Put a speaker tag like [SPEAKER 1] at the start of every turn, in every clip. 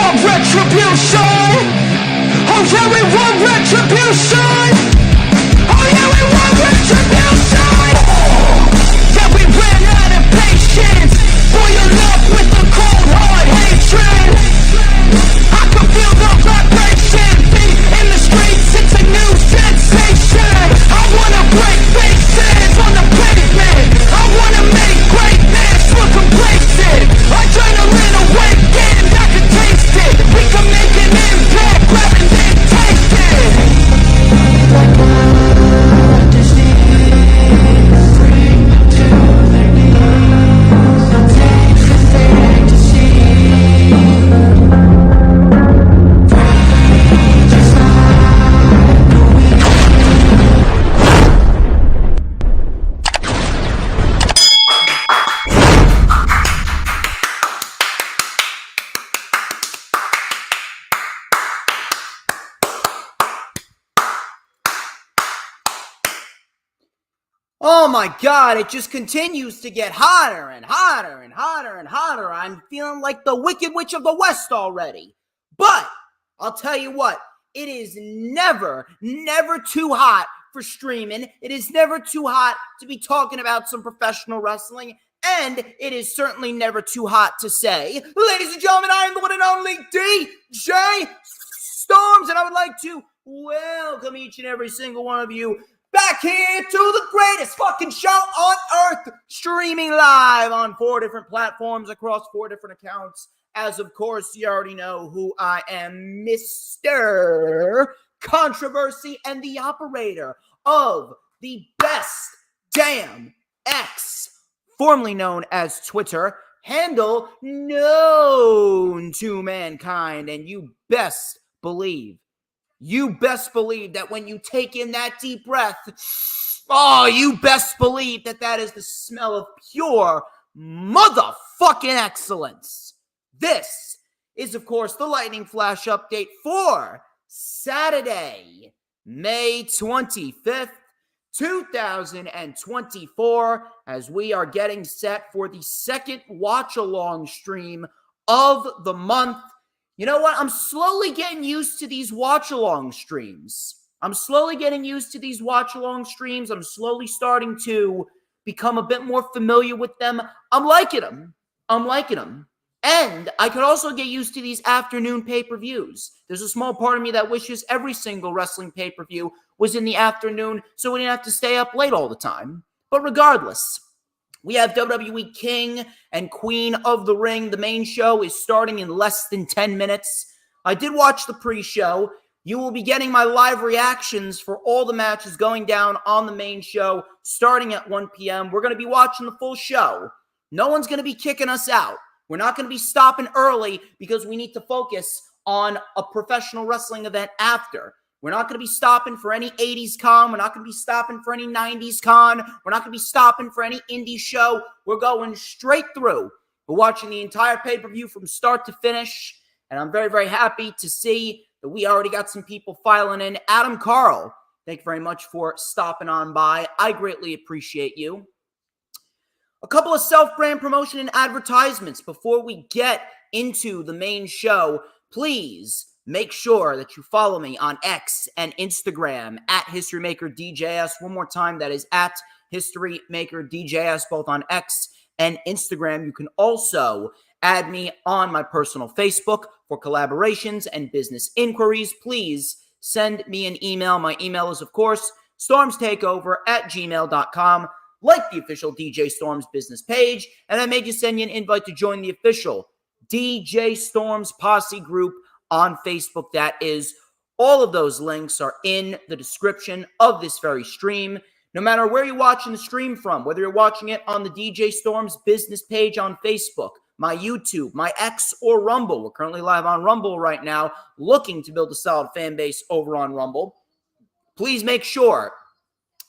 [SPEAKER 1] want retribution. Oh yeah, we want retribution. Oh yeah, we want retribution. Yeah, we ran out of patience. Boil up with the cold hard hatred. I can feel the vibration. Beat in the streets, it's a new sensation. I wanna break faces on the pavement. I wanna make greatness look complacent. Adrenaline awakened, I can taste it. We can make an impact, grab it and take it. Like a disease, bring them to their knees. Take the thing to see. Just like the weekend.
[SPEAKER 2] Oh my God, it just continues to get hotter and hotter and hotter and hotter. I'm feeling like the Wicked Witch of the West already. But I'll tell you what, it is never too hot for streaming. It is never too hot to be talking about some professional wrestling. And it is certainly never too hot to say, ladies and gentlemen, I am the one and only DJ Storms, and I would like to welcome each and every single one of you back here to the greatest fucking show on earth, streaming live on 4 different platforms across 4 different accounts. As of course, you already know who I am, Mr. Controversy and the operator of the best damn X, formerly known as Twitter, handle known to mankind. And you best believe that when you take in that deep breath, you best believe that that is the smell of pure motherfucking excellence. This is, of course, the Lightning Flash update for Saturday, May 25th, 2024, as we are getting set for the second watch-along stream of the month. You know what? I'm slowly getting used to these watch-along streams. I'm slowly starting to become a bit more familiar with them. I'm liking them. And I could also get used to these afternoon pay-per-views. There's a small part of me that wishes every single wrestling pay-per-view was in the afternoon so we didn't have to stay up late all the time. But regardless, we have WWE King and Queen of the Ring. The main show is starting in less than 10 minutes. I did watch the pre-show. You will be getting my live reactions for all the matches going down on the main show starting at 1 p.m. We're going to be watching the full show. No one's going to be kicking us out. We're not going to be stopping early because we need to focus on a professional wrestling event after. We're not going to be stopping for any 80s con. We're not going to be stopping for any 90s con. We're not going to be stopping for any indie show. We're going straight through. We're watching the entire pay-per-view from start to finish. And I'm very, very happy to see that we already got some people filing in. Adam Carl, thank you very much for stopping on by. I greatly appreciate you. A couple of self-brand promotion and advertisements before we get into the main show. Please make sure that you follow me on X and Instagram at HistoryMakerDJS. One more time, that is at HistoryMakerDJS, both on X and Instagram. You can also add me on my personal Facebook for collaborations and business inquiries. Please send me an email. My email is, of course, StormsTakeOver@gmail.com. Like the official DJ Storms business page, and I made you send you an invite to join the official DJ Storms Posse group on Facebook. That is, all of those links are in the description of this very stream. No matter where you're watching the stream from, whether you're watching it on the DJ Storms business page on Facebook, my YouTube, my X, or Rumble. We're currently live on Rumble right now, looking to build a solid fan base over on Rumble. Please make sure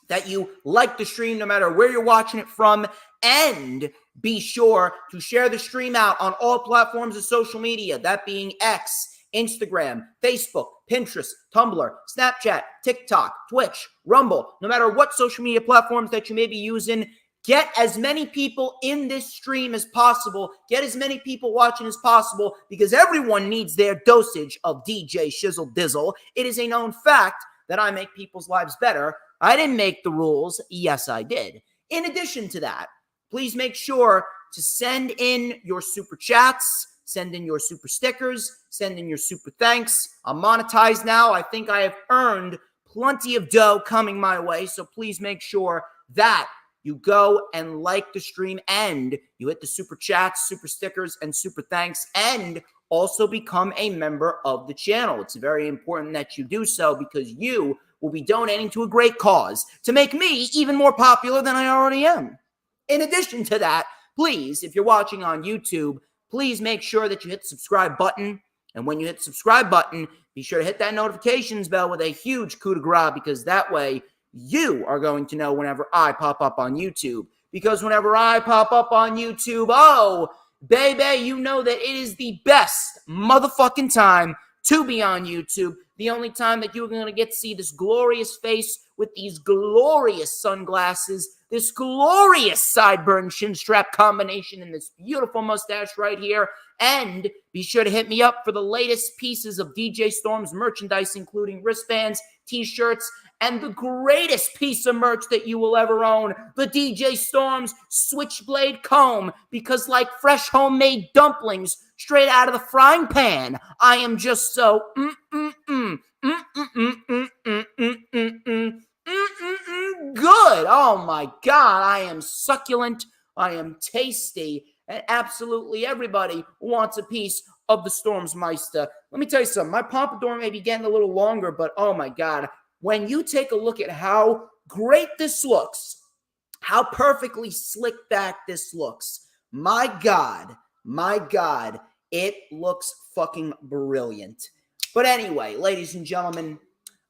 [SPEAKER 2] that you like the stream no matter where you're watching it from, and be sure to share the stream out on all platforms of social media, that being X, Instagram, Facebook, Pinterest, Tumblr, Snapchat, TikTok, Twitch, Rumble. No matter what social media platforms that you may be using, Get as many people in this stream as possible. Get as many people watching as possible because everyone needs their dosage of DJ Shizzle Dizzle. It is a known fact that I make people's lives better. I didn't make the rules. Yes, I did. In addition to that, please make sure to send in your super chats, send in your super stickers, send in your super thanks. I'm monetized now. I think I have earned plenty of dough coming my way, so please make sure that you go and like the stream and you hit the super chats, super stickers, and super thanks, and also become a member of the channel. It's very important that you do so because you will be donating to a great cause to make me even more popular than I already am. In addition to that, please, if you're watching on YouTube, please make sure that you hit the subscribe button. And when you hit the subscribe button, be sure to hit that notifications bell with a huge coup de grace because that way you are going to know whenever I pop up on YouTube. Because whenever I pop up on YouTube, oh, baby, you know that it is the best motherfucking time to be on YouTube. The only time that you're going to get to see this glorious face with these glorious sunglasses, this glorious sideburn chin strap combination, and this beautiful mustache right here. And be sure to hit me up for the latest pieces of DJ Storm's merchandise, including wristbands, t-shirts, and the greatest piece of merch that you will ever own, the DJ Storm's Switchblade Comb, because like fresh homemade dumplings straight out of the frying pan, I am just so good. Oh my God, I am succulent, I am tasty, and absolutely everybody wants a piece of the Stormsmeister. Let me tell you something, my pompadour may be getting a little longer, but oh my God, when you take a look at how great this looks, how perfectly slicked back this looks, my God, it looks fucking brilliant. But anyway, ladies and gentlemen,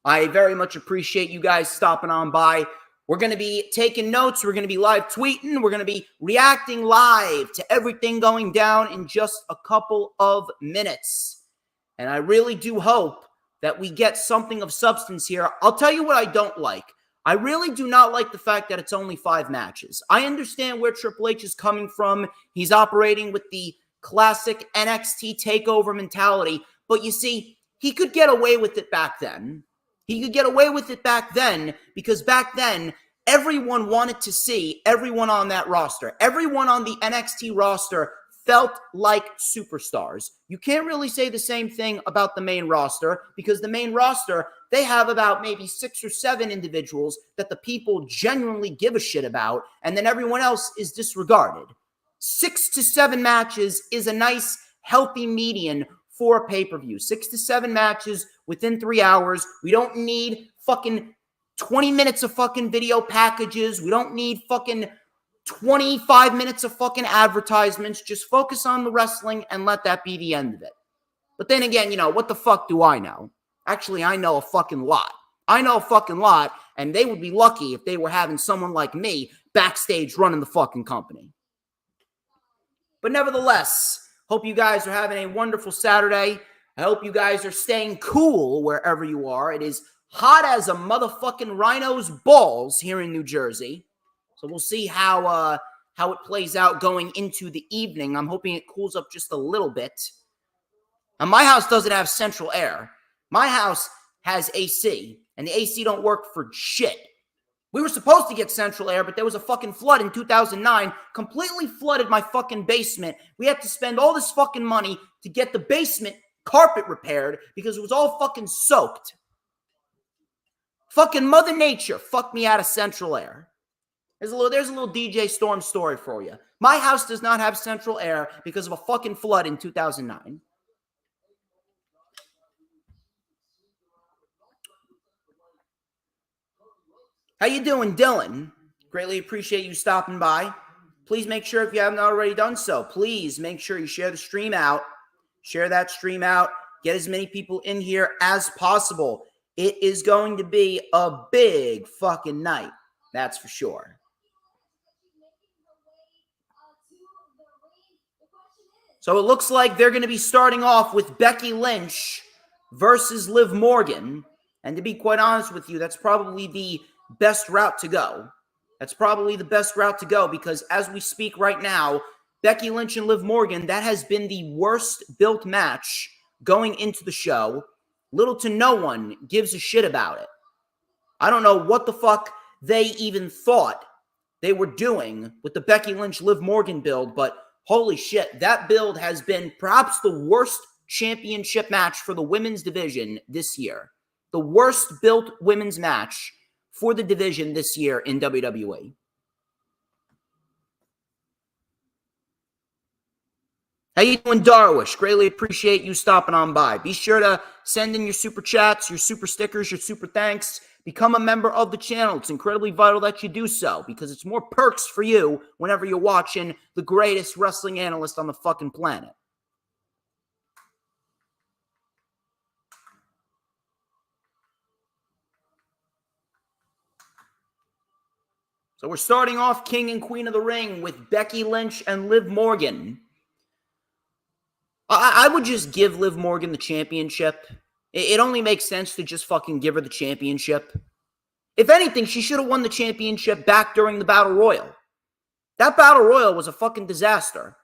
[SPEAKER 2] I very much appreciate you guys stopping on by. We're going to be taking notes. We're going to be live tweeting. We're going to be reacting live to everything going down in just a couple of minutes. And I really do hope that we get something of substance here. I'll tell you what I don't like. I really do not like the fact that it's only 5 matches. I understand where Triple H is coming from. He's operating with the classic NXT takeover mentality. But you see, he could get away with it back then. He could get away with it back then because back then, everyone wanted to see everyone on that roster. Everyone on the NXT roster felt like superstars. You can't really say the same thing about the main roster because the main roster, they have about maybe 6 or 7 individuals that the people genuinely give a shit about, and then everyone else is disregarded. 6 to 7 matches is a nice, healthy median for a pay-per-view. 6 to 7 matches within 3 hours. We don't need fucking 20 minutes of fucking video packages. We don't need fucking 25 minutes of fucking advertisements. Just focus on the wrestling and let that be the end of it. But then again, you know, what the fuck do I know? Actually, I know a fucking lot. I know a fucking lot, and they would be lucky if they were having someone like me backstage running the fucking company. But nevertheless, hope you guys are having a wonderful Saturday. I hope you guys are staying cool wherever you are. It is hot as a motherfucking rhino's balls here in New Jersey. So we'll see how it plays out going into the evening. I'm hoping it cools up just a little bit. Now, my house doesn't have central air. My house has AC, and the AC don't work for shit. We were supposed to get central air, but there was a fucking flood in 2009, completely flooded my fucking basement. We had to spend all this fucking money to get the basement carpet repaired because it was all fucking soaked. Fucking Mother Nature fucked me out of central air. There's a little DJ Storm story for you. My house does not have central air because of a fucking flood in 2009. How you doing, Dylan? Greatly appreciate you stopping by. Please make sure, if you haven't already done so, please make sure you share the stream out. Share that stream out. Get as many people in here as possible. It is going to be a big fucking night. That's for sure. So it looks like they're going to be starting off with Becky Lynch versus Liv Morgan. And to be quite honest with you, that's probably the best route to go. That's probably the best route to go because as we speak right now, Becky Lynch and Liv Morgan, that has been the worst built match going into the show. Little to no one gives a shit about it. I don't know what the fuck they even thought they were doing with the Becky Lynch Liv Morgan build, but holy shit, that build has been perhaps the worst championship match for the women's division this year. The worst built women's match for the division this year in WWE. How you doing, Darwish? Greatly appreciate you stopping on by. Be sure to send in your super chats, your super stickers, your super thanks. Become a member of the channel. It's incredibly vital that you do so because it's more perks for you whenever you're watching the greatest wrestling analyst on the fucking planet. So we're starting off King and Queen of the Ring with Becky Lynch and Liv Morgan. I would just give Liv Morgan the championship. It only makes sense to just fucking give her the championship. If anything, she should have won the championship back during the Battle Royal. That Battle Royal was a fucking disaster.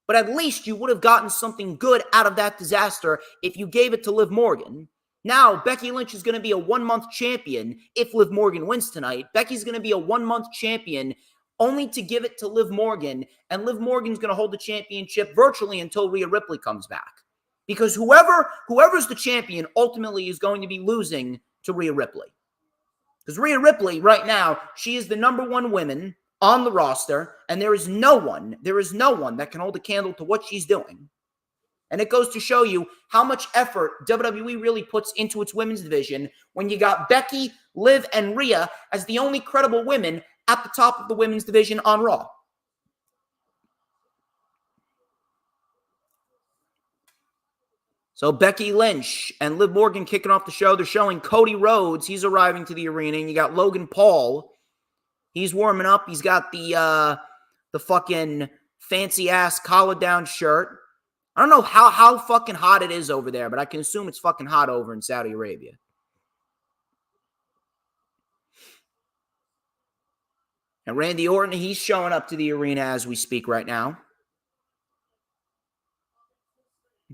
[SPEAKER 2] But at least you would have gotten something good out of that disaster if you gave it to Liv Morgan. Now, Becky Lynch is going to be a one-month champion if Liv Morgan wins tonight. Becky's going to be a one-month champion only to give it to Liv Morgan, and Liv Morgan's going to hold the championship virtually until Rhea Ripley comes back. Because whoever's the champion ultimately is going to be losing to Rhea Ripley. Because Rhea Ripley, right now, she is the number one woman on the roster, and there is no one that can hold a candle to what she's doing. And it goes to show you how much effort WWE really puts into its women's division when you got Becky, Liv, and Rhea as the only credible women at the top of the women's division on Raw. So Becky Lynch and Liv Morgan kicking off the show. They're showing Cody Rhodes. He's arriving to the arena. And you got Logan Paul. He's warming up. He's got the fucking fancy-ass collar-down shirt. I don't know how fucking hot it is over there, but I can assume it's fucking hot over in Saudi Arabia. And Randy Orton, he's showing up to the arena as we speak right now.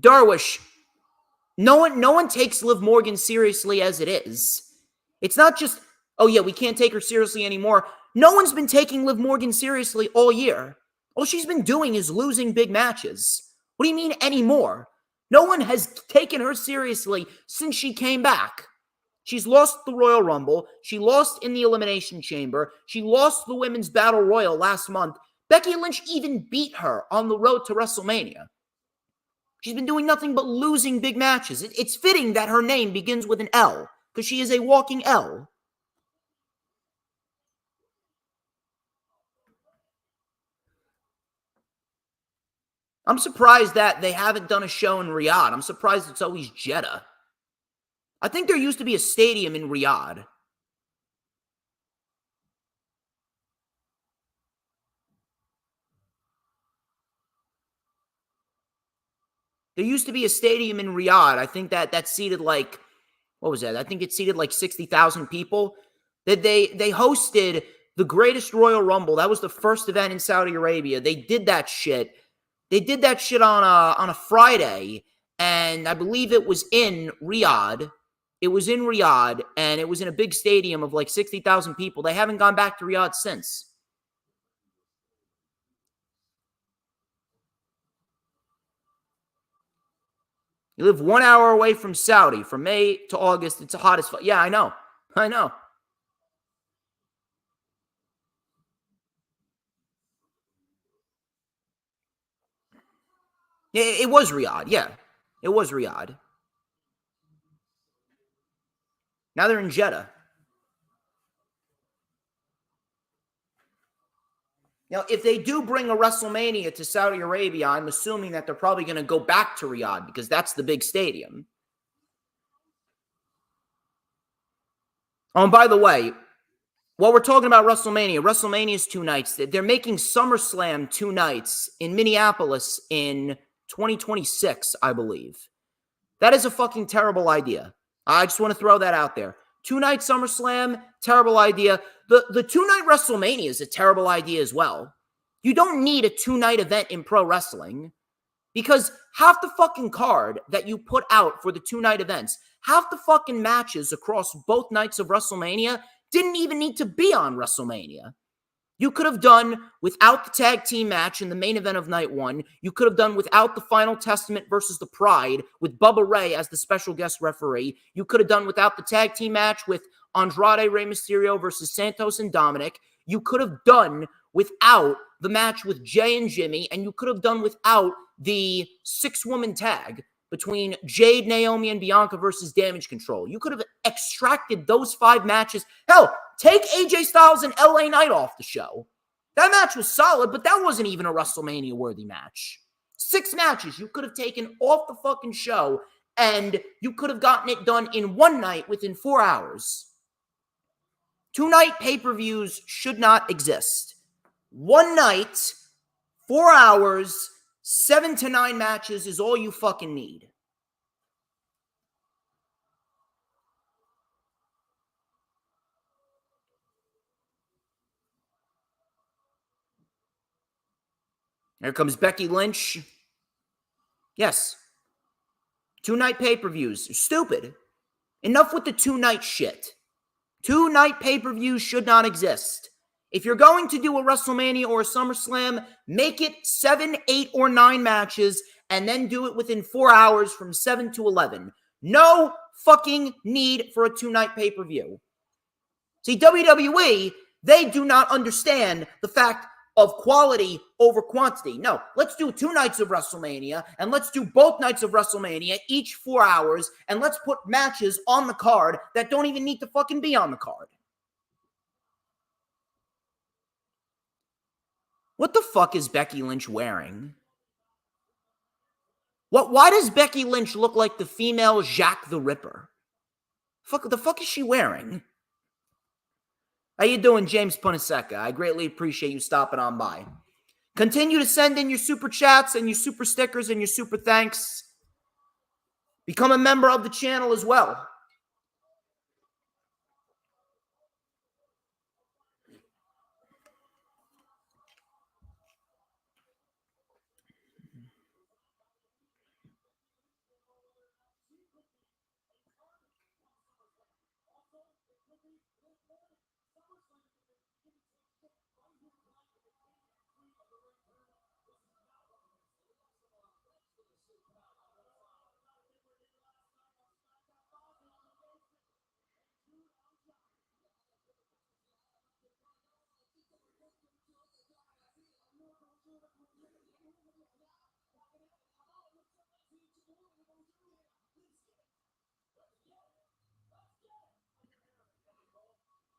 [SPEAKER 2] Darwish, no one takes Liv Morgan seriously as it is. It's not just, oh yeah, we can't take her seriously anymore. No one's been taking Liv Morgan seriously all year. All she's been doing is losing big matches. What do you mean anymore? No one has taken her seriously since she came back. She's lost the Royal Rumble. She lost in the Elimination Chamber. She lost the Women's Battle Royal last month. Becky Lynch even beat her on the road to WrestleMania. She's been doing nothing but losing big matches. It's fitting that her name begins with an L, because she is a walking L. I'm surprised that they haven't done a show in Riyadh. I'm surprised it's always Jeddah. I think there used to be a stadium in Riyadh. There used to be a stadium in Riyadh. I think that seated like, what was that? I think it seated like 60,000 people. That they hosted the greatest Royal Rumble. That was the first event in Saudi Arabia. They did that shit. They did that shit on a Friday, and I believe it was in Riyadh. It was in Riyadh, and it was in a big stadium of like 60,000 people. They haven't gone back to Riyadh since. You live 1 hour away from Saudi. From May to August, it's hot as fuck. Yeah, I know. I know. Yeah, it was Riyadh. Yeah, it was Riyadh. Now they're in Jeddah. Now, if they do bring a WrestleMania to Saudi Arabia, I'm assuming that they're probably going to go back to Riyadh because that's the big stadium. Oh, and by the way, while we're talking about WrestleMania, WrestleMania's 2 nights. They're making SummerSlam 2 nights in Minneapolis in 2026, I believe. That is a fucking terrible idea. I just want to throw that out there. Two-night SummerSlam, terrible idea. The two-night WrestleMania is a terrible idea as well. You don't need a two-night event in pro wrestling because half the fucking card that you put out for the two-night events, half the fucking matches across both nights of WrestleMania didn't even need to be on WrestleMania. You could have done without the tag team match in the main event of night one. You could have done without the Final Testament versus the Pride with Bubba Ray as the special guest referee. You could have done without the tag team match with Andrade Rey Mysterio versus Santos and Dominic. You could have done without the match with Jay and Jimmy, and you could have done without the 6-woman tag between Jade, Naomi, and Bianca versus Damage Control. You could have extracted those 5 matches. Hell, take AJ Styles and LA Knight off the show. That match was solid, but that wasn't even a WrestleMania-worthy match. 6 matches you could have taken off the fucking show, and you could have gotten it done in one night within 4 hours. Two-night pay-per-views should not exist. One night, 4 hours, 7 to 9 matches is all you fucking need. Here comes Becky Lynch. Yes. Two-night pay-per-views are stupid. Enough with the two-night shit. Two-night pay-per-views should not exist. If you're going to do a WrestleMania or a SummerSlam, make it 7, 8, or 9 matches and then do it within 4 hours from 7 to 11. No fucking need for a two-night pay-per-view. See, WWE, they do not understand the fact of quality over quantity. No, let's do 2 nights of WrestleMania, and let's do both nights of WrestleMania, each 4 hours, and let's put matches on the card that don't even need to fucking be on the card. What the fuck is Becky Lynch wearing? Why does Becky Lynch look like the female Jack the Ripper? The fuck is she wearing? How you doing, James Punaseca? I greatly appreciate you stopping on by. Continue to send in your super chats and your super stickers and your super thanks. Become a member of the channel as well.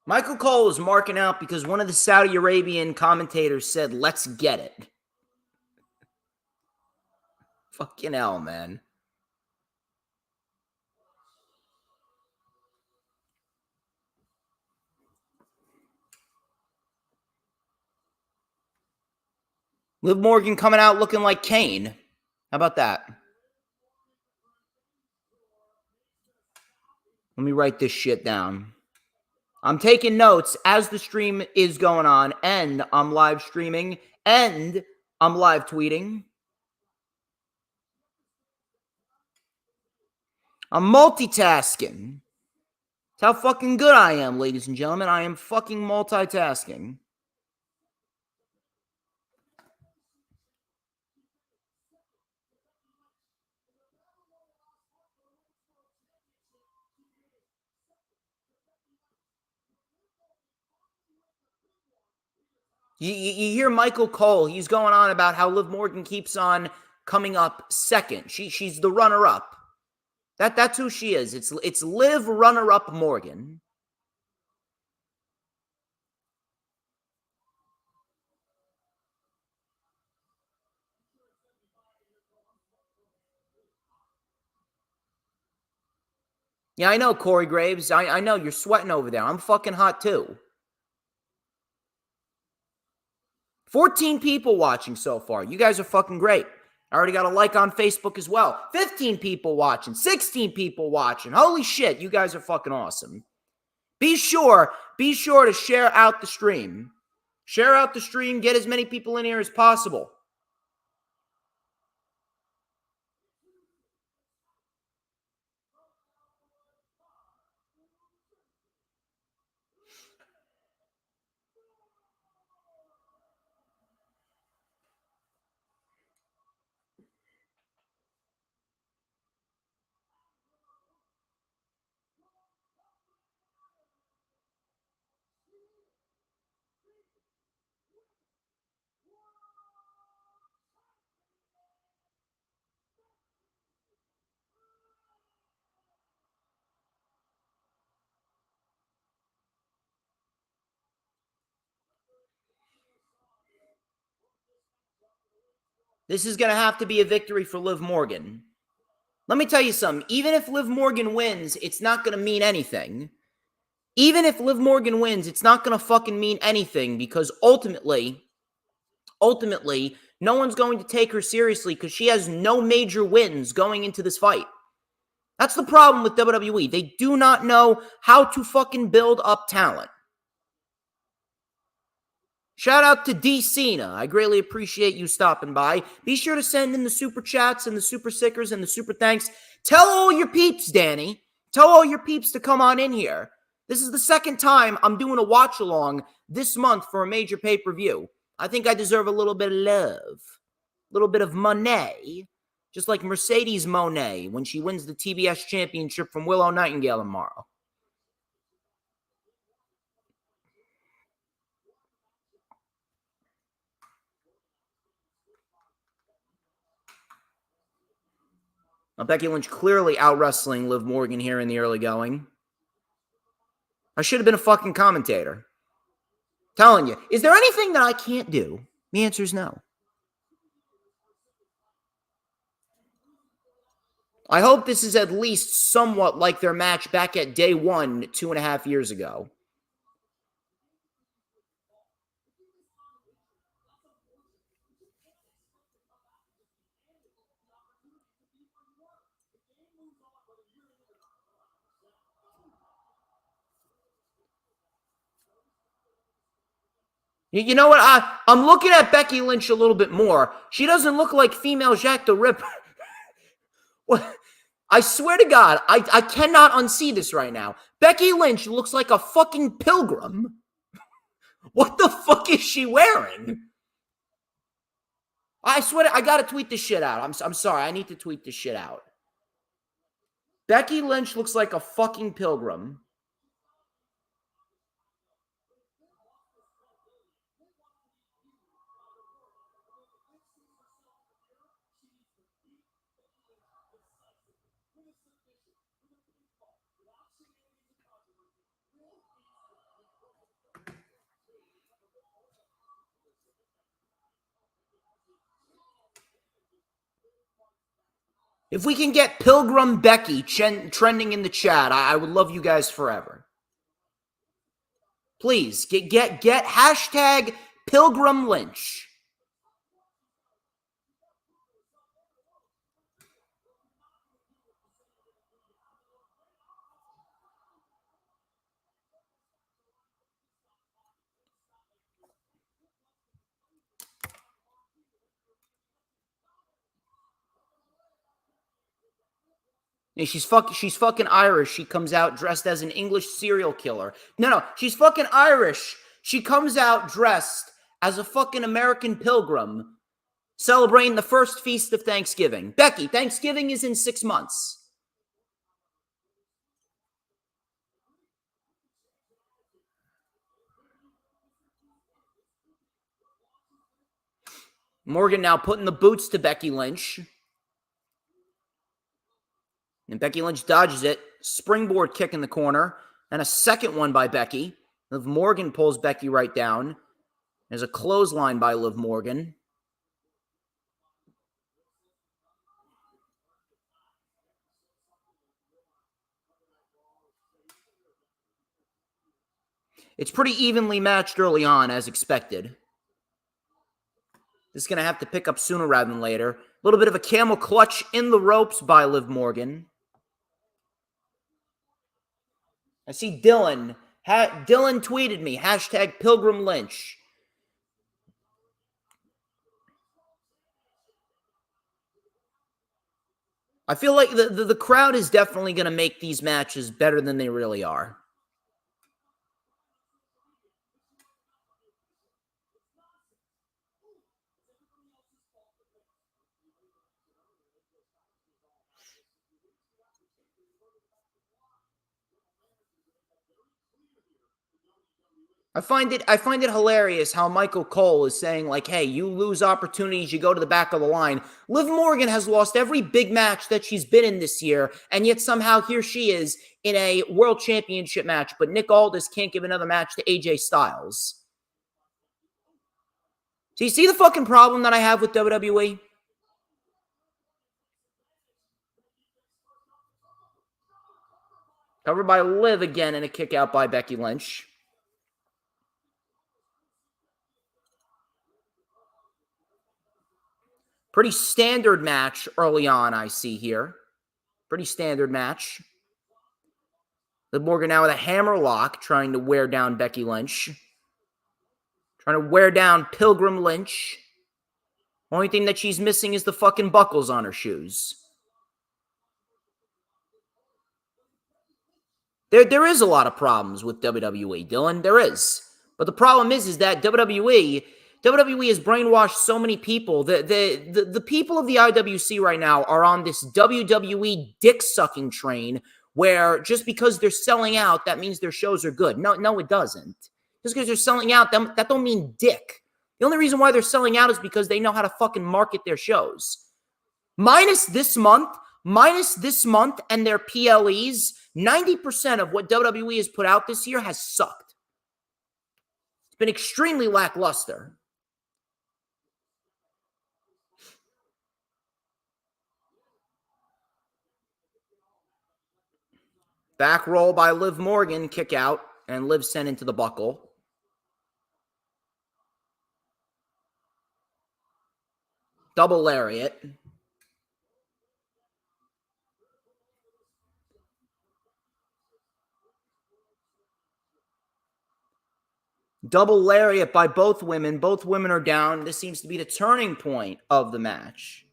[SPEAKER 2] Michael Cole is marking out because one of the Saudi Arabian commentators said, "Let's get it." Fucking hell, man. Liv Morgan coming out looking like Kane. How about that? Let me write this shit down. I'm taking notes as the stream is going on, and I'm live streaming, and I'm live tweeting. I'm multitasking. That's how fucking good I am, ladies and gentlemen. I am fucking multitasking. You hear Michael Cole. He's going on about how Liv Morgan keeps on coming up second. She's the runner-up. That's who she is. It's Liv runner-up Morgan. Yeah, I know, Corey Graves. I know you're sweating over there. I'm fucking hot too. 14 people watching so far. You guys are fucking great. I already got a like on Facebook as well. 15 people watching. 16 people watching. Holy shit, you guys are fucking awesome. Be sure to share out the stream. Share out the stream. Get as many people in here as possible. This is going to have to be a victory for Liv Morgan. Let me tell you something. Even if Liv Morgan wins, it's not going to mean anything. Even if Liv Morgan wins, it's not going to fucking mean anything because ultimately, no one's going to take her seriously because she has no major wins going into this fight. That's the problem with WWE. They do not know how to fucking build up talent. Shout out to D. Cena. I greatly appreciate you stopping by. Be sure to send in the super chats and the super stickers and the super thanks. Tell all your peeps, Danny. Tell all your peeps to come on in here. This is the second time I'm doing a watch along this month for a major pay-per-view. I think I deserve a little bit of love, a little bit of money, just like Mercedes Moné when she wins the TBS championship from Willow Nightingale tomorrow. Now, Becky Lynch clearly out-wrestling Liv Morgan here in the early going. I should have been a fucking commentator. Telling you, is there anything that I can't do? The answer is no. I hope this is at least somewhat like their match back at day one 2.5 years ago. You know what? I'm looking at Becky Lynch a little bit more. She doesn't look like female Jack the Ripper. What? I swear to God, I cannot unsee this right now. Becky Lynch looks like a fucking pilgrim. What the fuck is she wearing? I swear to, I gotta tweet this shit out. I'm sorry. I need to tweet this shit out. Becky Lynch looks like a fucking pilgrim. If we can get Pilgrim Becky trending in the chat, I would love you guys forever. Please, get hashtag Pilgrim Lynch. And she's fucking Irish. She comes out dressed as an English serial killer. No, she's fucking Irish. She comes out dressed as a fucking American pilgrim celebrating the first feast of Thanksgiving. Becky, Thanksgiving is in 6 months. Morgan now putting the boots to Becky Lynch. And Becky Lynch dodges it. Springboard kick in the corner. And a second one by Becky. Liv Morgan pulls Becky right down. There's a clothesline by Liv Morgan. It's pretty evenly matched early on, as expected. This is going to have to pick up sooner rather than later. A little bit of a camel clutch in the ropes by Liv Morgan. I see Dylan Dylan tweeted me, hashtag Pilgrim Lynch. I feel like the crowd is definitely going to make these matches better than they really are. I find it hilarious how Michael Cole is saying, like, hey, you lose opportunities, you go to the back of the line. Liv Morgan has lost every big match that she's been in this year, and yet somehow here she is in a world championship match, but Nick Aldis can't give another match to AJ Styles. So you see the fucking problem that I have with WWE? Covered by Liv again and a kick out by Becky Lynch. Pretty standard match early on, I see here. Pretty standard match. Liv Morgan now with a hammerlock trying to wear down Becky Lynch. Trying to wear down Pilgrim Lynch. Only thing that she's missing is the fucking buckles on her shoes. There is a lot of problems with WWE, Dylan. There is. But the problem is that WWE has brainwashed so many people. The people of the IWC right now are on this WWE dick-sucking train where just because they're selling out, that means their shows are good. No, it doesn't. Just because they're selling out, that don't mean dick. The only reason why they're selling out is because they know how to fucking market their shows. Minus this month and their PLEs, 90% of what WWE has put out this year has sucked. It's been extremely lackluster. Back roll by Liv Morgan, kick out, and Liv sent into the buckle. Double lariat. Double lariat by both women. Both women are down. This seems to be the turning point of the match.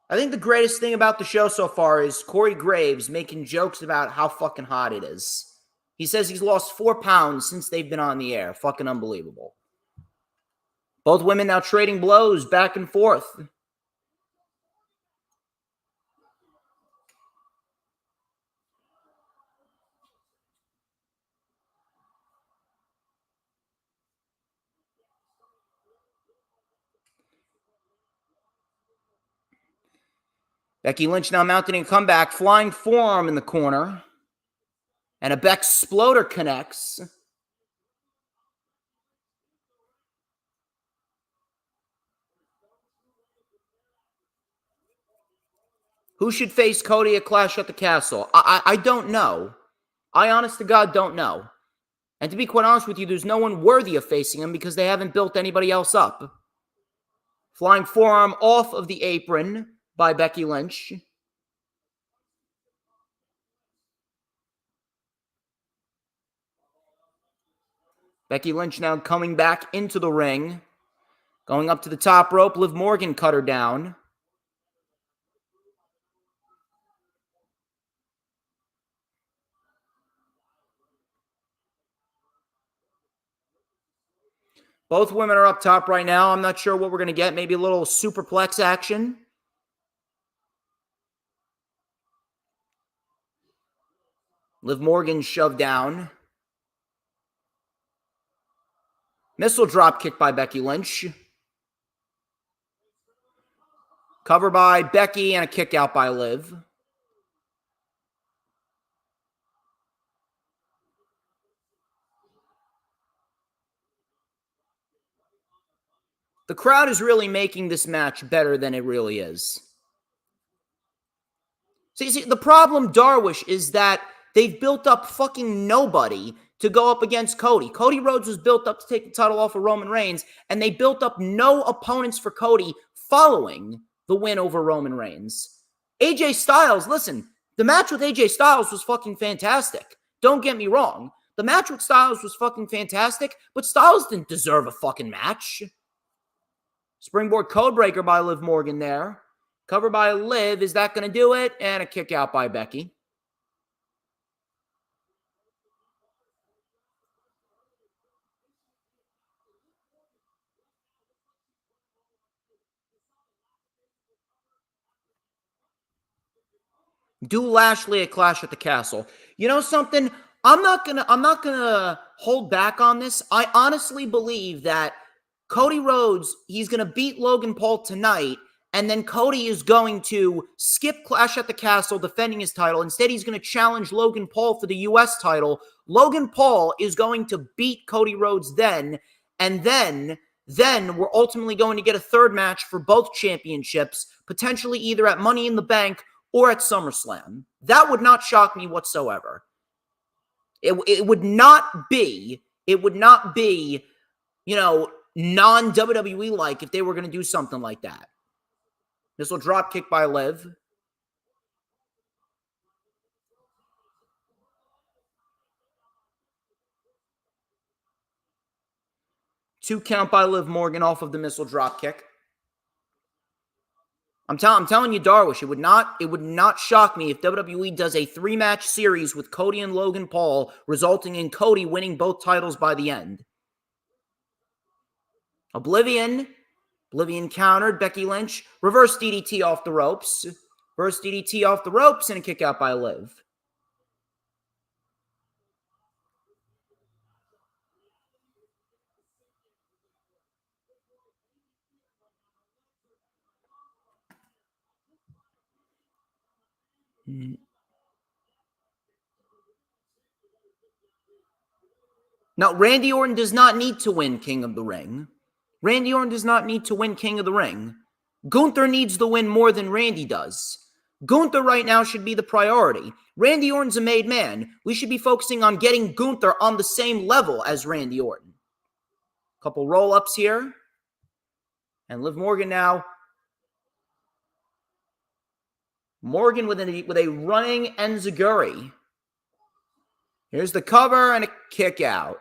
[SPEAKER 2] I think the greatest thing about the show so far is Corey Graves making jokes about how fucking hot it is. He says he's lost 4 pounds since they've been on the air. Fucking unbelievable. Both women now trading blows back and forth. Becky Lynch now mounting a comeback. Flying forearm in the corner. And a Beck Exploder connects. Who should face Cody at Clash at the Castle? I don't know. I honest to God don't know. And to be quite honest with you, there's no one worthy of facing him because they haven't built anybody else up. Flying forearm off of the apron by Becky Lynch. Becky Lynch now coming back into the ring. Going up to the top rope. Liv Morgan cut her down. Both women are up top right now. I'm not sure what we're going to get. Maybe a little superplex action. Liv Morgan shoved down. Missile drop kick by Becky Lynch. Cover by Becky and a kick out by Liv. The crowd is really making this match better than it really is. See, the problem, Darwish, is that they've built up fucking nobody to go up against Cody. Cody Rhodes was built up to take the title off of Roman Reigns, and they built up no opponents for Cody following the win over Roman Reigns. AJ Styles, listen, the match with AJ Styles was fucking fantastic. Don't get me wrong. The match with Styles was fucking fantastic, but Styles didn't deserve a fucking match. Springboard Codebreaker by Liv Morgan there. Cover by Liv. Is that going to do it? And a kick out by Becky. Do Lashley a Clash at the Castle. You know something? I'm not gonna hold back on this. I honestly believe that Cody Rhodes, he's gonna beat Logan Paul tonight, and then Cody is going to skip Clash at the Castle defending his title. Instead, he's going to challenge Logan Paul for the US title. Logan Paul is going to beat Cody Rhodes then, and then we're ultimately going to get a third match for both championships, potentially either at Money in the Bank or at SummerSlam. That would not shock me whatsoever. It would not be, you know, non-WWE like if they were going to do something like that. This will drop kick by Liv. Two count by Liv Morgan off of the missile drop kick. I'm telling you, Darwish, it would not shock me if WWE does a 3-match series with Cody and Logan Paul, resulting in Cody winning both titles by the end. Oblivion countered. Becky Lynch. Reverse DDT off the ropes. Reverse DDT off the ropes and a kick out by Liv. Now, Randy Orton does not need to win King of the Ring. Randy Orton does not need to win King of the Ring. Gunther needs the win more than Randy does. Gunther right now should be the priority. Randy Orton's a made man. We should be focusing on getting Gunther on the same level as Randy Orton. Couple roll-ups here. And Liv Morgan now. Morgan with a running enziguri. Here's the cover and a kick out.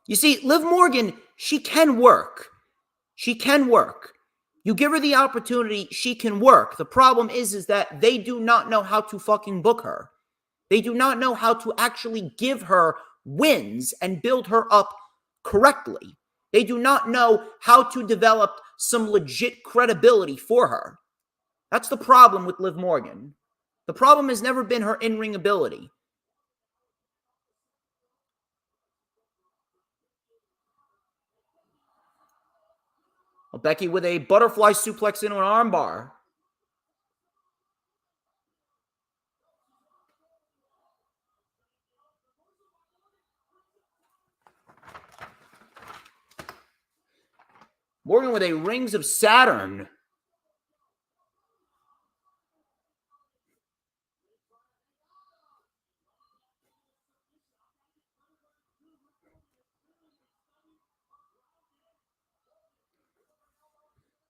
[SPEAKER 2] You see, Liv Morgan, she can work. She can work. You give her the opportunity, she can work. The problem is that they do not know how to fucking book her. They do not know how to actually give her wins and build her up correctly. They do not know how to develop some legit credibility for her. That's the problem with Liv Morgan. The problem has never been her in-ring ability. Becky with a butterfly suplex into an armbar. Morgan with a Rings of Saturn.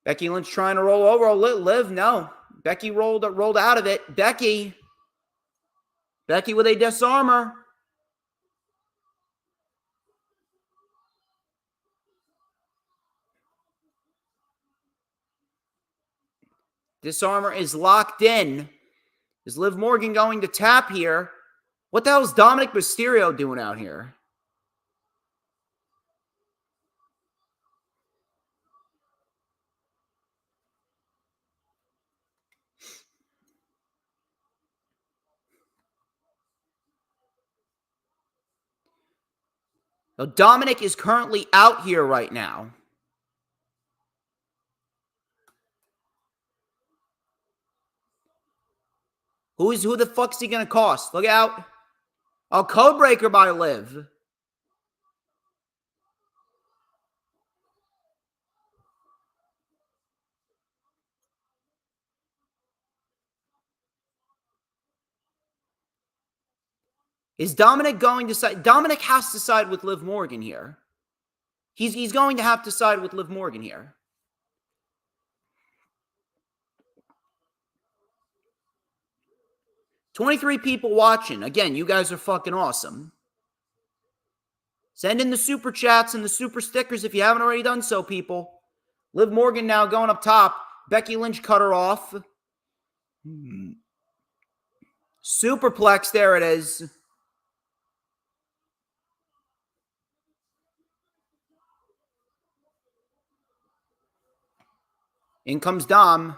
[SPEAKER 2] Becky Lynch trying to roll over. Liv, no. Becky rolled out of it. Becky with a disarmor. Disarmor is locked in. Is Liv Morgan going to tap here? What the hell is Dominic Mysterio doing out here? Now, Dominic is currently out here right now. Who the fuck's he gonna cost? Look out. Oh, Codebreaker by Liv. Is Dominic going to side? Dominic has to side with Liv Morgan here. He's going to have to side with Liv Morgan here. $23 people watching. Again, you guys are fucking awesome. Send in the super chats and the super stickers if you haven't already done so, people. Liv Morgan now going up top. Becky Lynch cut her off. Superplex, there it is. In comes Dom.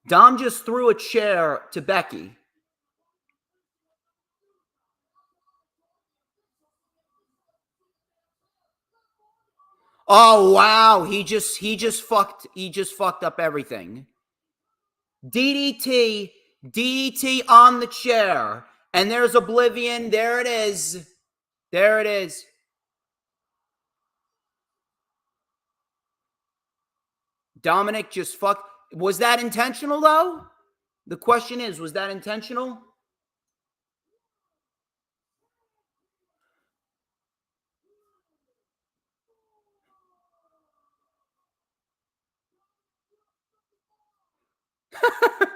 [SPEAKER 2] Dom just threw a chair to Becky. Oh wow, he just fucked up everything. DDT on the chair. And there's Oblivion. There it is. There it is. Dominic just fucked. Was that intentional, though? The question is, was that intentional?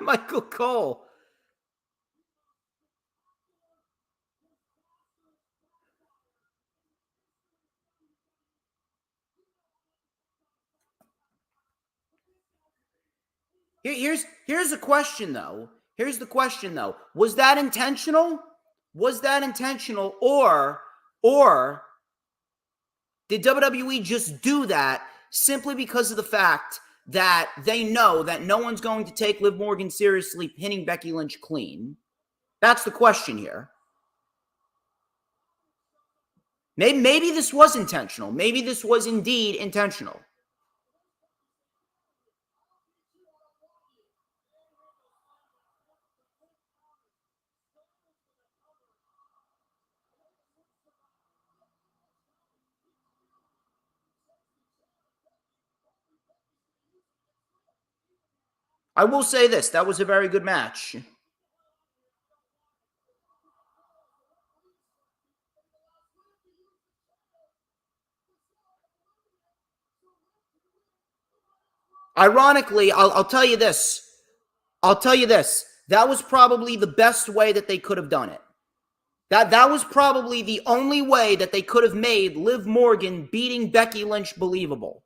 [SPEAKER 2] Michael Cole. Here's a question, though. Here's the question, though. Was that intentional? Was that intentional, or did WWE just do that simply because of the fact that they know that no one's going to take Liv Morgan seriously pinning Becky Lynch clean? That's the question here. Maybe this was intentional. Maybe this was indeed intentional. I will say this. That was a very good match. Ironically, I'll tell you this. I'll tell you this. That was probably the best way that they could have done it. That was probably the only way that they could have made Liv Morgan beating Becky Lynch believable.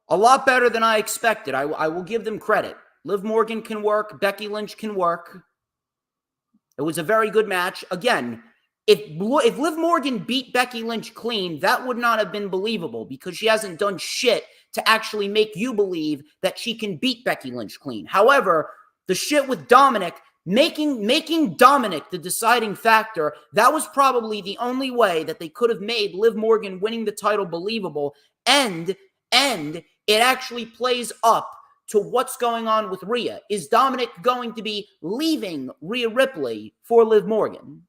[SPEAKER 2] A lot better than I expected. I will give them credit. Liv Morgan can work. Becky Lynch can work. It was a very good match. Again, if Liv Morgan beat Becky Lynch clean, that would not have been believable because she hasn't done shit to actually make you believe that she can beat Becky Lynch clean. However, the shit with Dominic, making Dominic the deciding factor, that was probably the only way that they could have made Liv Morgan winning the title believable. And it actually plays up to what's going on with Rhea. Is Dominic going to be leaving Rhea Ripley for Liv Morgan?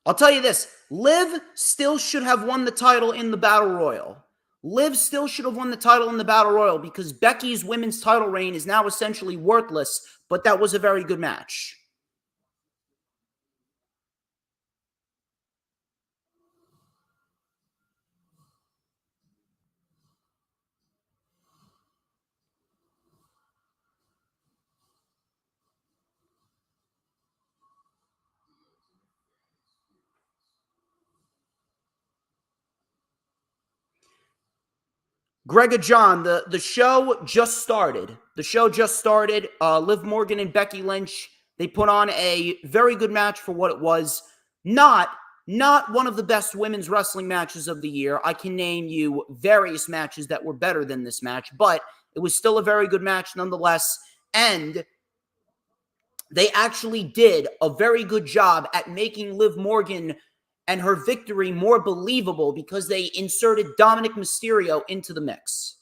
[SPEAKER 2] I'll tell you this. Liv still should have won the title in the Battle Royal. Liv still should have won the title in the Battle Royal because Becky's women's title reign is now essentially worthless, but that was a very good match. Greg John, the show just started. The show just started. Liv Morgan and Becky Lynch, they put on a very good match for what it was. Not one of the best women's wrestling matches of the year. I can name you various matches that were better than this match, but it was still a very good match nonetheless. And they actually did a very good job at making Liv Morgan and her victory more believable because they inserted Dominic Mysterio into the mix.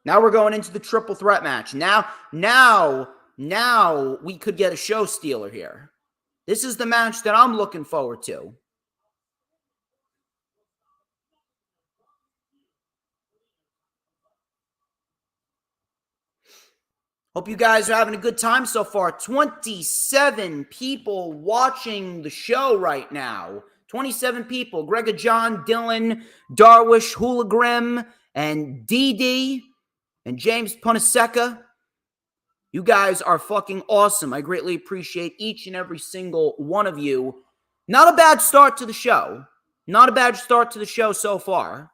[SPEAKER 2] Now we're going into the triple threat match. Now we could get a show stealer here. This is the match that I'm looking forward to. Hope you guys are having a good time so far. 27 people watching the show right now. 27 people. Greg John, Dylan, Darwish, Hoolagrim, and DD, and James Punaseca. You guys are fucking awesome. I greatly appreciate each and every single one of you. Not a bad start to the show. Not a bad start to the show so far.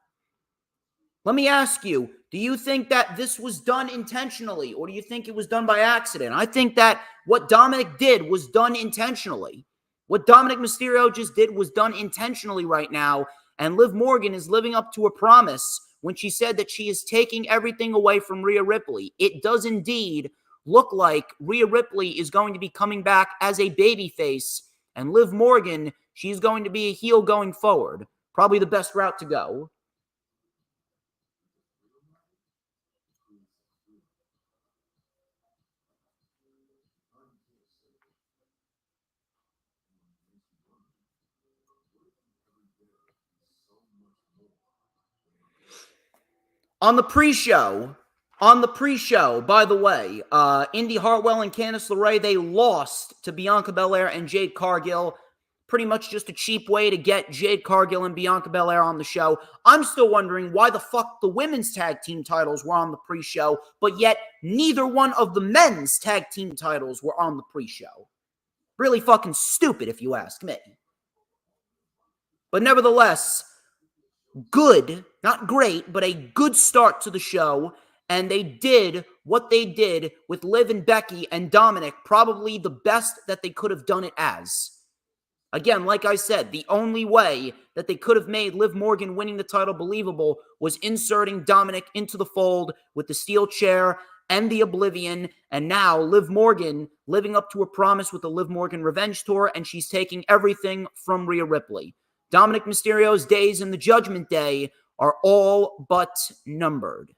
[SPEAKER 2] Let me ask you, do you think that this was done intentionally, or do you think it was done by accident? I think that what Dominic did was done intentionally. What Dominic Mysterio just did was done intentionally right now, and Liv Morgan is living up to a promise when she said that she is taking everything away from Rhea Ripley. It does indeed look like Rhea Ripley is going to be coming back as a babyface, and Liv Morgan, she's going to be a heel going forward. Probably the best route to go. On the pre-show, by the way, Indy Hartwell and Candice LeRae, they lost to Bianca Belair and Jade Cargill. Pretty much just a cheap way to get Jade Cargill and Bianca Belair on the show. I'm still wondering why the fuck the women's tag team titles were on the pre-show, but yet neither one of the men's tag team titles were on the pre-show. Really fucking stupid, if you ask me. But nevertheless, good, not great, but a good start to the show. And they did what they did with Liv and Becky and Dominic, probably the best that they could have done it as. Again, like I said, the only way that they could have made Liv Morgan winning the title believable was inserting Dominic into the fold with the steel chair and the Oblivion. And now Liv Morgan living up to her promise with the Liv Morgan Revenge Tour, and she's taking everything from Rhea Ripley. Dominic Mysterio's days in the Judgment Day are all but numbered.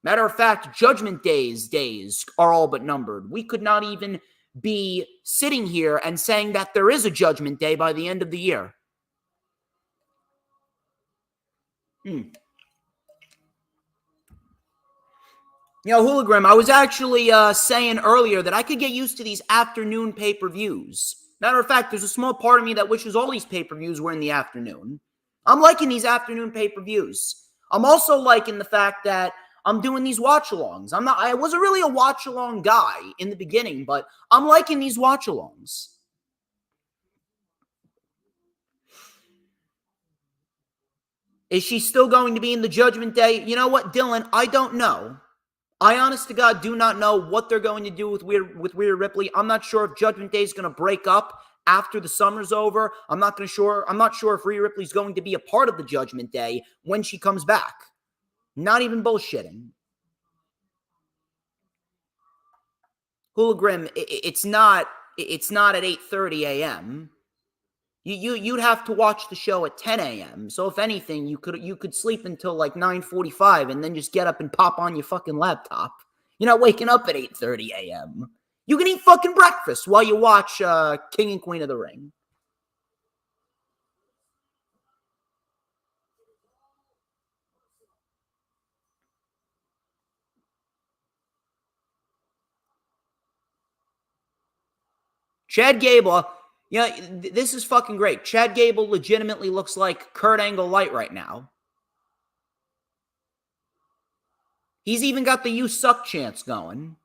[SPEAKER 2] Matter of fact, Judgment Day's days are all but numbered. We could not even be sitting here and saying that there is a Judgment Day by the end of the year. You know, Hoolagrim, I was actually saying earlier that I could get used to these afternoon pay-per-views. Matter of fact, there's a small part of me that wishes all these pay-per-views were in the afternoon. I'm liking these afternoon pay-per-views. I'm also liking the fact that I'm doing these watch-alongs. I wasn't really a watch-along guy in the beginning, but I'm liking these watch-alongs. Is she still going to be in the Judgment Day? You know what, Dylan? I don't know. I, honest to God, do not know what they're going to do with Rhea Ripley. I'm not sure if Judgment Day is going to break up after the summer's over. I'm not sure if Rhea Ripley's going to be a part of the Judgment Day when she comes back. Not even bullshitting. Hoolagrim, it's not at 8:30 a.m. You'd have to watch the show at 10 a.m. So if anything, you could sleep until like 9:45 and then just get up and pop on your fucking laptop. You're not waking up at 8:30 a.m. You can eat fucking breakfast while you watch King and Queen of the Ring. Chad Gable, this is fucking great. Chad Gable legitimately looks like Kurt Angle light right now. He's even got the "You Suck" chants going.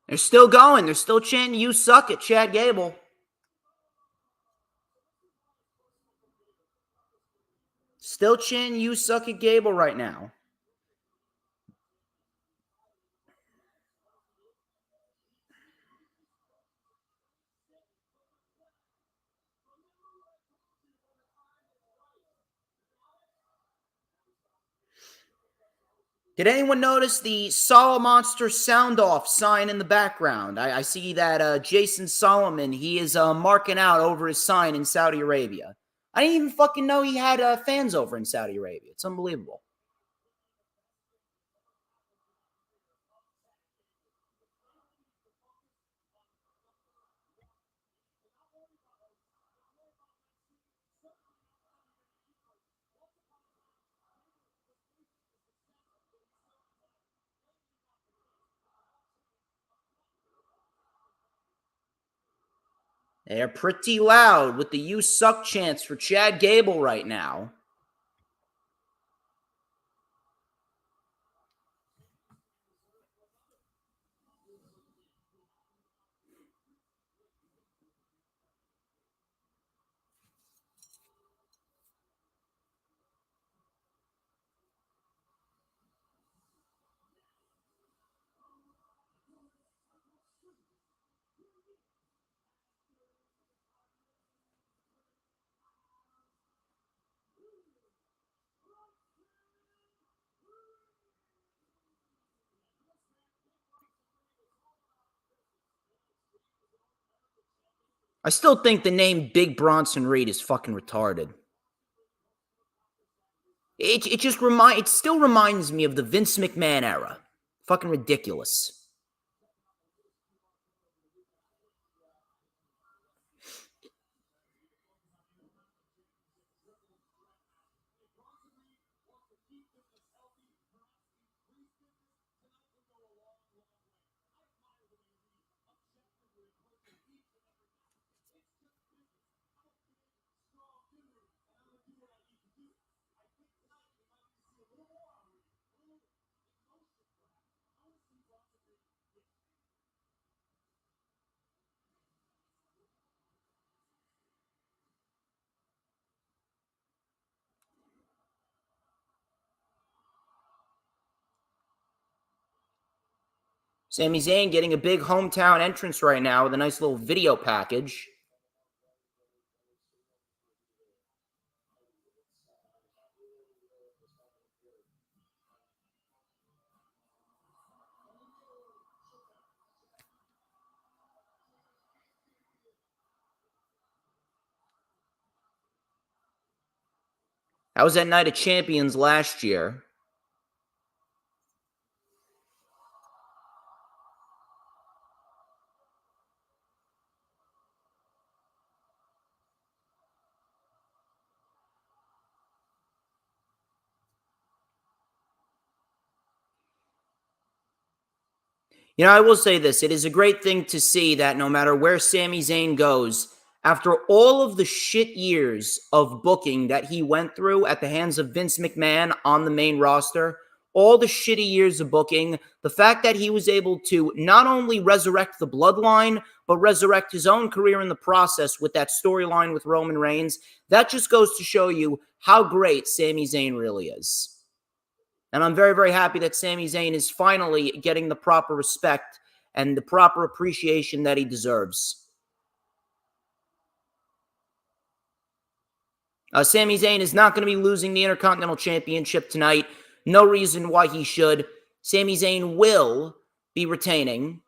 [SPEAKER 2] They're still going. They're still chanting "You Suck" at Chad Gable. Still chanting "You Suck" at Gable right now. Did anyone notice the Solid Monster sound off sign in the background? I see that Jason Solomon, he is marking out over his sign in Saudi Arabia. I didn't even fucking know he had fans over in Saudi Arabia. It's unbelievable. They're pretty loud with the "You Suck" chants for Chad Gable right now. I still think the name Big Bronson Reed is fucking retarded. It still reminds me of the Vince McMahon era. Fucking ridiculous. Sami Zayn getting a big hometown entrance right now with a nice little video package. That was at Night of Champions last year. I will say this. It is a great thing to see that no matter where Sami Zayn goes, After all of the shit years of booking that he went through at the hands of Vince McMahon on the main roster, all the shitty years of booking, the fact that he was able to not only resurrect the bloodline, but resurrect his own career in the process with that storyline with Roman Reigns, that just goes to show you how great Sami Zayn really is. And I'm very, very happy that Sami Zayn is finally getting the proper respect and the proper appreciation that he deserves. Sami Zayn is not going to be losing the Intercontinental Championship tonight. No reason why he should. Sami Zayn will be retaining.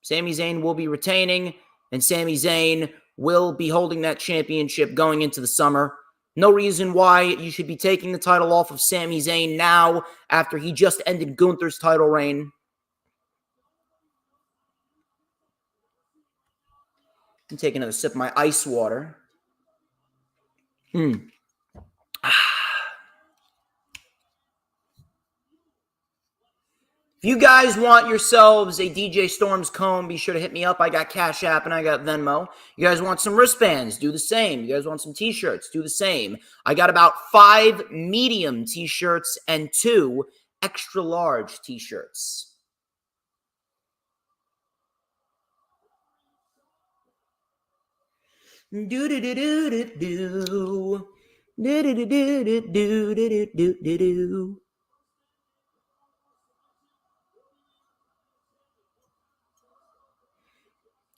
[SPEAKER 2] Sami Zayn will be retaining, and Sami Zayn will be holding that championship going into the summer. No reason why you should be taking the title off of Sami Zayn now after he just ended Gunther's title reign. I'm taking another sip of my ice water. If you guys want yourselves a DJ Storms comb, be sure to hit me up. I got Cash App and I got Venmo. You guys want some wristbands? Do the same. You guys want some t-shirts? Do the same. I got about 5 medium t-shirts and 2 extra large t-shirts. Do-do-do-do-do-do. Do-do-do-do-do-do-do-do-do.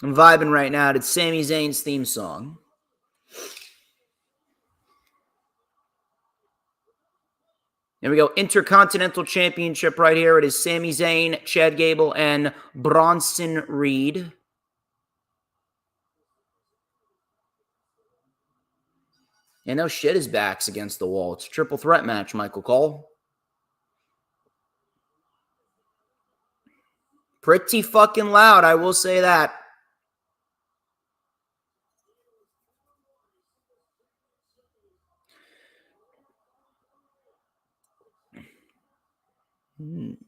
[SPEAKER 2] I'm vibing right now to Sami Zayn's theme song. There we go. Intercontinental Championship right here. It is Sami Zayn, Chad Gable, and Bronson Reed. And no shit, his back's against the wall. It's a triple threat match, Michael Cole. Pretty fucking loud, I will say that.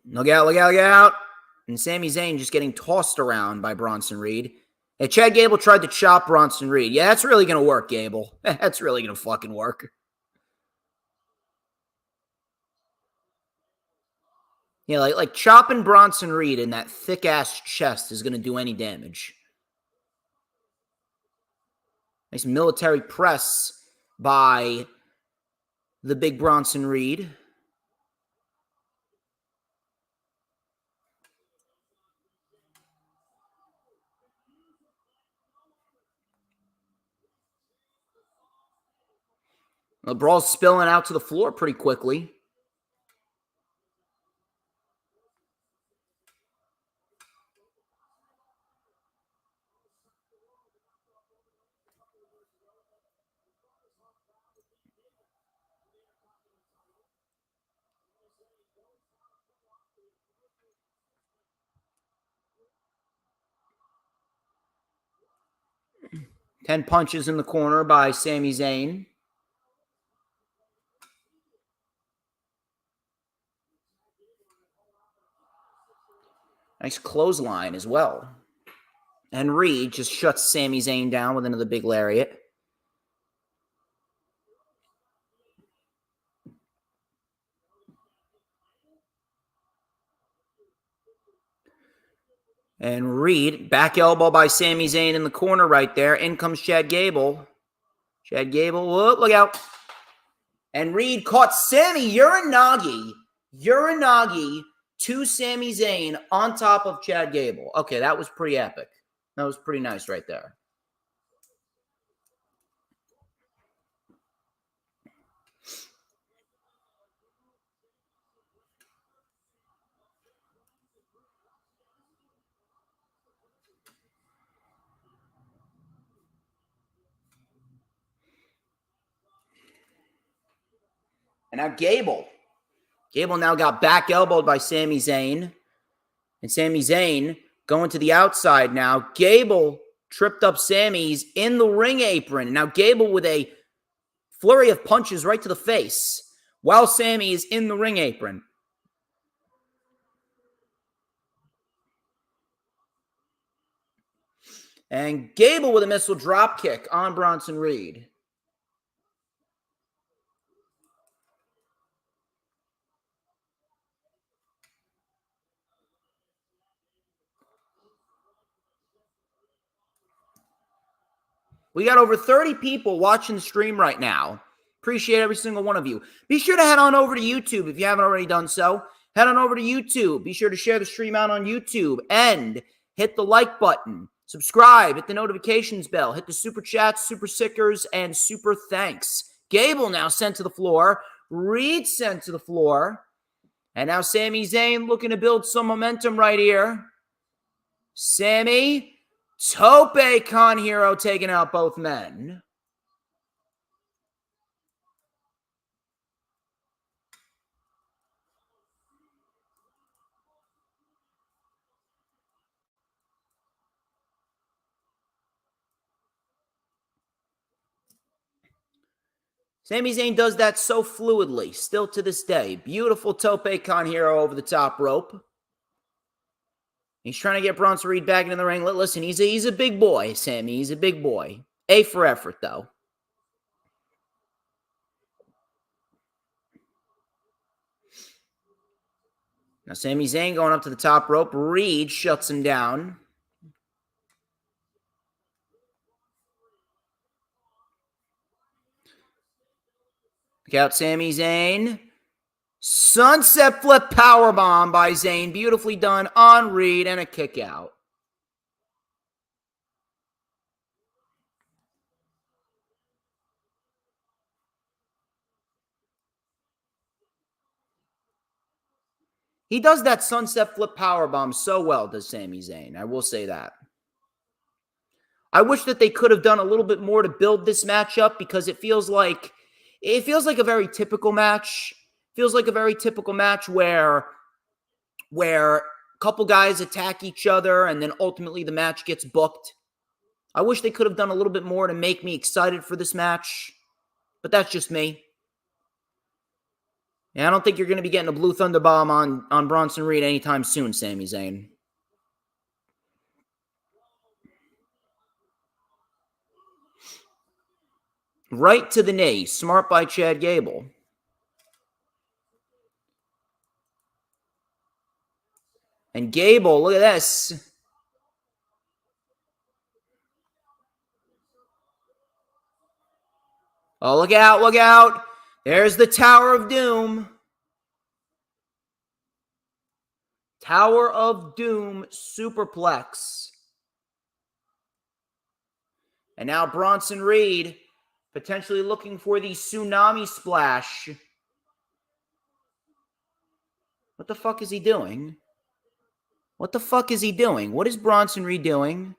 [SPEAKER 2] Look out, look out, look out. And Sami Zayn just getting tossed around by Bronson Reed. Hey, Chad Gable tried to chop Bronson Reed. Yeah, that's really going to work, Gable. That's really going to fucking work. Yeah, like chopping Bronson Reed in that thick-ass chest is going to do any damage. Nice military press by the big Bronson Reed. The brawl's spilling out to the floor pretty quickly. Ten punches in the corner by Sami Zayn. Nice clothesline as well. And Reed just shuts Sami Zayn down with another big lariat. And Reed, back elbow by Sami Zayn in the corner right there. In comes Chad Gable. Chad Gable, whoop, look out. And Reed caught Sami Uranagi to Sami Zayn on top of Chad Gable. Okay, that was pretty epic. That was pretty nice right there. And now Gable. Gable now got back elbowed by Sami Zayn. And Sami Zayn going to the outside now. Gable tripped up Sami's in the ring apron. Now Gable with a flurry of punches right to the face while Sami is in the ring apron. And Gable with a missile drop kick on Bronson Reed. We got over 30 people watching the stream right now. Appreciate every single one of you. Be sure to head on over to YouTube if you haven't already done so. Head on over to YouTube. Be sure to share the stream out on YouTube and hit the like button. Subscribe, hit the notifications bell, hit the super chats, super stickers, and super thanks. Gable now sent to the floor. Reed sent to the floor. And now Sami Zayn looking to build some momentum right here. Sami, Tope Con Hero taking out both men. Sami Zayn does that so fluidly, still to this day. Beautiful Tope Con Hero over the top rope. He's trying to get Bronson Reed back into the ring. Listen, he's a big boy, Sami. He's a big boy. A for effort, though. Now Sami Zayn going up to the top rope. Reed shuts him down. Look out, Sami Zayn. Sunset flip powerbomb by Zayn. Beautifully done on Reed and a kick out. He does that sunset flip powerbomb so well, does Sami Zayn. I will say that. I wish that they could have done a little bit more to build this matchup because it feels like a very typical match. Feels like a very typical match where a couple guys attack each other and then ultimately the match gets booked. I wish they could have done a little bit more to make me excited for this match, but that's just me. And I don't think you're going to be getting a Blue Thunder Bomb on Bronson Reed anytime soon, Sami Zayn. Right to the knee. Smart by Chad Gable. And Gable, look at this. Oh, look out, look out. There's the Tower of Doom. Tower of Doom superplex. And now Bronson Reed potentially looking for the tsunami splash. What the fuck is he doing? What the fuck is he doing? What is Bronson Reed doing?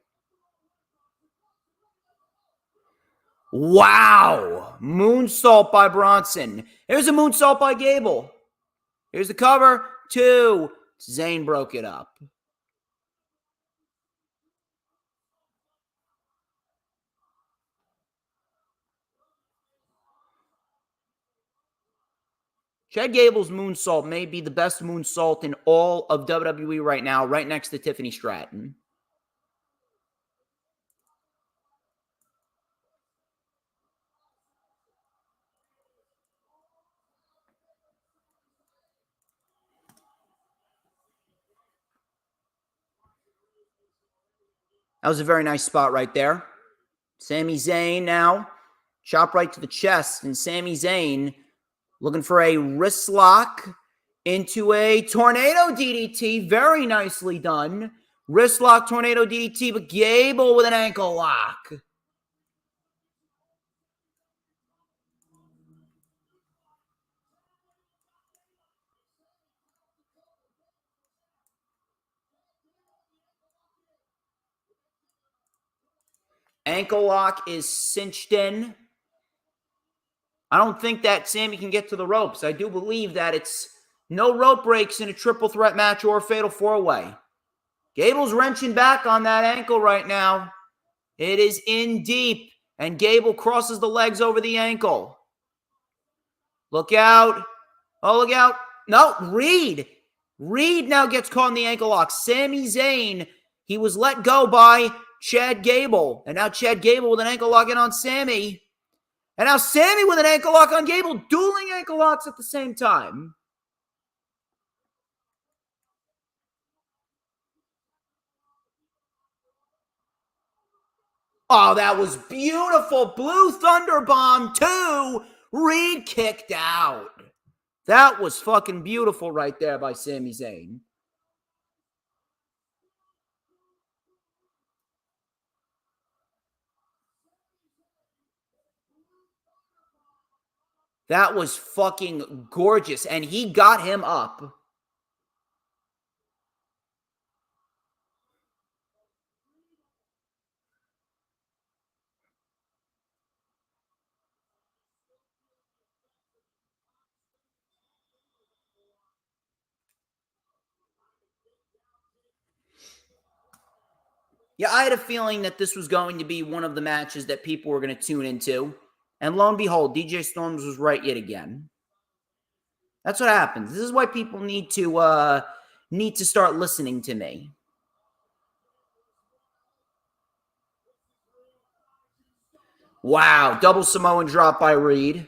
[SPEAKER 2] Wow. Moonsault by Bronson. Here's a moonsault by Gable. Here's the cover. 2. Zayn broke it up. Chad Gable's moonsault may be the best moonsault in all of WWE right now, right next to Tiffany Stratton. That was a very nice spot right there. Sami Zayn now. Chop right to the chest. And Sami Zayn looking for a wrist lock into a tornado DDT. Very nicely done. Wrist lock, tornado DDT, but Gable with an ankle lock. Ankle lock is cinched in. I don't think that Sami can get to the ropes. I do believe that it's no rope breaks in a triple threat match or a fatal four-way. Gable's wrenching back on that ankle right now. It is in deep, and Gable crosses the legs over the ankle. Look out. Oh, look out. No, Reed. Reed now gets caught in the ankle lock. Sami Zayn, he was let go by Chad Gable. And now Chad Gable with an ankle lock in on Sammy. And now Sammy with an ankle lock on Gable. Dueling ankle locks at the same time. Oh, that was beautiful. Blue Thunder Bomb 2. Reed kicked out. That was fucking beautiful right there by Sami Zayn. That was fucking gorgeous. And he got him up. Yeah, I had a feeling that this was going to be one of the matches that people were going to tune into. And lo and behold, DJ Storms was right yet again. That's what happens. This is why people need to start listening to me. Wow, double Samoan drop by Reed.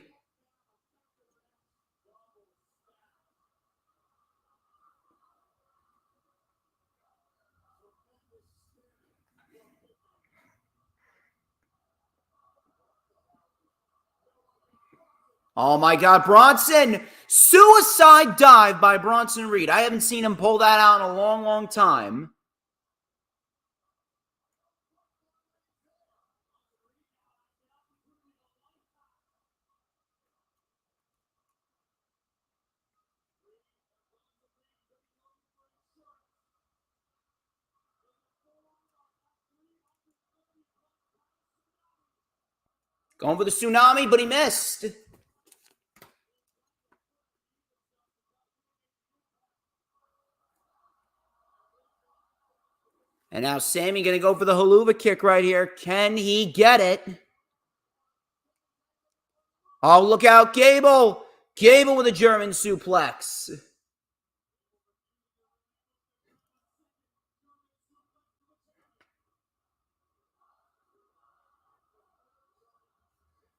[SPEAKER 2] Oh my God, Bronson! Suicide dive by Bronson Reed. I haven't seen him pull that out in a long, long time. Going for the tsunami, but he missed. And now Sammy going to go for the haluva kick right here. Can he get it? Oh, look out, Gable. Gable with a German suplex.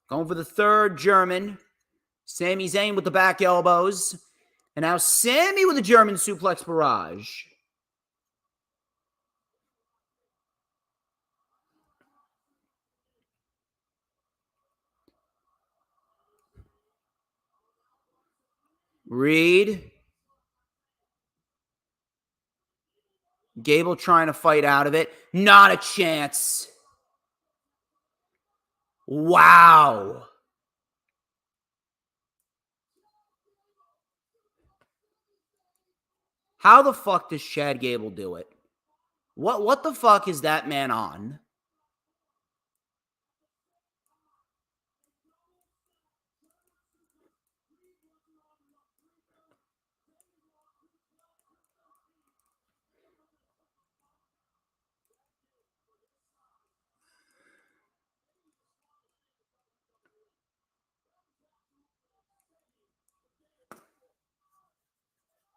[SPEAKER 2] Going for the third German. Sami Zayn with the back elbows. And now Sammy with a German suplex barrage. Reed. Gable trying to fight out of it. Not a chance. Wow. How the fuck does Chad Gable do it? What the fuck is that man on?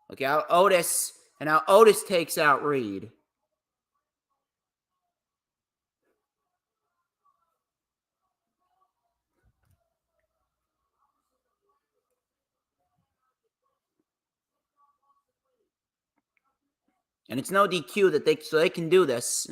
[SPEAKER 2] Look out, Otis. And now Otis takes out Reed. And it's no DQ that they can do this.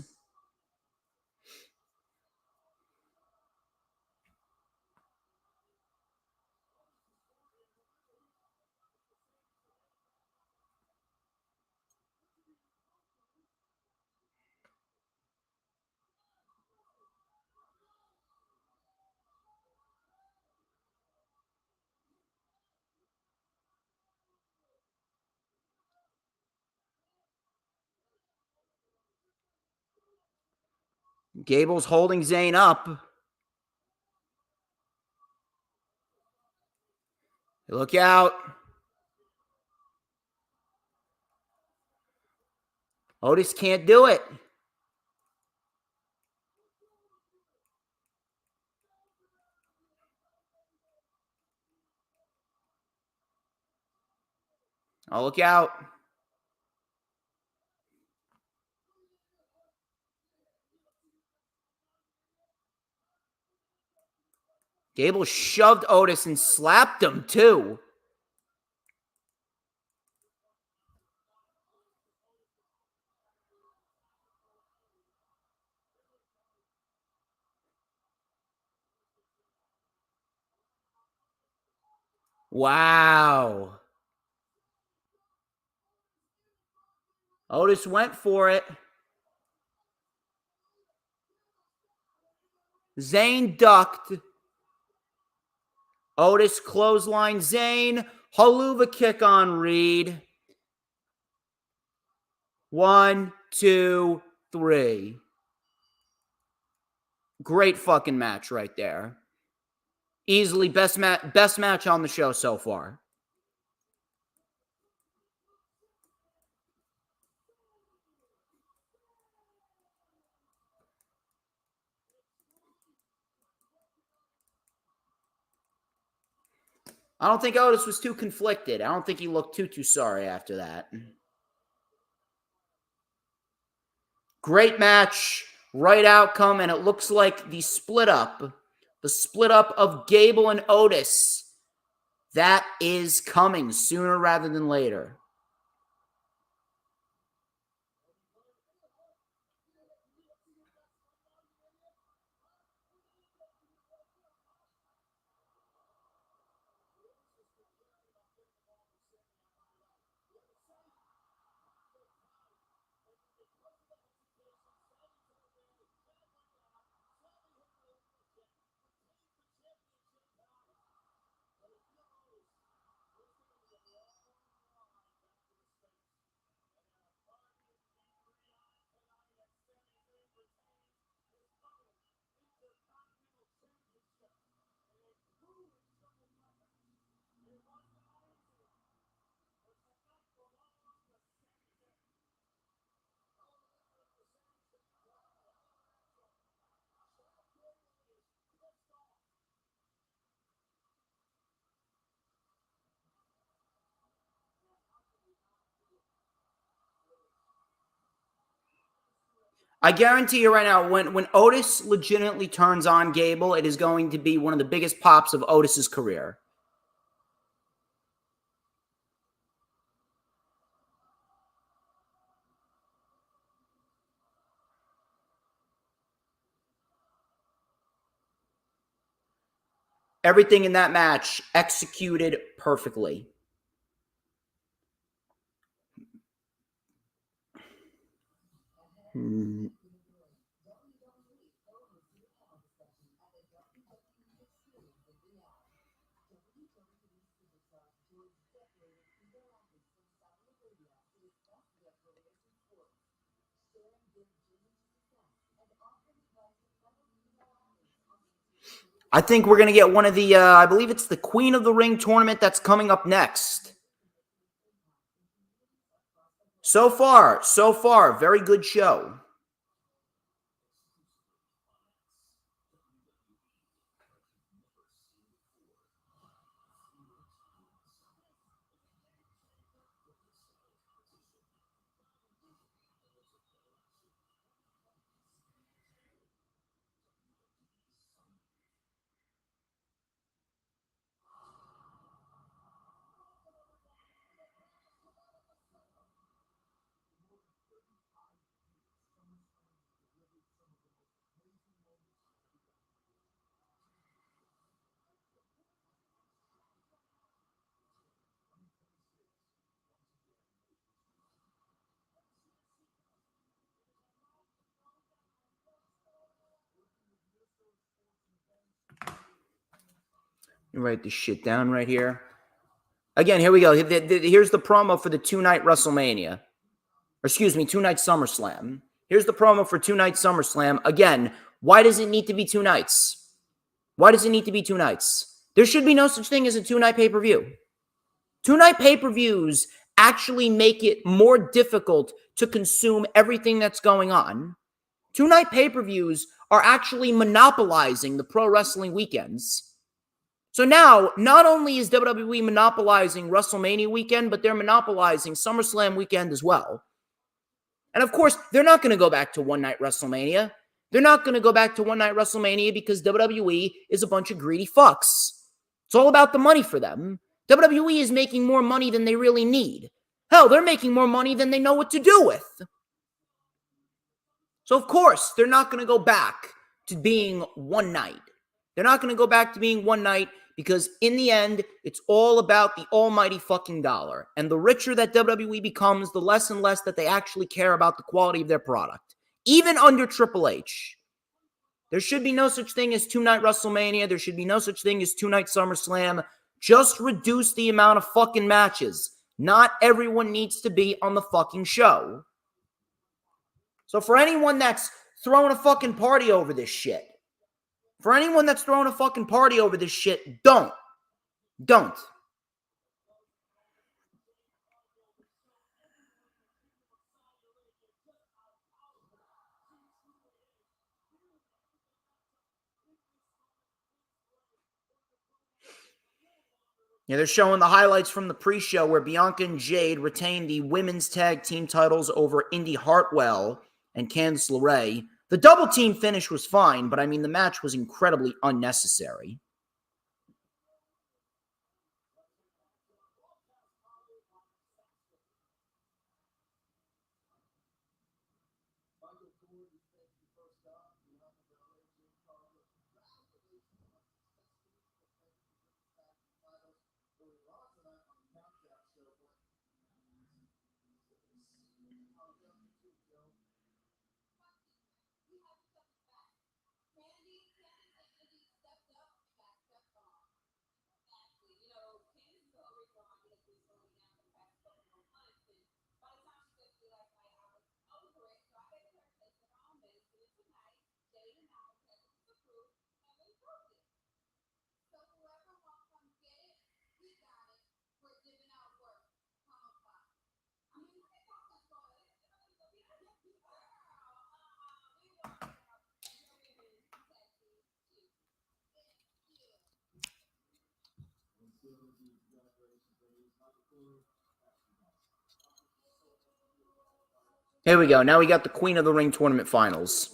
[SPEAKER 2] Gable's holding Zayn up. Look out. Otis can't do it. Oh, look out. Gable shoved Otis and slapped him, too. Wow. Otis went for it. Zayn ducked. Otis clothesline Zayn. Haluva kick on Reed. 1, 2, 3. Great fucking match right there. Easily best match on the show so far. I don't think Otis was too conflicted. I don't think he looked too sorry after that. Great match, right outcome, and it looks like the split up of Gable and Otis, that is coming sooner rather than later. I guarantee you right now, when Otis legitimately turns on Gable, it is going to be one of the biggest pops of Otis's career. Everything in that match executed perfectly. I think we're going to get one of the, I believe it's the Queen of the Ring tournament that's coming up next. So far, very good show. Write this shit down right here. Again, here we go. Here's the promo for the two-night WrestleMania. Or excuse me, two-night SummerSlam. Here's the promo for two-night SummerSlam. Again, why does it need to be 2 nights? Why does it need to be 2 nights? There should be no such thing as a 2-night pay-per-view. 2-night pay-per-views actually make it more difficult to consume everything that's going on. 2-night pay-per-views are actually monopolizing the pro wrestling weekends. So now, not only is WWE monopolizing WrestleMania weekend, but they're monopolizing SummerSlam weekend as well. And of course, they're not going to go back to one-night WrestleMania. They're not going to go back to One Night WrestleMania because WWE is a bunch of greedy fucks. It's all about the money for them. WWE is making more money than they really need. Hell, they're making more money than they know what to do with. So, of course, they're not going to go back to being one night. They're not going to go back to being one night because in the end, it's all about the almighty fucking dollar. And the richer that WWE becomes, the less and less that they actually care about the quality of their product. Even under Triple H. There should be no such thing as two-night WrestleMania. There should be no such thing as two-night SummerSlam. Just reduce the amount of fucking matches. Not everyone needs to be on the fucking show. So for anyone that's throwing a fucking party over this shit, don't. Don't. Yeah, they're showing the highlights from the pre-show where Bianca and Jade retained the women's tag team titles over Indy Hartwell and Candice LeRae. The double team finish was fine, but I mean, the match was incredibly unnecessary. Here we go. Now we got the Queen of the Ring tournament finals.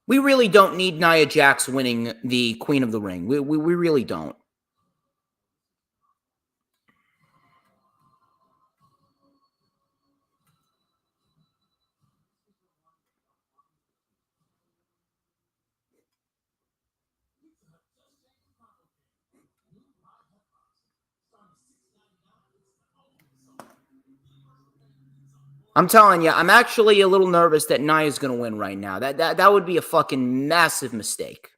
[SPEAKER 2] We really don't need Nia Jax winning the Queen of the Ring. We really don't. I'm telling you, I'm actually a little nervous that Nia's going to win right now. That would be a fucking massive mistake.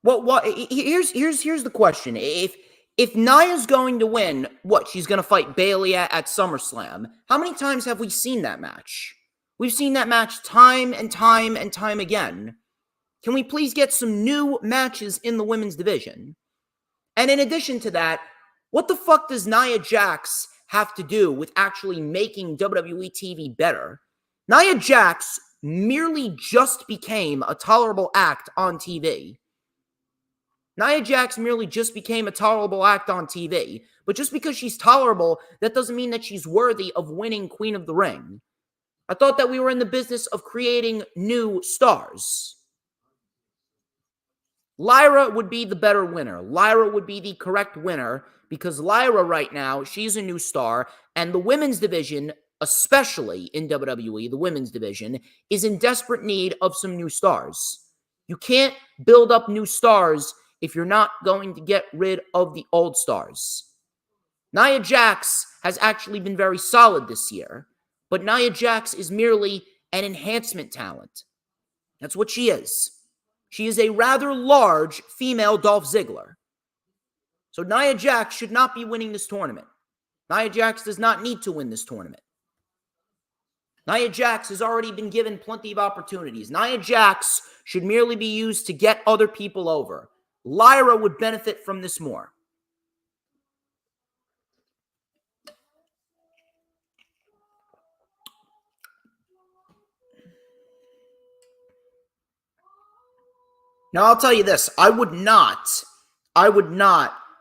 [SPEAKER 2] What? Here's the question. If Nia's going to win, what? She's going to fight Bayley at SummerSlam. How many times have we seen that match? We've seen that match time and time and time again. Can we please get some new matches in the women's division? And in addition to that, what the fuck does Nia Jax have to do with actually making WWE TV better? Nia Jax merely just became a tolerable act on TV. Nia Jax merely just became a tolerable act on TV. But just because she's tolerable, that doesn't mean that she's worthy of winning Queen of the Ring. I thought that we were in the business of creating new stars. Lyra would be the better winner. Lyra would be the correct winner because Lyra right now, she's a new star, and the women's division, especially in WWE, the women's division, is in desperate need of some new stars. You can't build up new stars if you're not going to get rid of the old stars. Nia Jax has actually been very solid this year, but Nia Jax is merely an enhancement talent. That's what she is. She is a rather large female Dolph Ziggler. So Nia Jax should not be winning this tournament. Nia Jax does not need to win this tournament. Nia Jax has already been given plenty of opportunities. Nia Jax should merely be used to get other people over. Lyra would benefit from this more. Now, I'll tell you this. I would not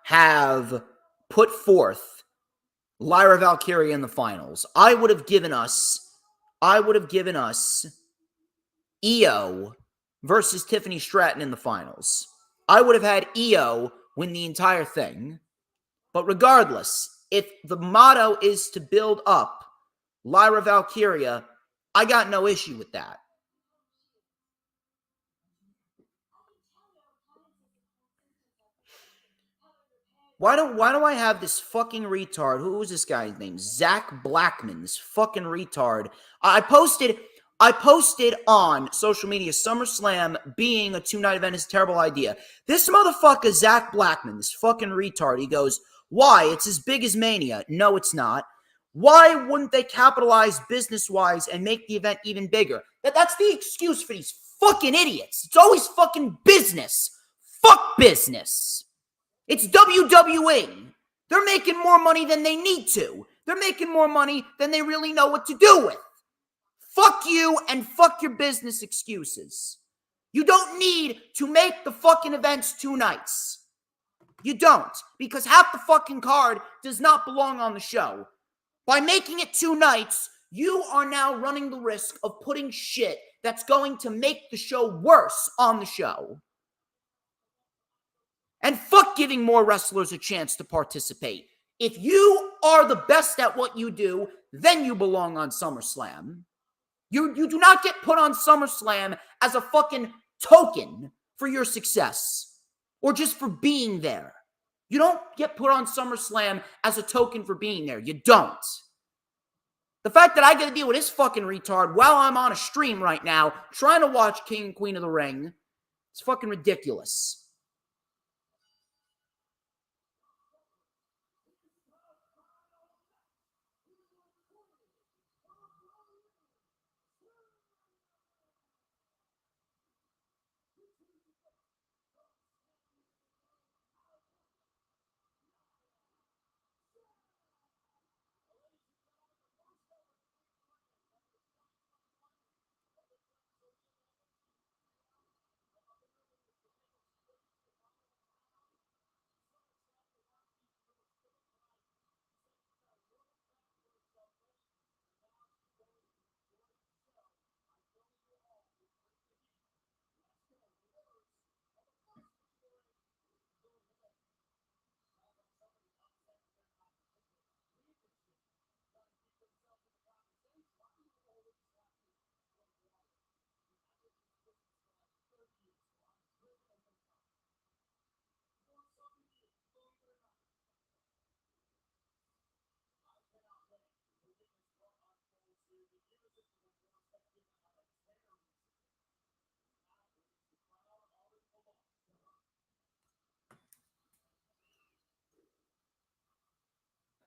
[SPEAKER 2] have put forth Lyra Valkyria in the finals. I would have given us Io versus Tiffany Stratton in the finals. I would have had Io win the entire thing. But regardless, if the motto is to build up Lyra Valkyria, I got no issue with that. Why do I have this fucking retard? Who was this guy's name? Zach Blackman, this fucking retard. I posted on social media SummerSlam being a 2-night event is a terrible idea. This motherfucker, Zach Blackman, this fucking retard, he goes, why? It's as big as Mania. No, it's not. Why wouldn't they capitalize business-wise and make the event even bigger? That's the excuse for these fucking idiots. It's always fucking business. Fuck business. It's WWE. They're making more money than they need to. They're making more money than they really know what to do with. Fuck you and fuck your business excuses. You don't need to make the fucking events 2 nights. You don't, because half the fucking card does not belong on the show. By making it 2 nights, you are now running the risk of putting shit that's going to make the show worse on the show. And fuck giving more wrestlers a chance to participate. If you are the best at what you do, then you belong on SummerSlam. You do not get put on SummerSlam as a fucking token for your success or just for being there. You don't get put on SummerSlam as a token for being there. You don't. The fact that I get to deal with this fucking retard while I'm on a stream right now trying to watch King and Queen of the Ring, it's fucking ridiculous.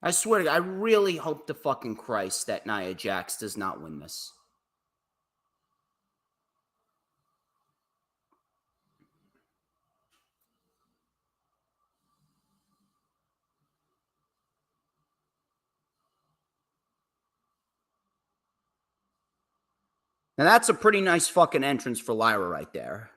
[SPEAKER 2] I swear to God, I really hope to fucking Christ that Nia Jax does not win this. Now that's a pretty nice fucking entrance for Lyra right there.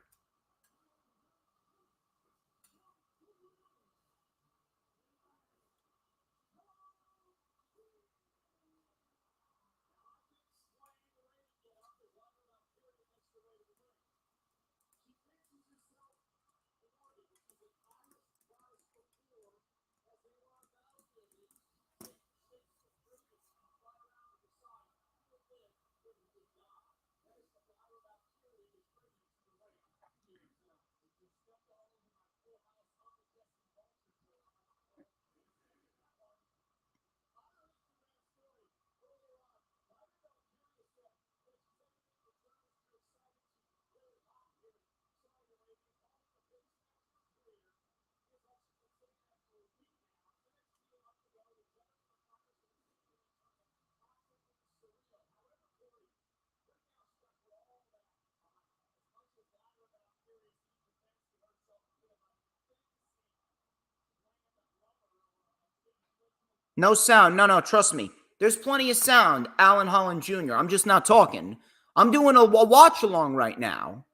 [SPEAKER 2] No sound. No, trust me. There's plenty of sound, Alan Holland Jr. I'm just not talking. I'm doing a watch along right now.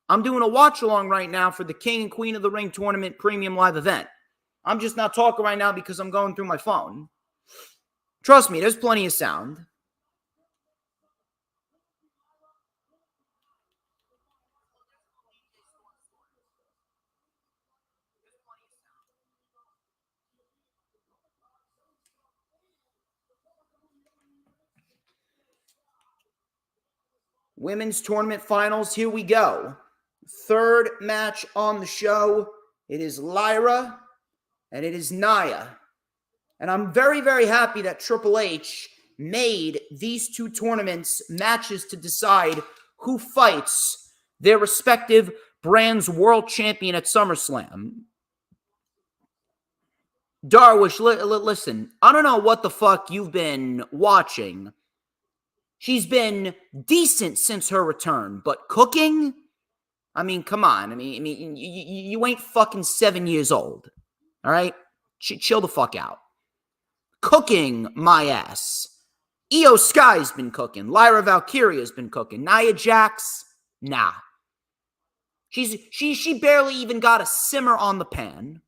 [SPEAKER 2] I'm doing a watch along right now for the King and Queen of the Ring Tournament Premium Live event. I'm just not talking right now because I'm going through my phone. Trust me, there's plenty of sound. Women's tournament finals, here we go. Third match on the show. It is Lyra and it is Nia. And I'm very, very happy that Triple H made these two tournaments matches to decide who fights their respective brand's world champion at SummerSlam. Darwish, listen, I don't know what the fuck you've been watching. She's been decent since her return, but cooking? I mean, come on. I mean, you ain't fucking 7 years old. All right? Chill the fuck out. Cooking my ass. Io Sky's been cooking. Lyra Valkyria's been cooking. Nia Jax, nah. She barely even got a simmer on the pan.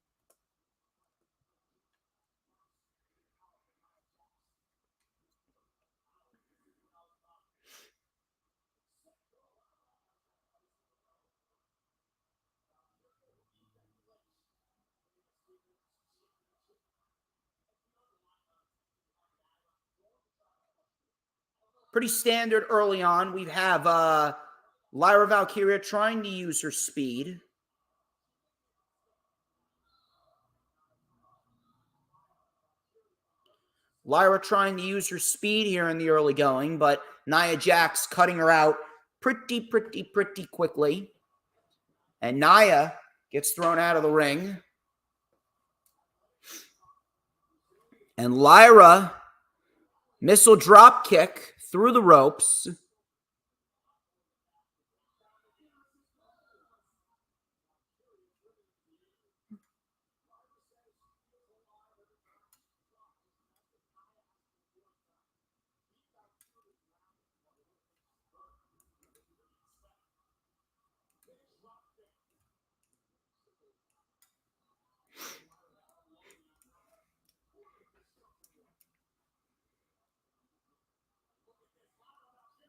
[SPEAKER 2] Pretty standard early on. We have Lyra Valkyria trying to use her speed. Lyra trying to use her speed here in the early going, but Nia Jax cutting her out pretty quickly. And Nia gets thrown out of the ring. And Lyra, missile drop kick through the ropes.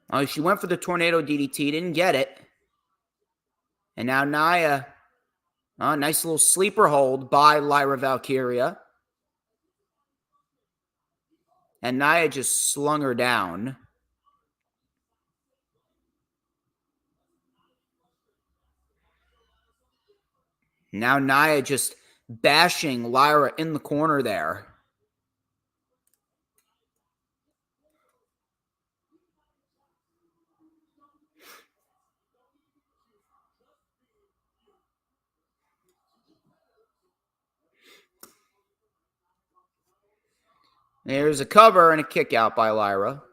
[SPEAKER 2] Oh, she went for the tornado DDT, didn't get it. And now Nia, nice little sleeper hold by Lyra Valkyria. And Nia just slung her down. Now Nia just bashing Lyra in the corner there. There's a cover and a kick out by Lyra.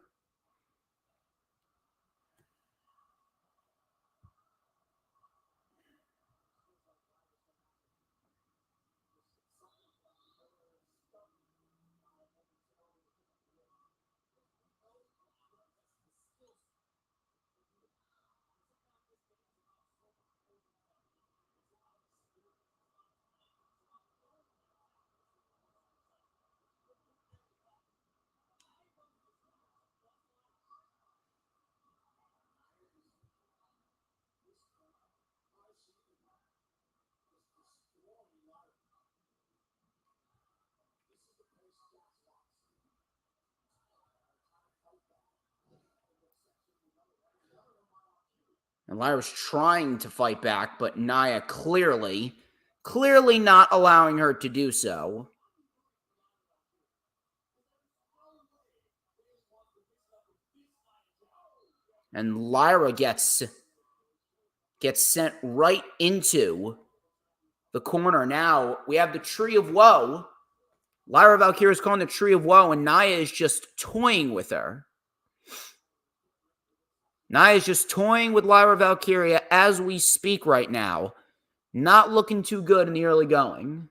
[SPEAKER 2] And Lyra's trying to fight back, but Nia clearly not allowing her to do so. And Lyra gets sent right into the corner. Now we have the Tree of Woe. Lyra Valkyria is calling the Tree of Woe, and Nia is just toying with her. Nia is just toying with Lyra Valkyria as we speak right now. Not looking too good in the early going.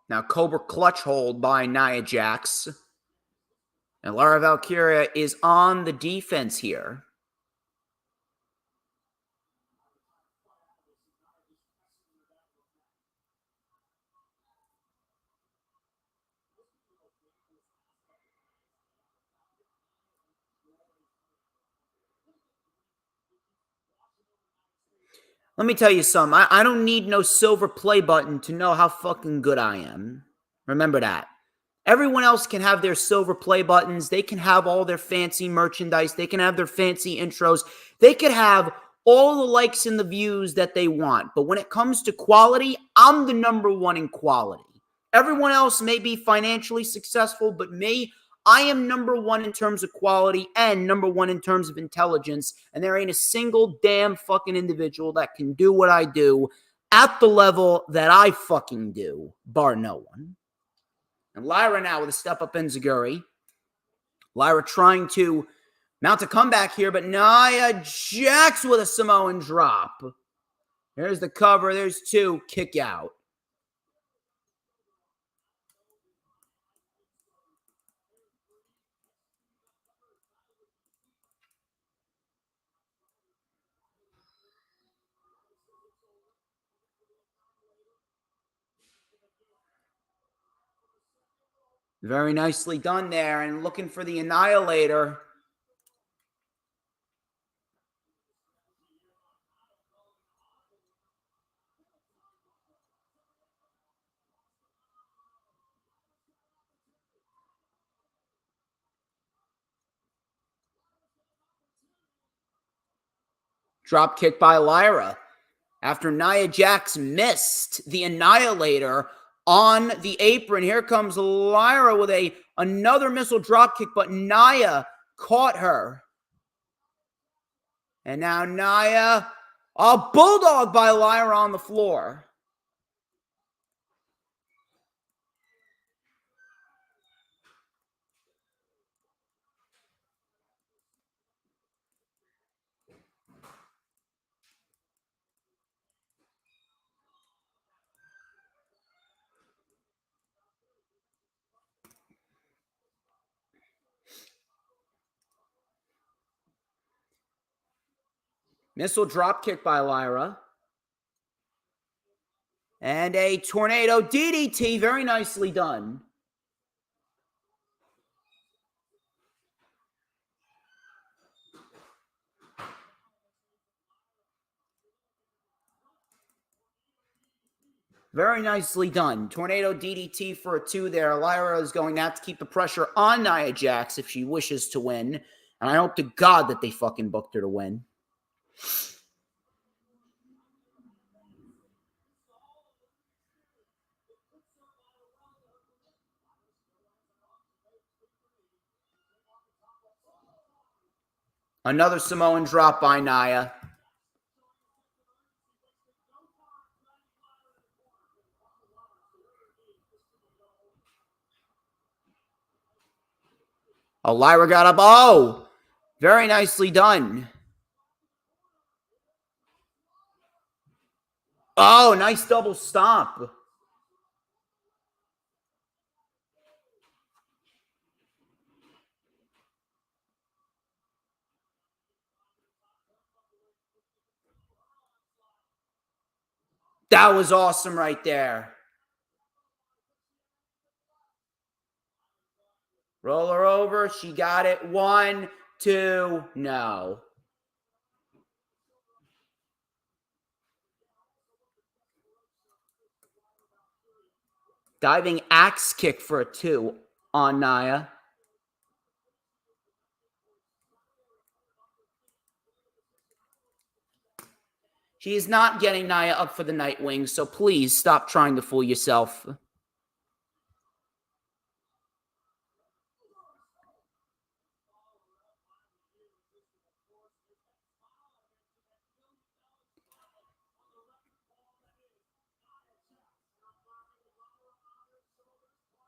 [SPEAKER 2] Now, Cobra clutch hold by Nia Jax. And Lara Valkyria is on the defense here. Let me tell you something. I don't need no silver play button to know how fucking good I am. Remember that. Everyone else can have their silver play buttons. They can have all their fancy merchandise. They can have their fancy intros. They could have all the likes and the views that they want. But when it comes to quality, I'm the number one in quality. Everyone else may be financially successful, but me, I am number one in terms of quality and number one in terms of intelligence. And there ain't a single damn fucking individual that can do what I do at the level that I fucking do, bar no one. And Lyra now with a step-up enziguri. Lyra trying to mount a comeback here, but Nia Jax with a Samoan drop. There's the cover. There's two. Kick out. Very nicely done there. And looking for the Annihilator. Drop kick by Lyra. After Nia Jax missed the Annihilator on the apron, here comes Lyra with another missile drop kick, but Nia caught her. And now Nia, a bulldog by Lyra on the floor. Missile drop kick by Lyra. And a tornado DDT, very nicely done. Very nicely done. Tornado DDT for a 2 there. Lyra is going to have to keep the pressure on Nia Jax if she wishes to win. And I hope to God that they fucking booked her to win. Another Samoan drop by Nia. Oh, Lyra got up. Oh, very nicely done. Oh, nice double stomp. That was awesome right there. Roll her over. She got it. 1, 2, no. Diving axe kick for a 2 on Nia. She is not getting Nia up for the Nightwing, so please stop trying to fool yourself.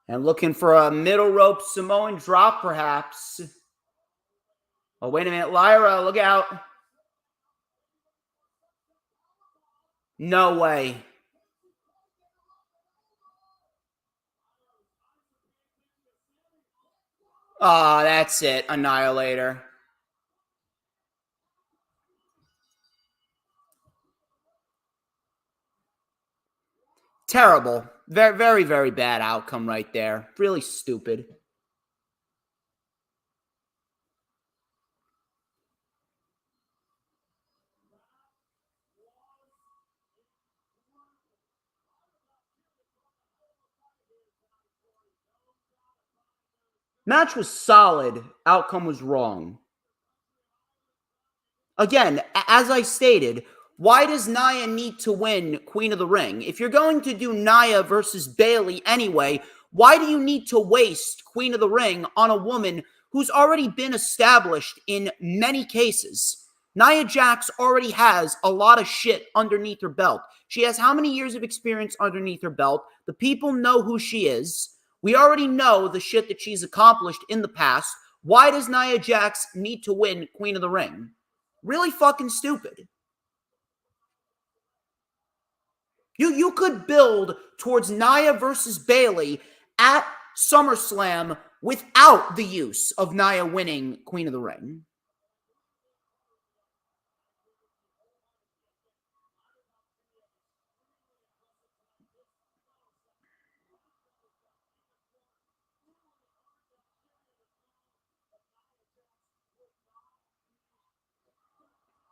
[SPEAKER 2] And looking for a middle rope Samoan drop, perhaps. Oh, wait a minute. Lyra, look out. No way. Oh, that's it. Annihilator. Terrible. Very, very, very bad outcome right there. Really stupid. Match was solid. Outcome was wrong. Again, as I stated, why does Nia need to win Queen of the Ring? If you're going to do Nia versus Bayley anyway, why do you need to waste Queen of the Ring on a woman who's already been established in many cases? Nia Jax already has a lot of shit underneath her belt. She has how many years of experience underneath her belt? The people know who she is. We already know the shit that she's accomplished in the past. Why does Nia Jax need to win Queen of the Ring? Really fucking stupid. You could build towards Nia versus Bayley at SummerSlam without the use of Nia winning Queen of the Ring.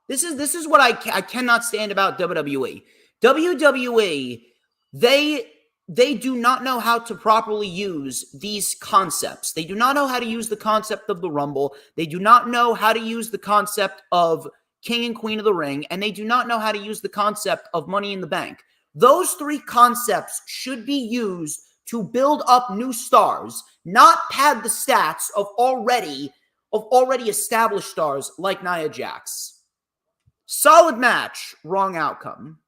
[SPEAKER 2] This is what I cannot stand about WWE. WWE, they do not know how to properly use these concepts. They do not know how to use the concept of the Rumble. They do not know how to use the concept of King and Queen of the Ring, and they do not know how to use the concept of Money in the Bank. Those three concepts should be used to build up new stars, not pad the stats of already established stars like Nia Jax. Solid match, wrong outcome.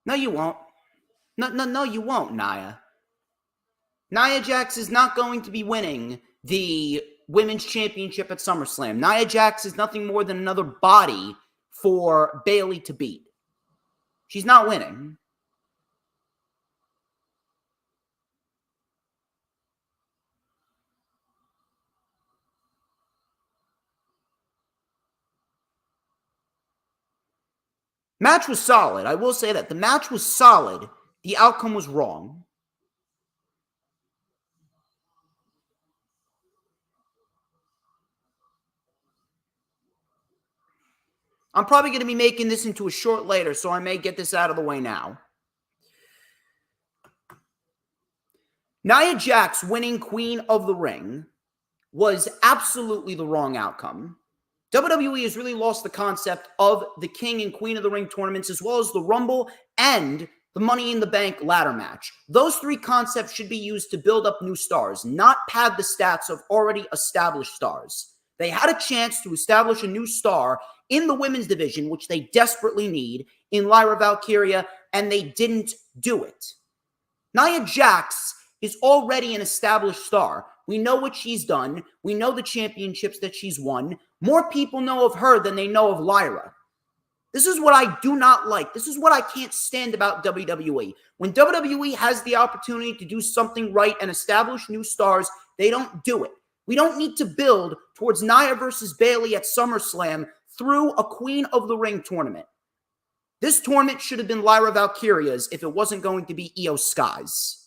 [SPEAKER 2] No, you won't. No, you won't, Nia. Nia Jax is not going to be winning the Women's Championship at SummerSlam. Nia Jax is nothing more than another body for Bayley to beat. She's not winning. Match was solid. I will say that. The match was solid. The outcome was wrong. I'm probably going to be making this into a short later, so I may get this out of the way now. Nia Jax winning Queen of the Ring was absolutely the wrong outcome. WWE has really lost the concept of the King and Queen of the Ring tournaments, as well as the Rumble and the Money in the Bank ladder match. Those three concepts should be used to build up new stars, not pad the stats of already established stars. They had a chance to establish a new star in the women's division, which they desperately need, in Lyra Valkyria and they didn't do it. Nia Jax is already an established star. We know what she's done. We know the championships that she's won. More people know of her than they know of Lyra. This is what I do not like. This is what I can't stand about WWE. When WWE has the opportunity to do something right and establish new stars, they don't do it. We don't need to build towards Nia versus Bayley at SummerSlam through a Queen of the Ring tournament. This tournament should have been Lyra Valkyria's if it wasn't going to be Io Sky's.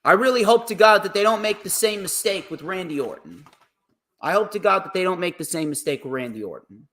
[SPEAKER 2] I really hope to God that they don't make the same mistake with Randy Orton. I hope to God that they don't make the same mistake with Randy Orton.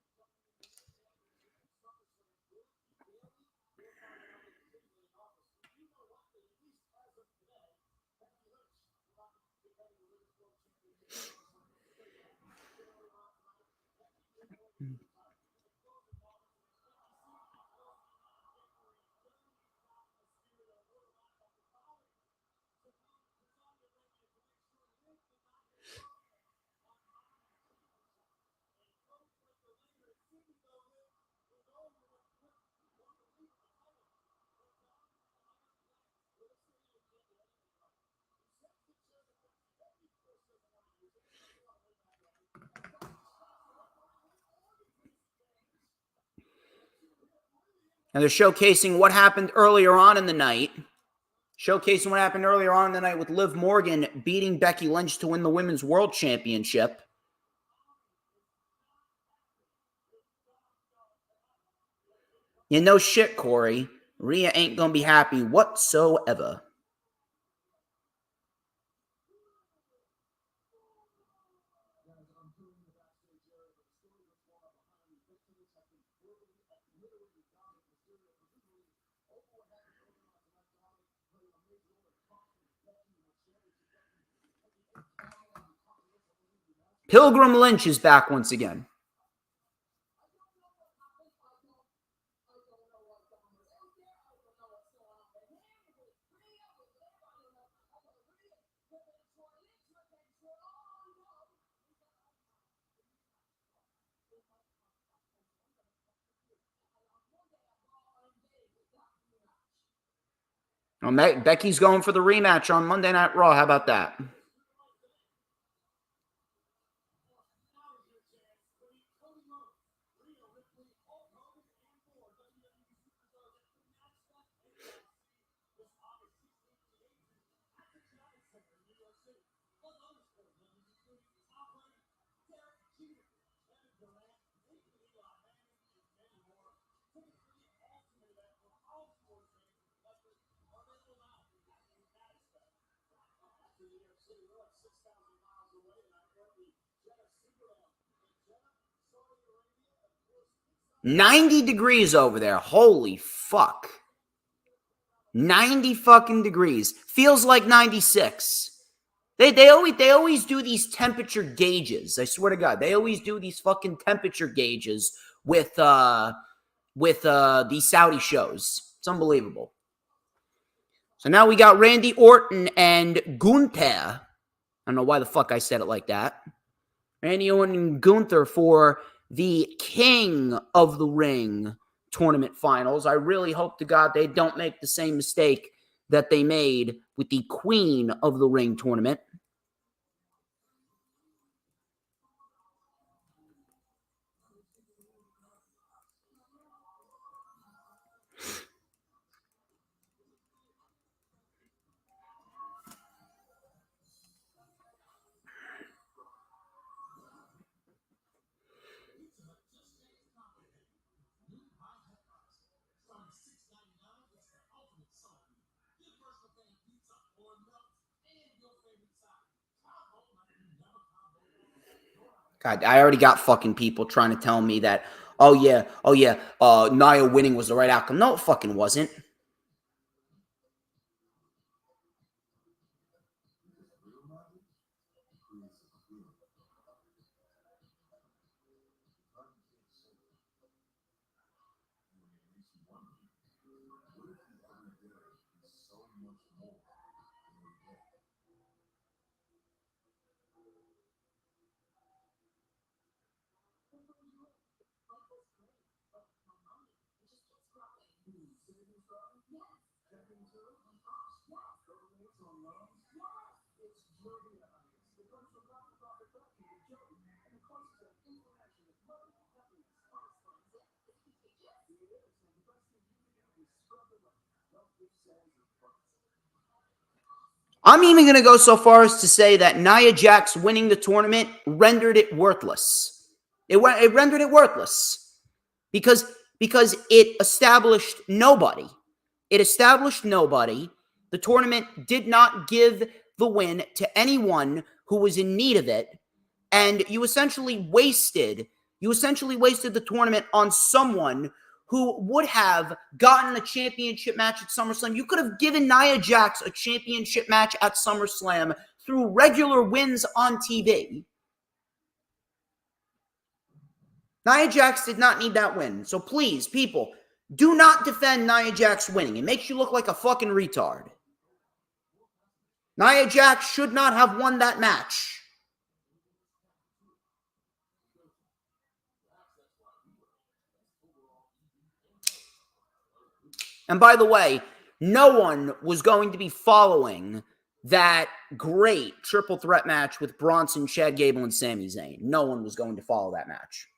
[SPEAKER 2] And they're showcasing what happened earlier on in the night. Showcasing what happened earlier on in the night with Liv Morgan beating Becky Lynch to win the Women's World Championship. You know shit, Corey. Rhea ain't gonna be happy whatsoever. Pilgrim Lynch is back once again. Becky's going for the rematch on Monday Night Raw. How about that? $90 degrees over there. Holy fuck. 90 fucking degrees. Feels like 96. They always do these temperature gauges. I swear to God, they always do these fucking temperature gauges with these Saudi shows. It's unbelievable. So now we got Randy Orton and Gunther. I don't know why the fuck I said it like that. Randy Orton and Gunther for the King of the Ring tournament finals. I really hope to God they don't make the same mistake that they made with the Queen of the Ring tournament. God, I already got fucking people trying to tell me that, oh yeah, Nia winning was the right outcome. No, it fucking wasn't. I'm even going to go so far as to say that Nia Jax winning the tournament rendered it worthless. It rendered it worthless because it established nobody. It established nobody. The tournament did not give the win to anyone who was in need of it, and you essentially wasted the tournament on someone who would have gotten a championship match at SummerSlam. You could have given Nia Jax a championship match at SummerSlam through regular wins on TV. Nia Jax did not need that win. So please, people, do not defend Nia Jax winning. It makes you look like a fucking retard. Nia Jax should not have won that match. And by the way, no one was going to be following that great triple threat match with Bronson, Chad Gable, and Sami Zayn. No one was going to follow that match.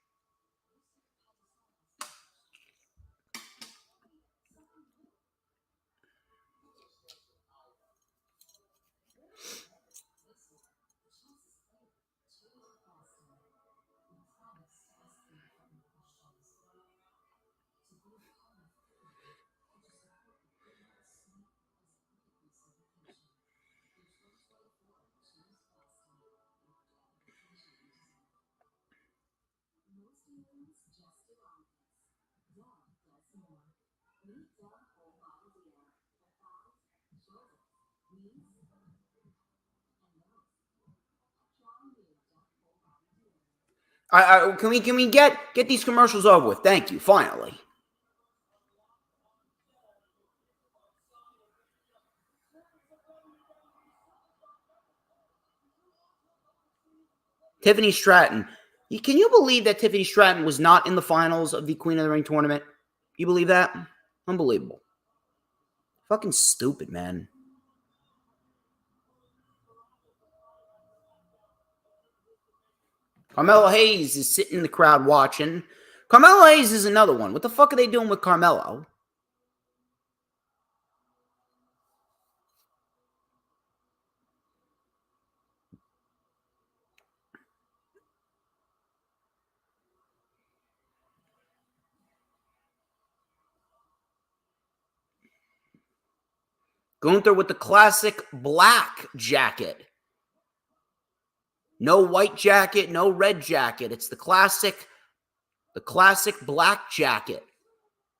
[SPEAKER 2] Can we get these commercials over with? Thank you. Finally. Tiffany Stratton. Can you believe that Tiffany Stratton was not in the finals of the Queen of the Ring tournament? You believe that? Unbelievable. Fucking stupid, man. Carmelo Hayes is sitting in the crowd watching. Carmelo Hayes is another one. What the fuck are they doing with Carmelo? Gunther with the classic black jacket. No white jacket, no red jacket. It's the classic black jacket.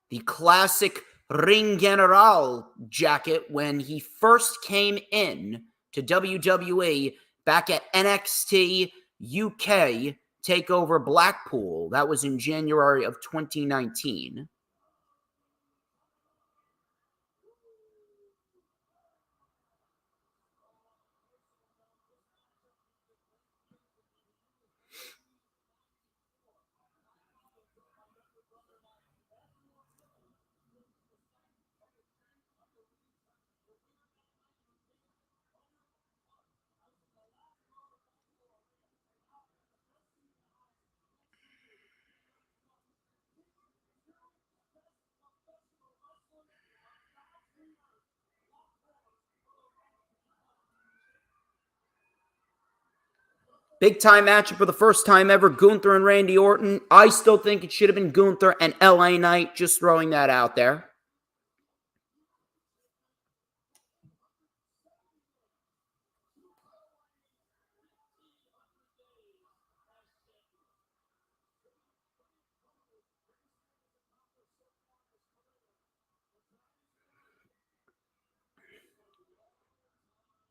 [SPEAKER 2] The classic Ring General jacket when he first came in to WWE back at NXT UK TakeOver Blackpool. That was in January of 2019. Big time matchup for the first time ever, Gunther and Randy Orton. I still think it should have been Gunther and LA Knight, just throwing that out there.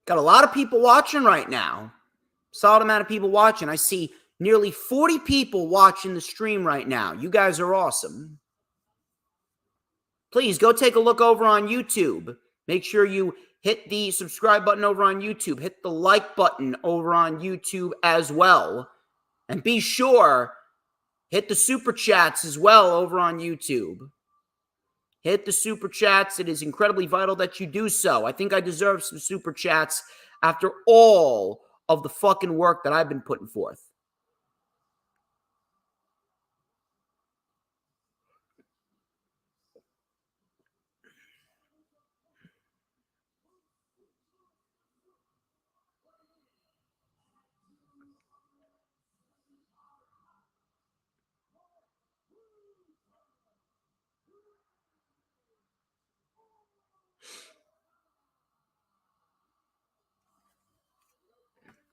[SPEAKER 2] Got a lot of people watching right now. Solid amount of people watching. I see nearly 40 people watching the stream right now. You guys are awesome. Please go take a look over on YouTube. Make sure you hit the subscribe button over on YouTube. Hit the like button over on YouTube as well. And be sure, hit the super chats as well over on YouTube. Hit the super chats. It is incredibly vital that you do so. I think I deserve some super chats after all of the fucking work that I've been putting forth.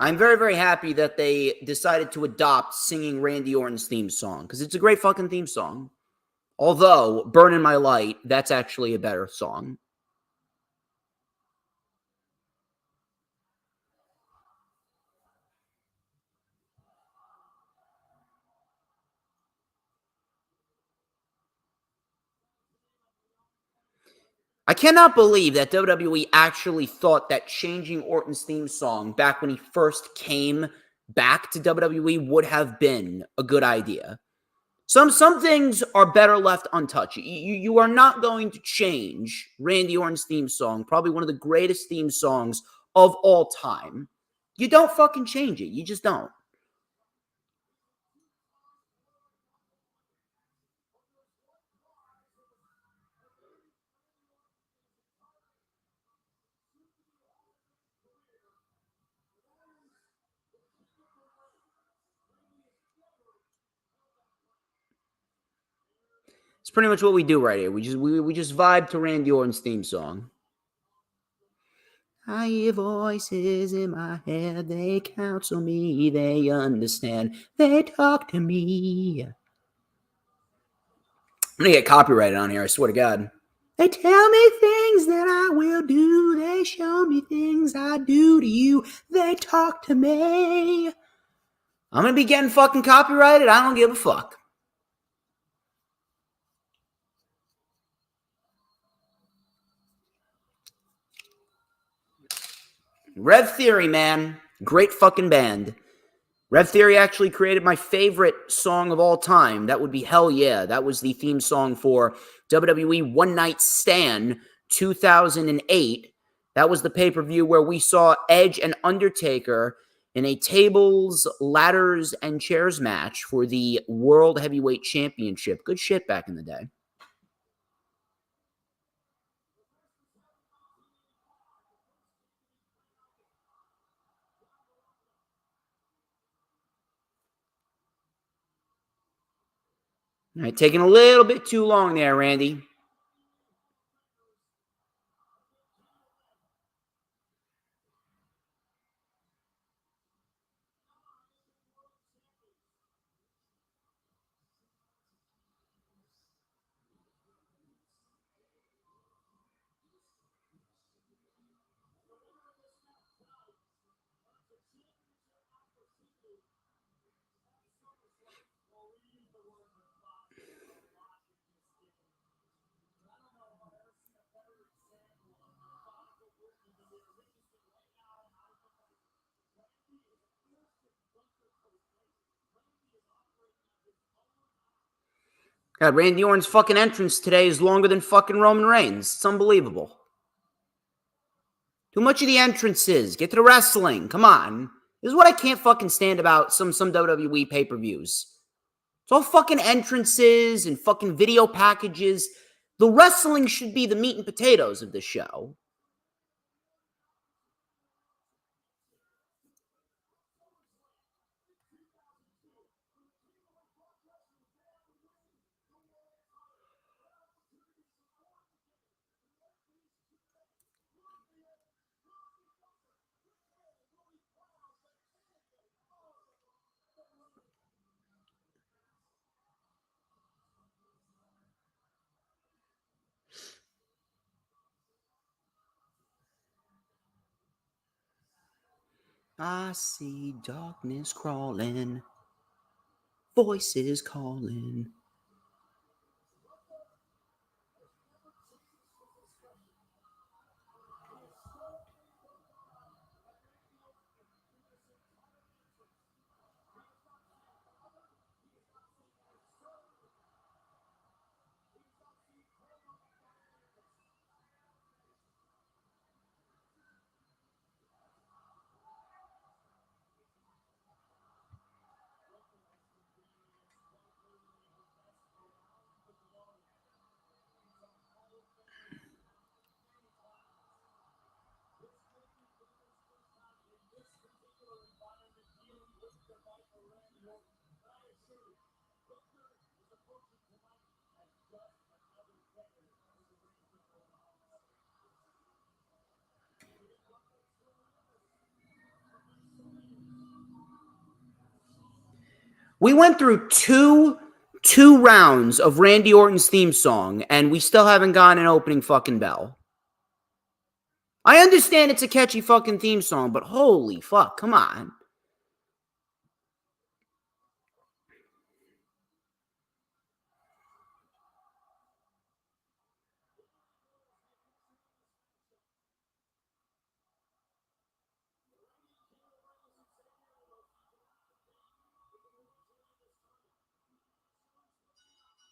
[SPEAKER 2] I'm very, very happy that they decided to adopt singing Randy Orton's theme song because it's a great fucking theme song. Although, Burning My Light, that's actually a better song. I cannot believe that WWE actually thought that changing Orton's theme song back when he first came back to WWE would have been a good idea. Some things are better left untouched. You are not going to change Randy Orton's theme song, probably one of the greatest theme songs of all time. You don't fucking change it. You just don't. It's pretty much what we do right here. We just vibe to Randy Orton's theme song. I hear voices in my head, they counsel me, they understand, they talk to me. I'm gonna get copyrighted on here, I swear to God. They tell me things that I will do, they show me things I do to you, they talk to me. I'm gonna be getting fucking copyrighted, I don't give a fuck. Rev Theory, man. Great fucking band. Rev Theory actually created my favorite song of all time. That would be Hell Yeah. That was the theme song for WWE One Night Stand 2008. That was the pay-per-view where we saw Edge and Undertaker in a tables, ladders, and chairs match for the World Heavyweight Championship. Good shit back in the day. All right, taking a little bit too long there, Randy. God, Randy Orton's fucking entrance today is longer than fucking Roman Reigns. It's unbelievable. Too much of the entrances. Get to the wrestling. Come on. This is what I can't fucking stand about some WWE pay-per-views. It's all fucking entrances and fucking video packages. The wrestling should be the meat and potatoes of the show. I see darkness crawling, voices calling. We went through two rounds of Randy Orton's theme song, and we still haven't gotten an opening fucking bell. I understand it's a catchy fucking theme song, but holy fuck, come on.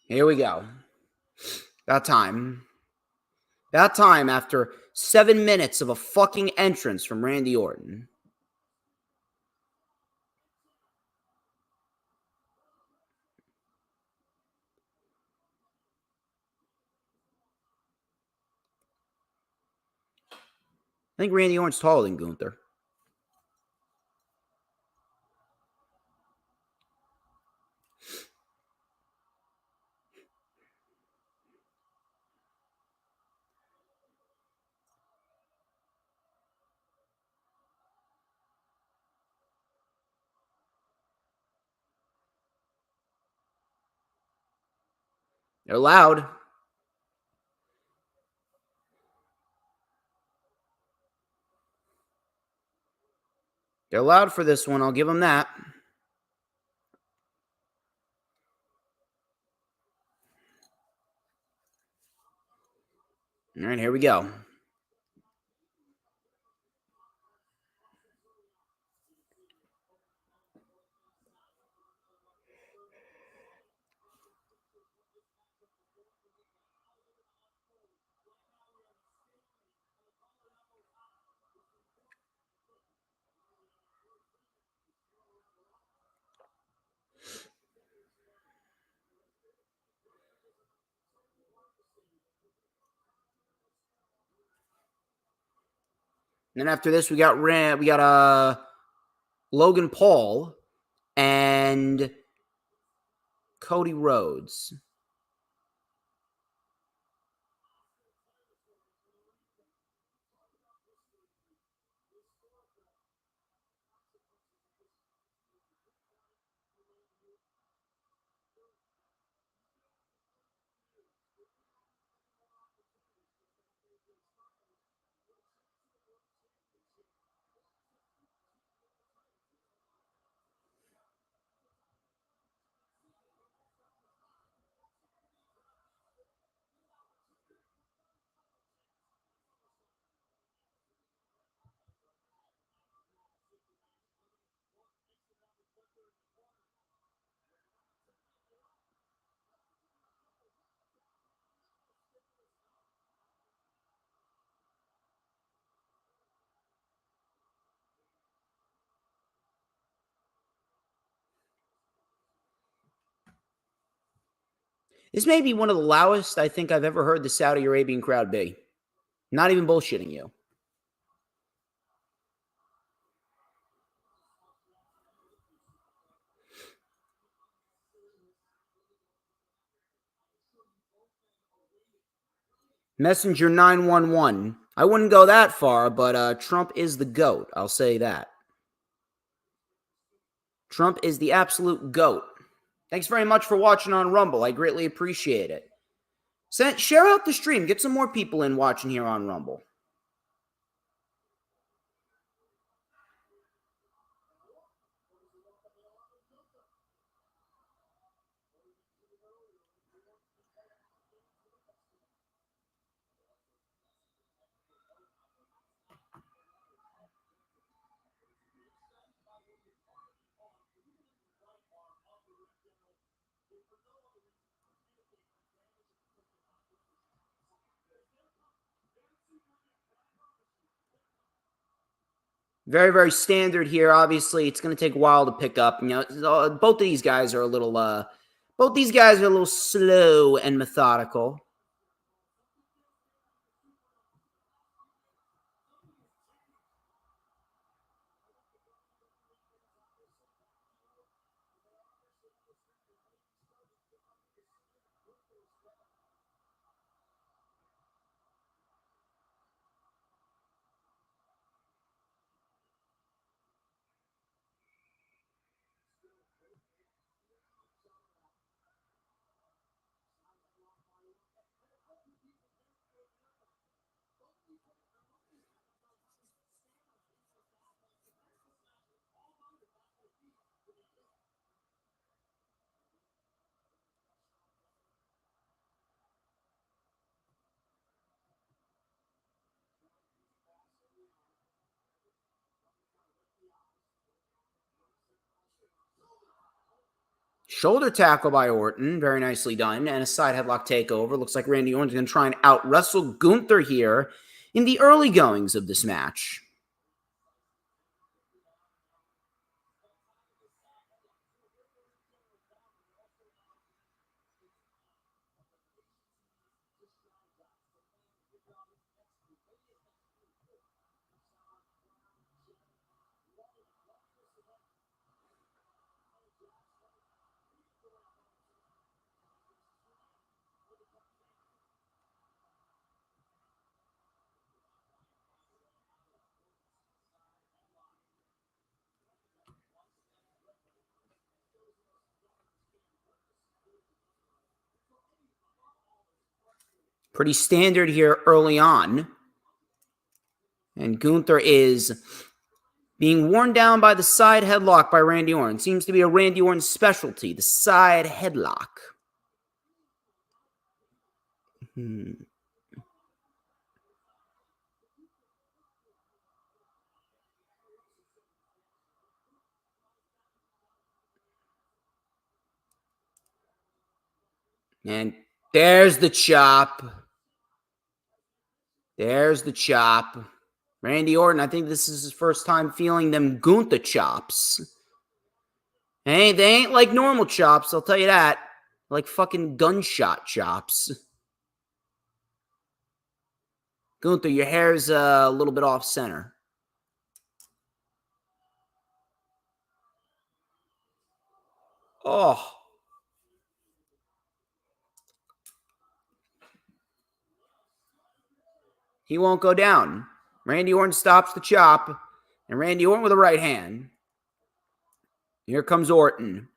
[SPEAKER 2] Here we go. That time after 7 minutes of a fucking entrance from Randy Orton. I think Randy Orton's taller than Gunther. They're loud. They're loud for this one. I'll give them that. All right, here we go. And then after this, we got Logan Paul and Cody Rhodes. This may be one of the loudest I think I've ever heard the Saudi Arabian crowd be. Not even bullshitting you. Messenger 911. I wouldn't go that far, but Trump is the GOAT. I'll say that. Trump is the absolute GOAT. Thanks very much for watching on Rumble. I greatly appreciate it. Share out the stream. Get some more people in watching here on Rumble. Very, very standard here. Obviously, it's going to take a while to pick up. You know, both of these guys are a little, slow and methodical. Shoulder tackle by Orton. Very nicely done. And a side headlock takeover. Looks like Randy Orton's going to try and out-wrestle Gunther here in the early goings of this match. Pretty standard here early on. And Gunther is being worn down by the side headlock by Randy Orton. Seems to be a Randy Orton specialty, the side headlock. And there's the chop. There's the chop. Randy Orton, I think this is his first time feeling them Gunther chops. Hey, they ain't like normal chops, I'll tell you that. Like fucking gunshot chops. Gunther, your hair's a little bit off center. Oh. He won't go down. Randy Orton stops the chop. And Randy Orton with a right hand. Here comes Orton.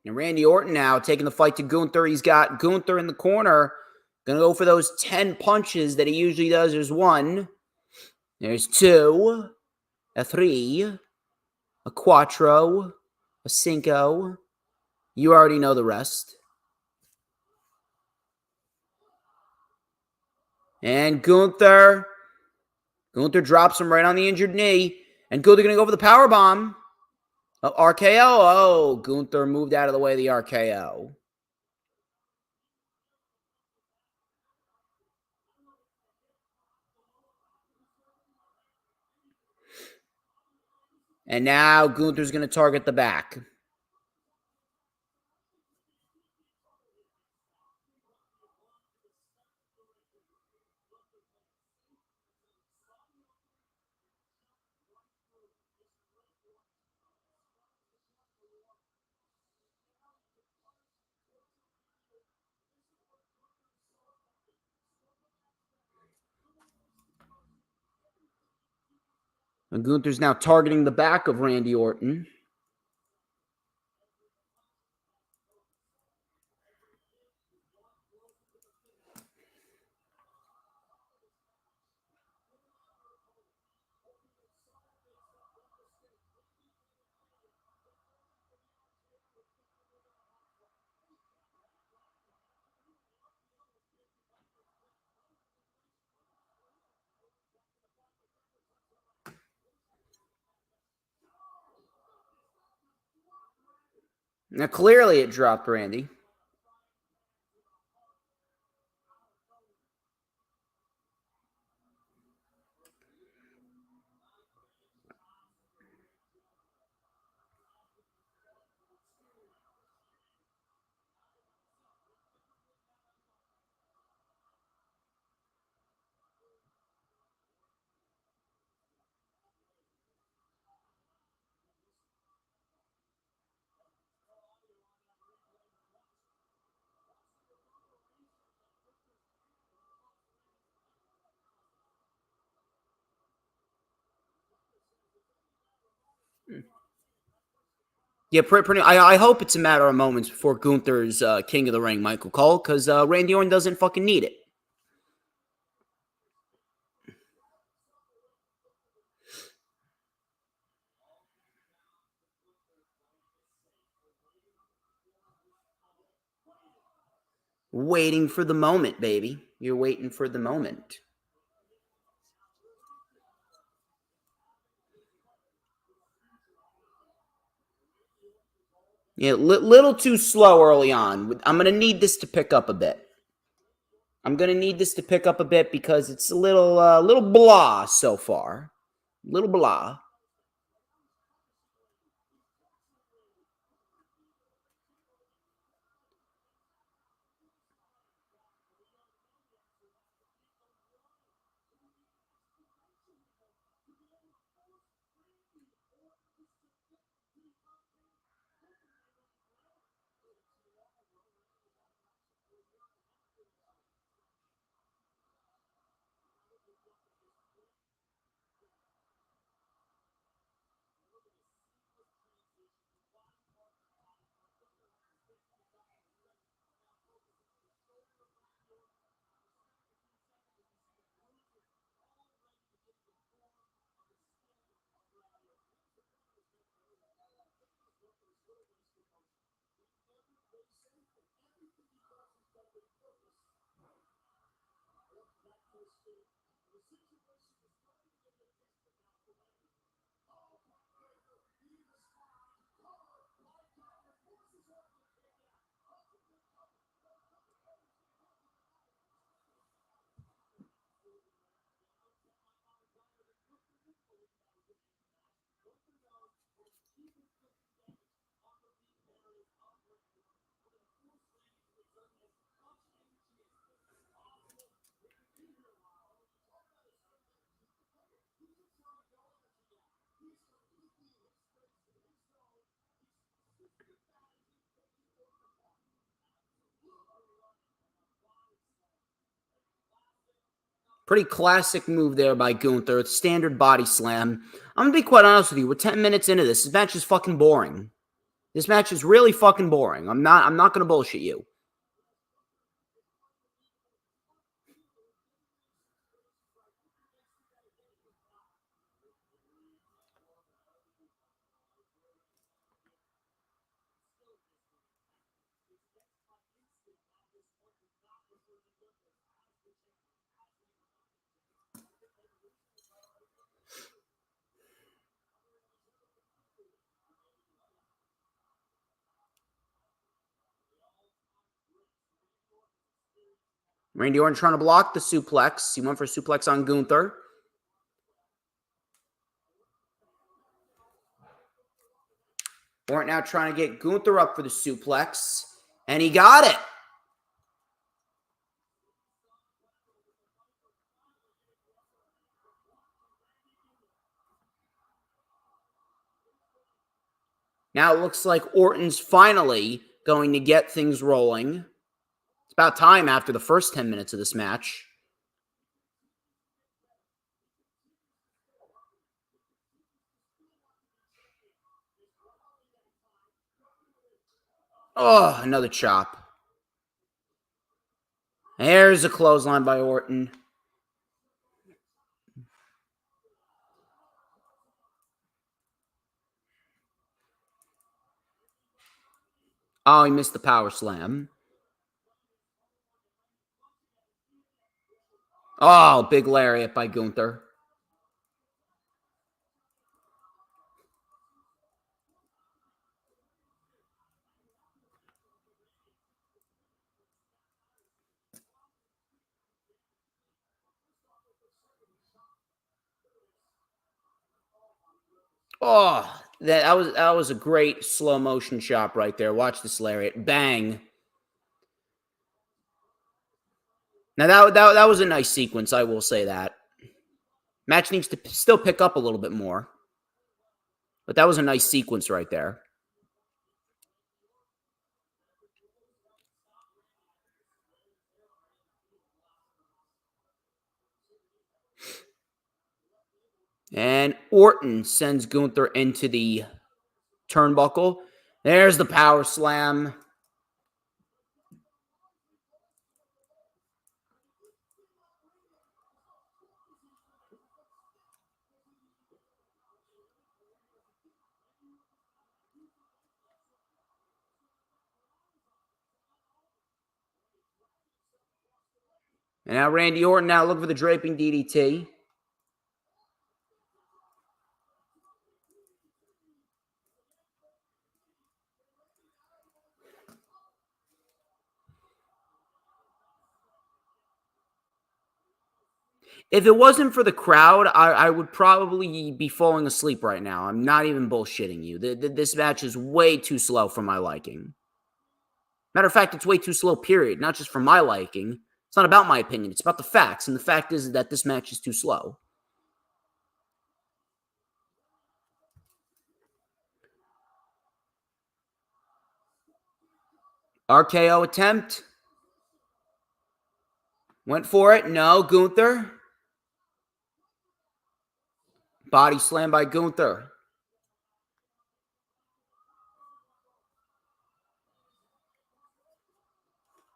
[SPEAKER 2] And Randy Orton now taking the fight to Gunther. He's got Gunther in the corner. Gonna go for those 10 punches that he usually does. There's 1. There's 2. A 3. A 4. A 5. You already know the rest. And Gunther drops him right on the injured knee. And Gunther gonna go for the powerbomb. RKO. Oh, Gunther moved out of the way of the RKO. And now Gunther's going to target the back. And Gunther's now targeting the back of Randy Orton. Now, clearly it dropped Randy. Yeah, I hope it's a matter of moments before Gunther's King of the Ring, Michael Cole, because Randy Orton doesn't fucking need it. Waiting for the moment, baby. You're waiting for the moment. Yeah, little too slow early on. I'm going to need this to pick up a bit. Because it's a little blah so far. Little blah. Pretty classic move there by Gunther. It's standard body slam. I'm going to be quite honest with you. We're 10 minutes into this. This match is fucking boring. This match is really fucking boring. I'm not going to bullshit you. Randy Orton trying to block the suplex. He went for a suplex on Gunther. Orton now trying to get Gunther up for the suplex. And he got it. Now it looks like Orton's finally going to get things rolling. It's about time after the first 10 minutes of this match. Oh, another chop. There's a clothesline by Orton. Oh, he missed the power slam. Oh, big lariat by Gunther. Oh, that was a great slow motion chop right there. Watch this lariat. Bang. Now that was a nice sequence, I will say that. Match needs to still pick up a little bit more. But that was a nice sequence right there. And Orton sends Gunther into the turnbuckle. There's the power slam. And now Randy Orton now looking for the draping DDT. If it wasn't for the crowd, I would probably be falling asleep right now. I'm not even bullshitting you. This match is way too slow for my liking. Matter of fact, it's way too slow, period. Not just for my liking. It's not about my opinion. It's about the facts. And the fact is that this match is too slow. RKO attempt. Went for it. No, Gunther. Body slam by Gunther.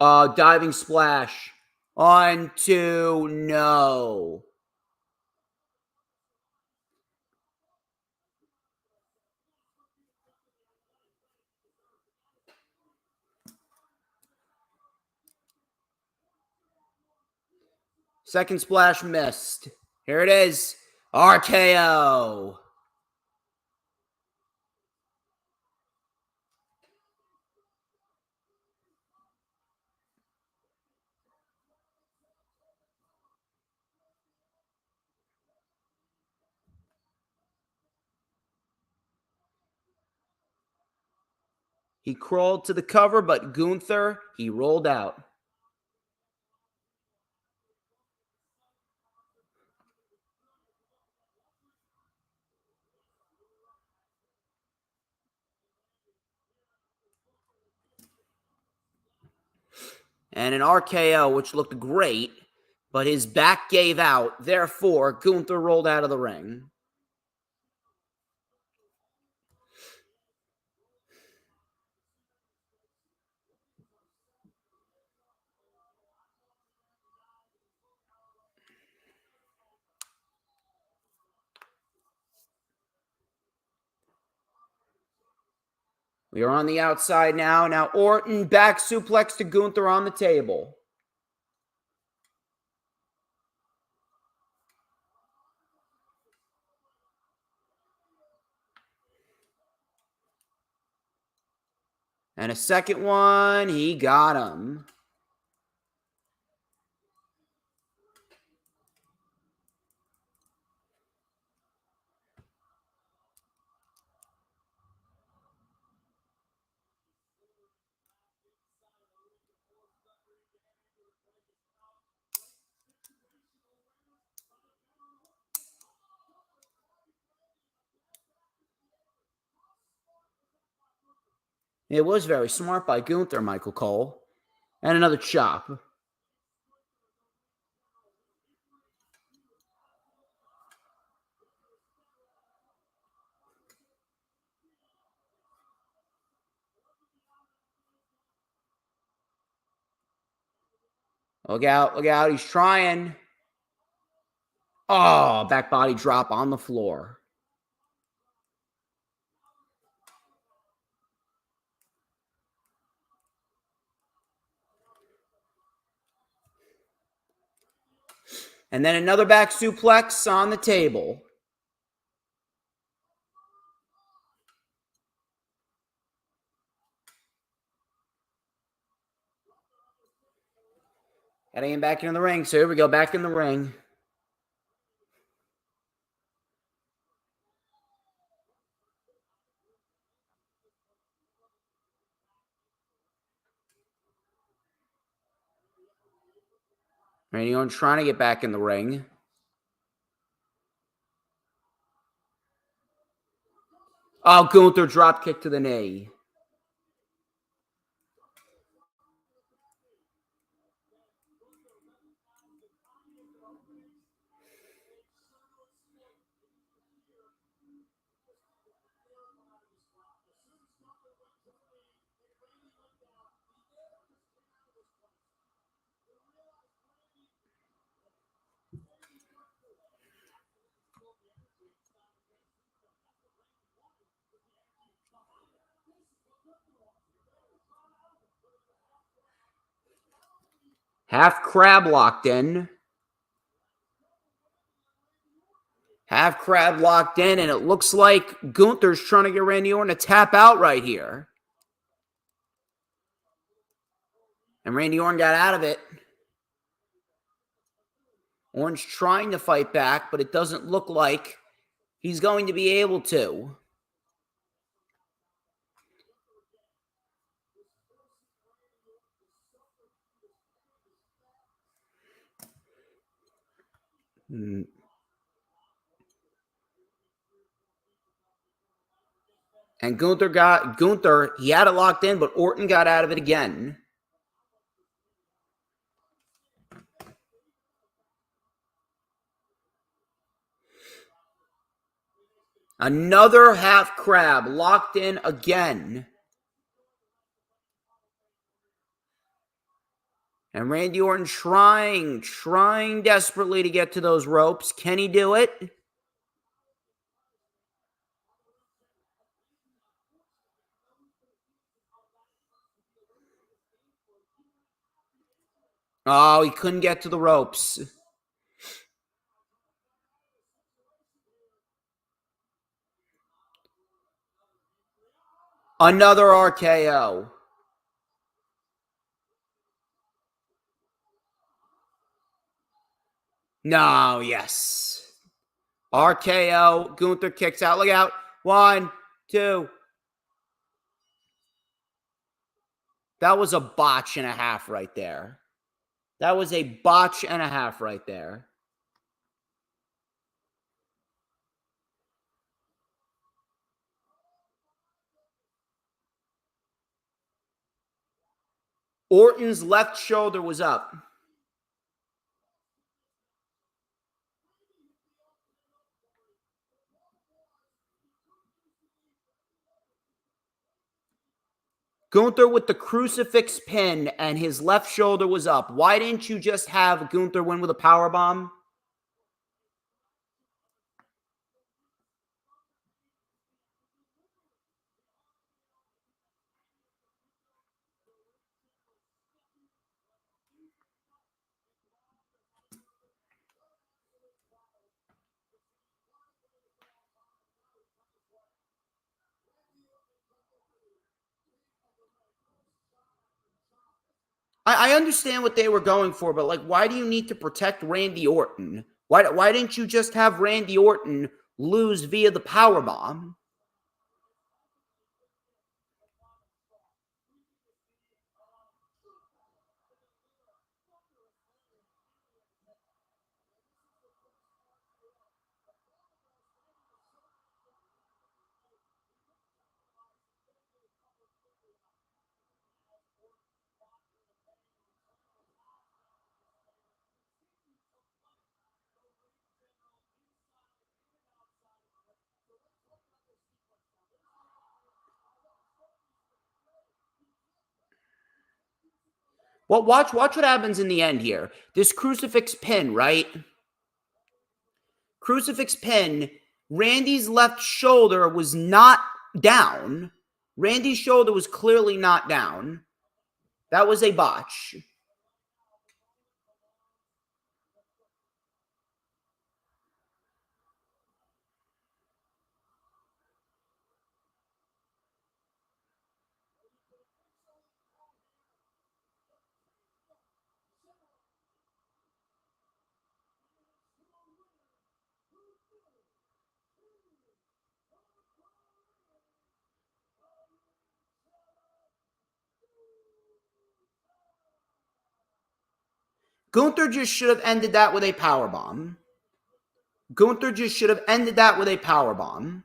[SPEAKER 2] Diving splash. On to no. Second splash missed. Here it is. RKO. He crawled to the cover, but Gunther, he rolled out. And an RKO, which looked great, but his back gave out. Therefore, Gunther rolled out of the ring. We are on the outside now. Now Orton back suplex to Gunther on the table. And a second one. He got him. It was very smart by Gunther, Michael Cole. And another chop. Look out, he's trying. Oh, back body drop on the floor. And then another back suplex on the table. Getting him back into the ring. So here we go, back in the ring. Randy Orton trying to get back in the ring. Oh, Gunther drop kick to the knee. Half crab locked in. Half crab locked in, and it looks like Gunther's trying to get Randy Orton to tap out right here. And Randy Orton got out of it. Orton's trying to fight back, but it doesn't look like he's going to be able to. And Gunther, he had it locked in, but Orton got out of it again. Another half crab locked in again. And Randy Orton trying desperately to get to those ropes. Can he do it? Oh, he couldn't get to the ropes. Another RKO. No, yes. RKO. Gunther kicks out. Look out. 1, 2. That was a botch and a half right there. That was a botch and a half right there. Orton's left shoulder was up. Gunther with the crucifix pin, and his left shoulder was up. Why didn't you just have Gunther win with a powerbomb? I understand what they were going for, but like, why do you need to protect Randy Orton? Why didn't you just have Randy Orton lose via the powerbomb? Well, watch what happens in the end here. This crucifix pin, right? Crucifix pin. Randy's left shoulder was not down. Randy's shoulder was clearly not down. That was a botch. Gunther just should have ended that with a powerbomb. Gunther just should have ended that with a powerbomb.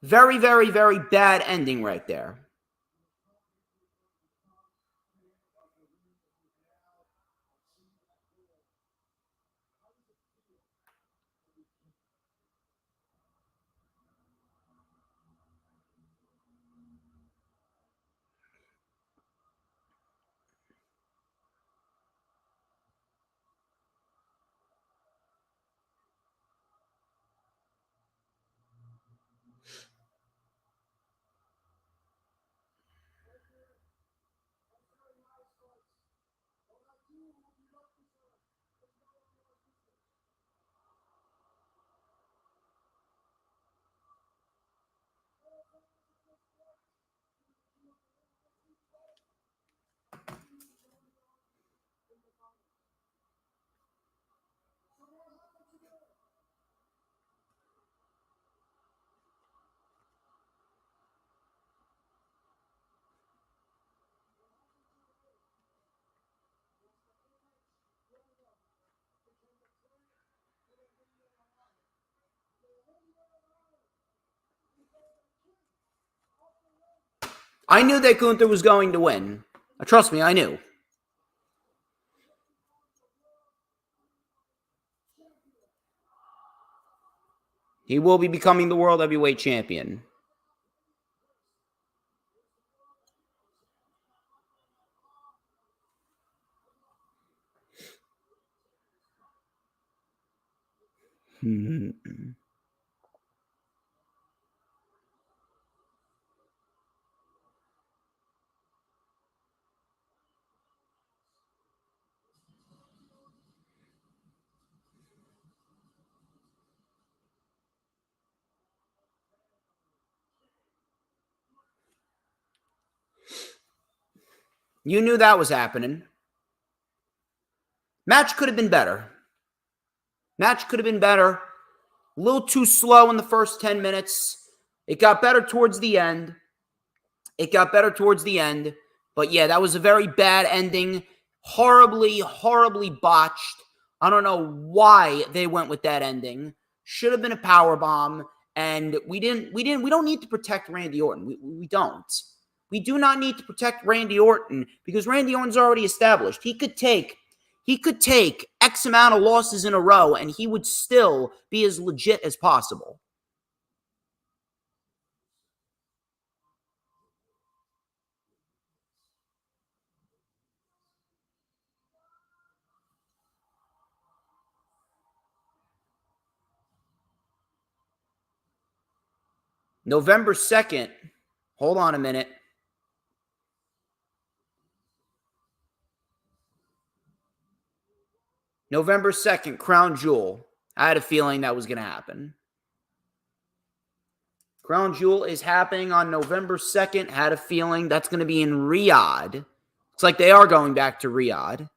[SPEAKER 2] Very, very, very bad ending right there. I knew that Gunther was going to win. Trust me, I knew. He will be becoming the World Heavyweight Champion. You knew that was happening. Match could have been better. Match could have been better. A little too slow in the first 10 minutes. It got better towards the end. But yeah, that was a very bad ending. Horribly, horribly botched. I don't know why they went with that ending. Should have been a power bomb. And we don't need to protect Randy Orton. We don't. We do not need to protect Randy Orton because Randy Orton's already established. He could take X amount of losses in a row and he would still be as legit as possible. November 2nd. Hold on a minute. November 2nd, Crown Jewel. I had a feeling that was going to happen. Crown Jewel is happening on November 2nd. Had a feeling that's going to be in Riyadh. It's like they are going back to Riyadh.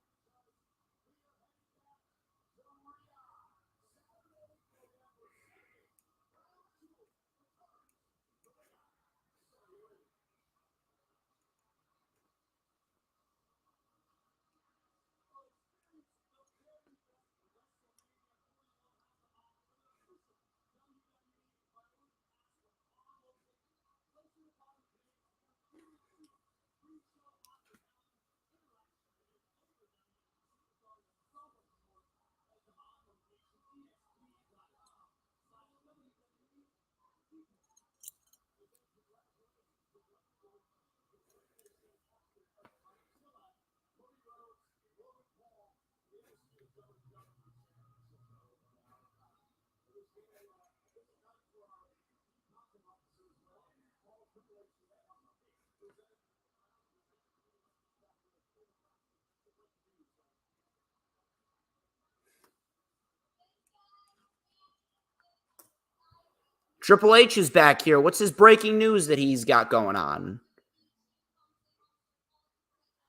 [SPEAKER 2] Triple H is back here. What's his breaking news that he's got going on?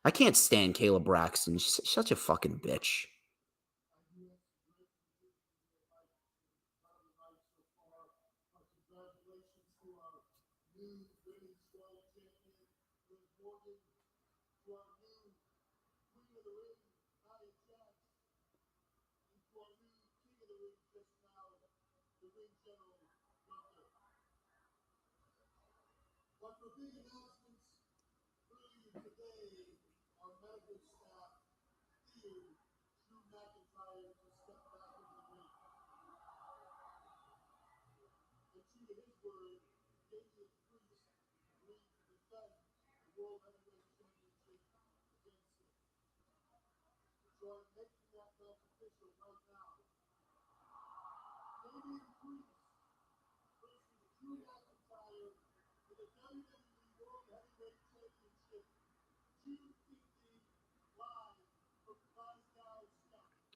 [SPEAKER 2] I can't stand Caleb Braxton. She's such a fucking bitch.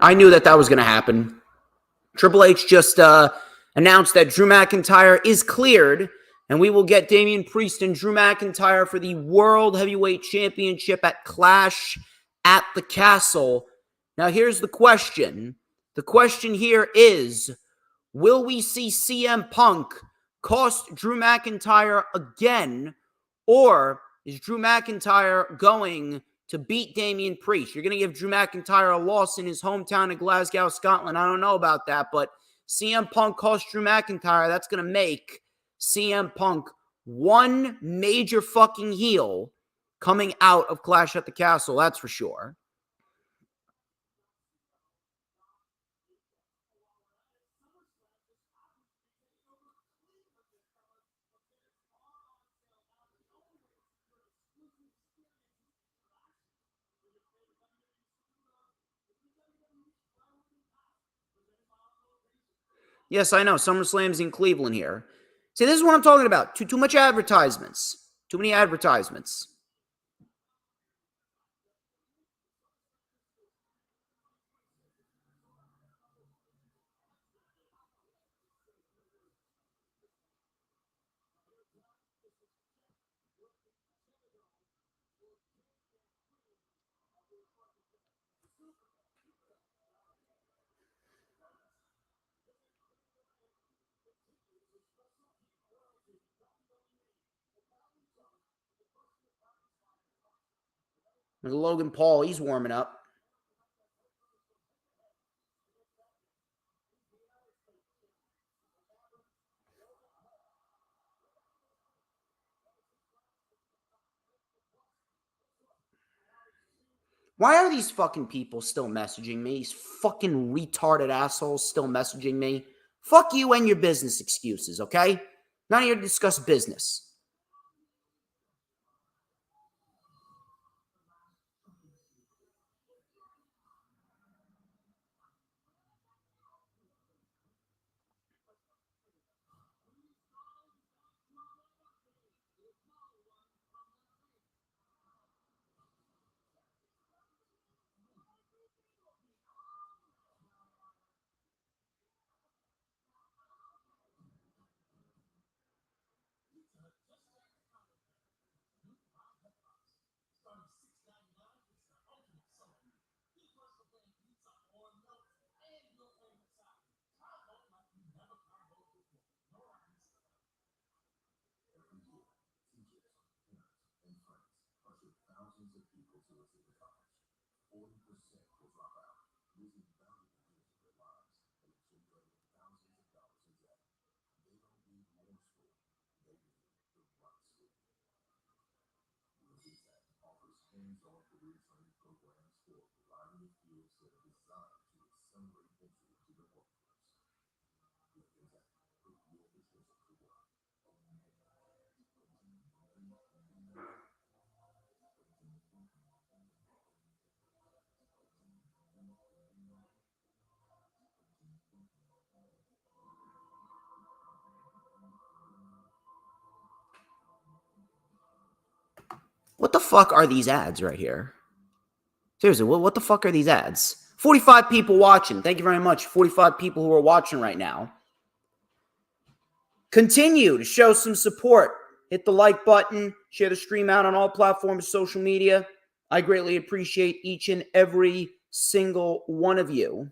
[SPEAKER 2] I knew that was going to happen. Triple H just announced that Drew McIntyre is cleared, and we will get Damian Priest and Drew McIntyre for the World Heavyweight Championship at Clash at the Castle. Now, here's the question. The question here is, will we see CM Punk cost Drew McIntyre again, or is Drew McIntyre going to beat Damian Priest? You're going to give Drew McIntyre a loss in his hometown of Glasgow, Scotland. I don't know about that, but CM Punk cost Drew McIntyre. That's going to make CM Punk one major fucking heel coming out of Clash at the Castle, that's for sure. Yes, I know. SummerSlam's in Cleveland here. See, this is what I'm talking about. Too much advertisements. Too many advertisements. Logan Paul, he's warming up. Why are these fucking people still messaging me? These fucking retarded assholes still messaging me? Fuck you and your business excuses, okay? Not here to discuss business. What the fuck are these ads right here? Seriously, what the fuck are these ads? 45 people watching. Thank you very much. 45 people who are watching right now. Continue to show some support. Hit the like button. Share the stream out on all platforms, social media. I greatly appreciate each and every single one of you.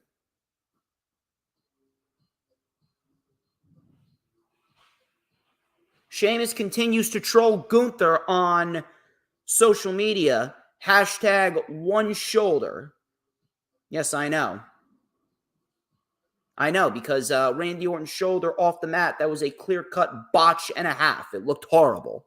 [SPEAKER 2] Sheamus continues to troll Gunther on social media. Hashtag one shoulder. Yes, I know. I know, because Randy Orton's shoulder off the mat, that was a clear-cut botch and a half. It looked horrible.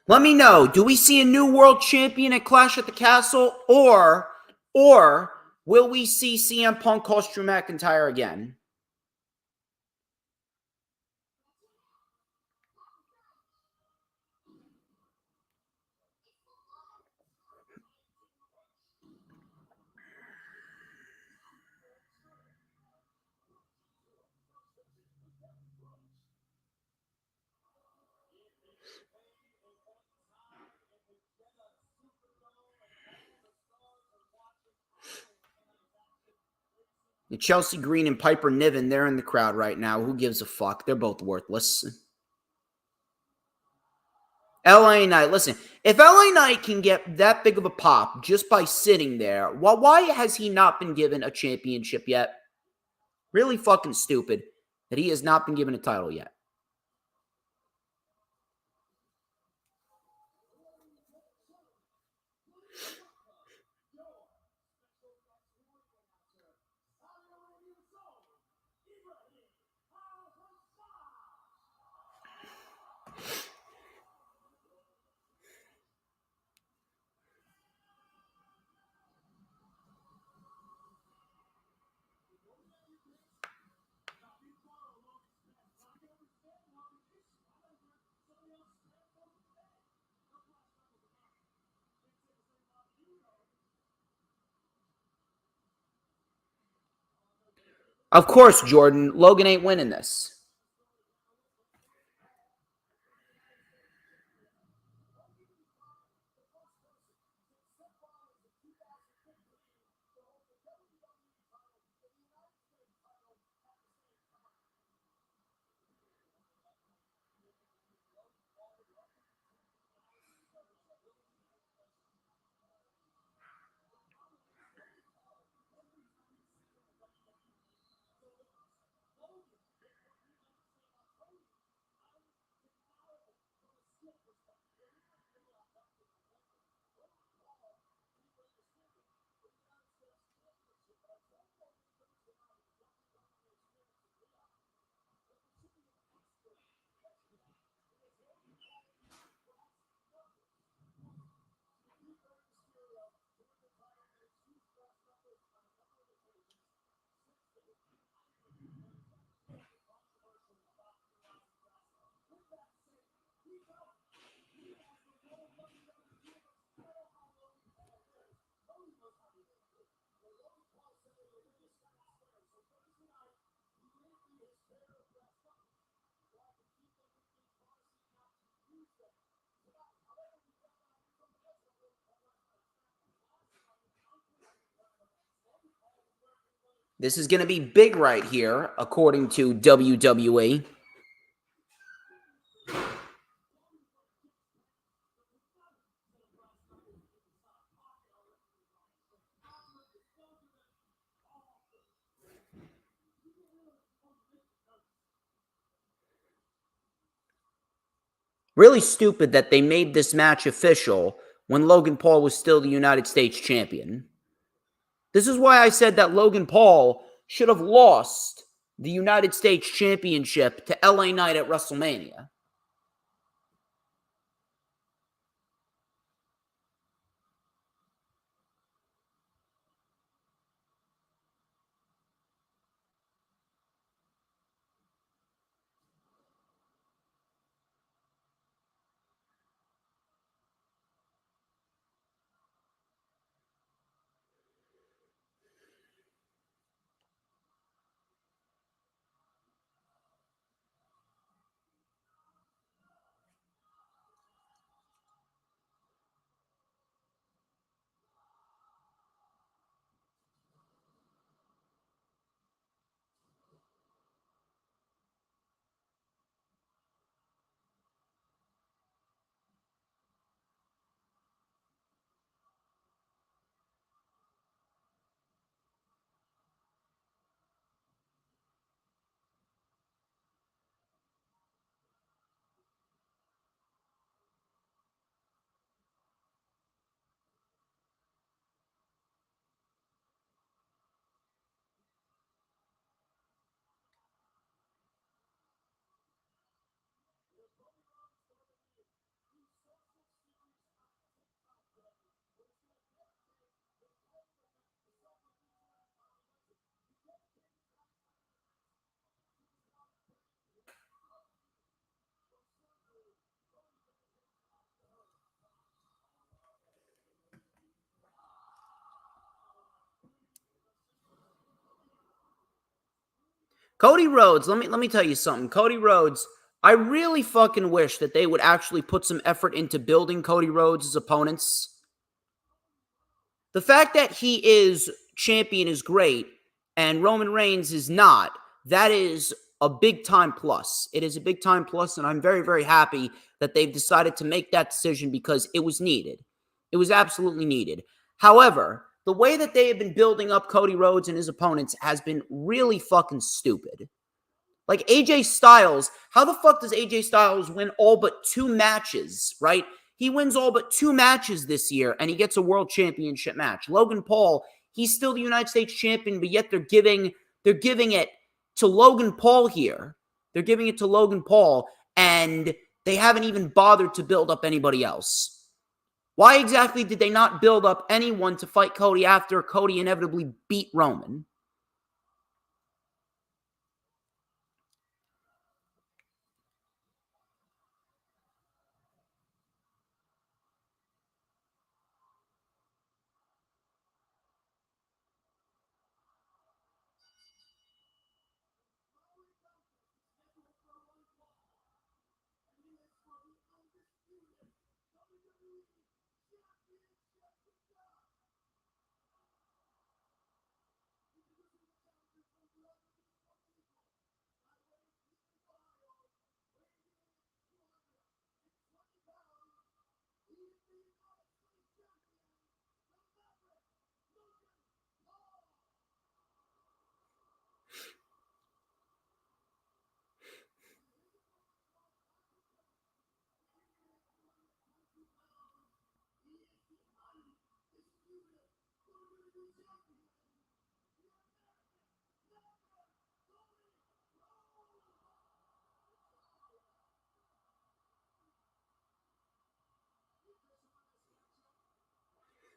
[SPEAKER 2] Let me know, do we see a new world champion at Clash at the Castle, or will we see CM Punk cost Drew McIntyre again? Chelsea Green and Piper Niven, they're in the crowd right now. Who gives a fuck? They're both worthless. LA Knight, listen, if LA Knight can get that big of a pop just by sitting there, why has he not been given a championship yet? Really fucking stupid that he has not been given a title yet. Of course, Jordan, Logan ain't winning this. This is going to be big right here, according to WWE. Really stupid that they made this match official when Logan Paul was still the United States champion. This is why I said that Logan Paul should have lost the United States championship to LA Knight at WrestleMania. Cody Rhodes, let me tell you something. Cody Rhodes, I really fucking wish that they would actually put some effort into building Cody Rhodes' opponents. The fact that he is champion is great. and Roman Reigns is not, that is a big time plus. It is a big time plus, and I'm very, very happy that they've decided to make that decision because it was needed. It was absolutely needed. However, the way that they have been building up Cody Rhodes and his opponents has been really fucking stupid. Like AJ Styles, how the fuck does AJ Styles win all but 2 matches, right? He wins all but 2 matches this year, and he gets a world championship match. Logan Paul, he's still the United States champion, but yet they're giving it to Logan Paul here. They're giving it to Logan Paul, and they haven't even bothered to build up anybody else. Why exactly did they not build up anyone to fight Cody after Cody inevitably beat Roman?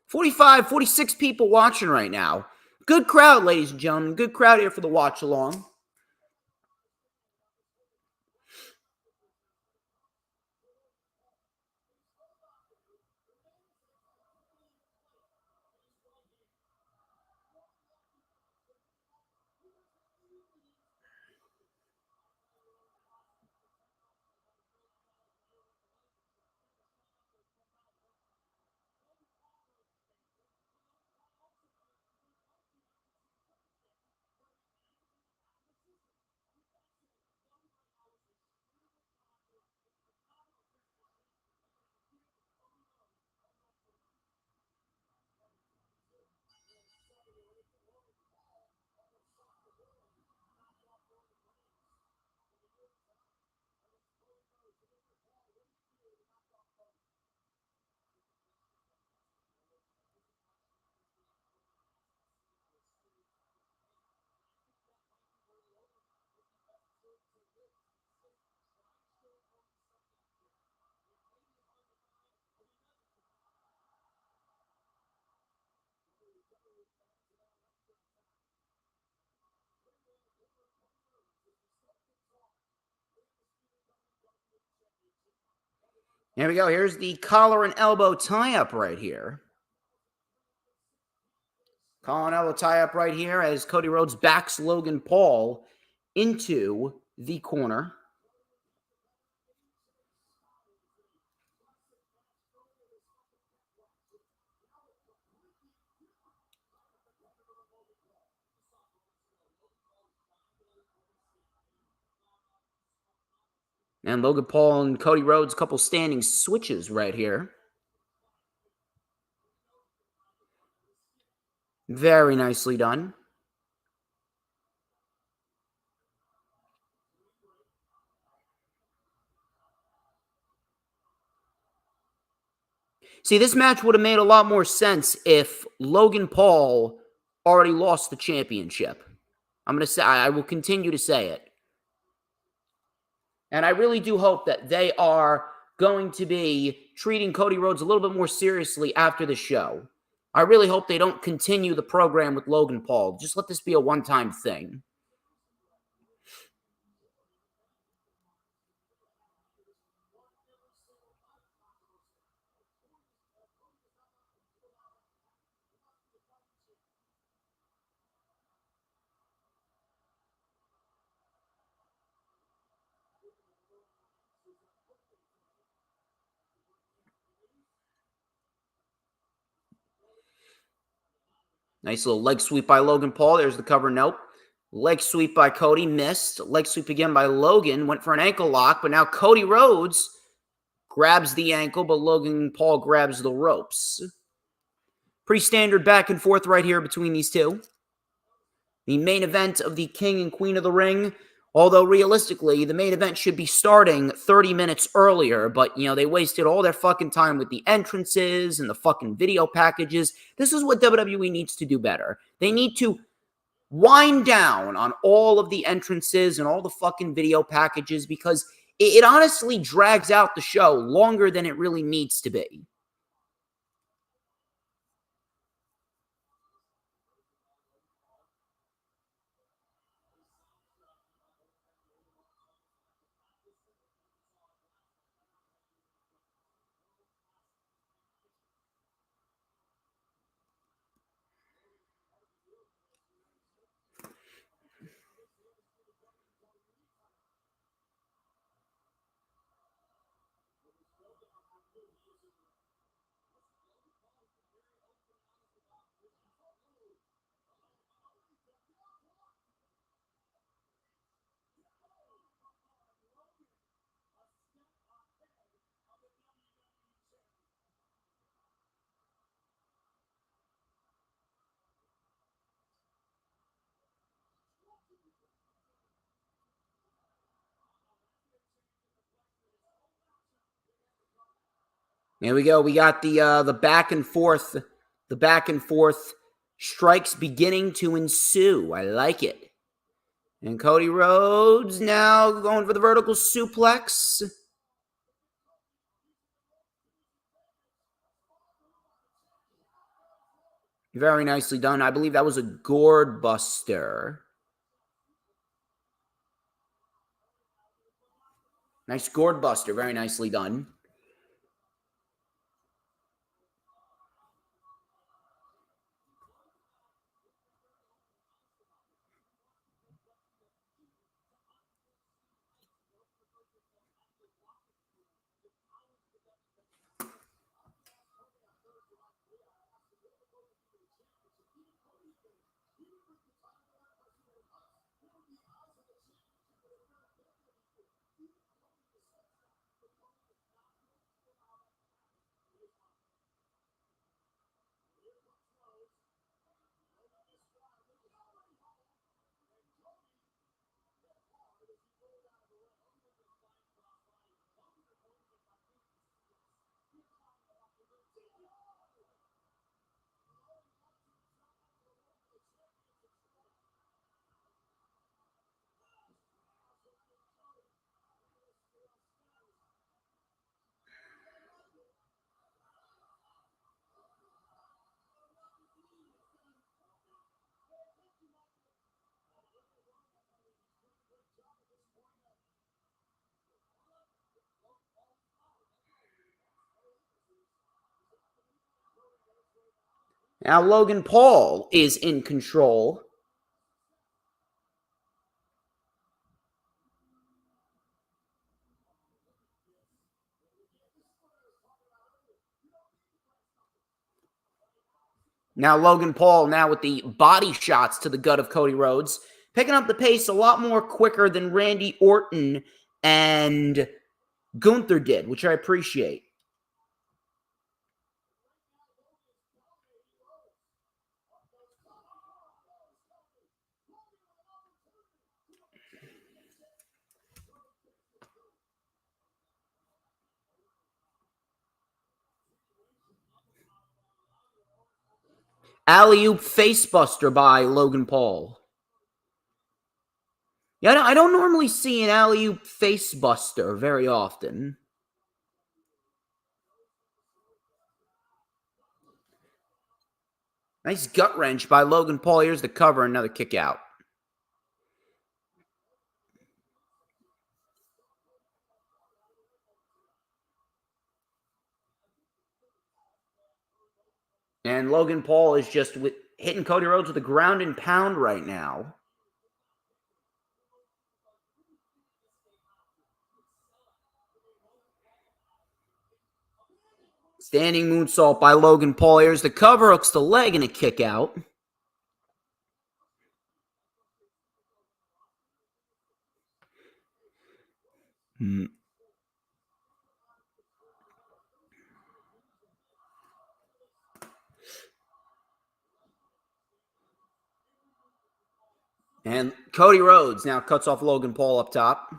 [SPEAKER 2] 45, 46 people watching right now. Good crowd, ladies and gentlemen. Good crowd here for the watch along. Here we go. Here's the collar and elbow tie-up right here. Collar and elbow tie-up right here as Cody Rhodes backs Logan Paul into the corner. And Logan Paul and Cody Rhodes, couple standing switches right here. Very nicely done. See, this match would have made a lot more sense if Logan Paul already lost the championship. I'm going to say, I will continue to say it. And I really do hope that they are going to be treating Cody Rhodes a little bit more seriously after the show. I really hope they don't continue the program with Logan Paul. Just let this be a one-time thing. Nice little leg sweep by Logan Paul. There's the cover. Nope. Leg sweep by Cody. Missed. Leg sweep again by Logan. Went for an ankle lock, but now Cody Rhodes grabs the ankle, but Logan Paul grabs the ropes. Pretty standard back and forth right here between these two. The main event of the King and Queen of the Ring. Although, realistically, the main event should be starting 30 minutes earlier, but, they wasted all their fucking time with the entrances and the fucking video packages. This is what WWE needs to do better. They need to wind down on all of the entrances and all the fucking video packages because it honestly drags out the show longer than it really needs to be. There we go. We got the back and forth. The back and forth strikes beginning to ensue. I like it. And Cody Rhodes now going for the vertical suplex. Very nicely done. I believe that was a gourd buster. Nice gourd buster. Very nicely done. Now Logan Paul is in control. Now Logan Paul now with the body shots to the gut of Cody Rhodes. Picking up the pace a lot more quicker than Randy Orton and Gunther did, which I appreciate. Alley-oop facebuster by Logan Paul. Yeah, I don't normally see an alley-oop facebuster very often. Nice gut wrench by Logan Paul. Here's the cover, another kick out. And Logan Paul is just hitting Cody Rhodes with a ground and pound right now. Standing moonsault by Logan Paul. Here's the cover, hooks the leg, and a kick out. And Cody Rhodes now cuts off Logan Paul up top.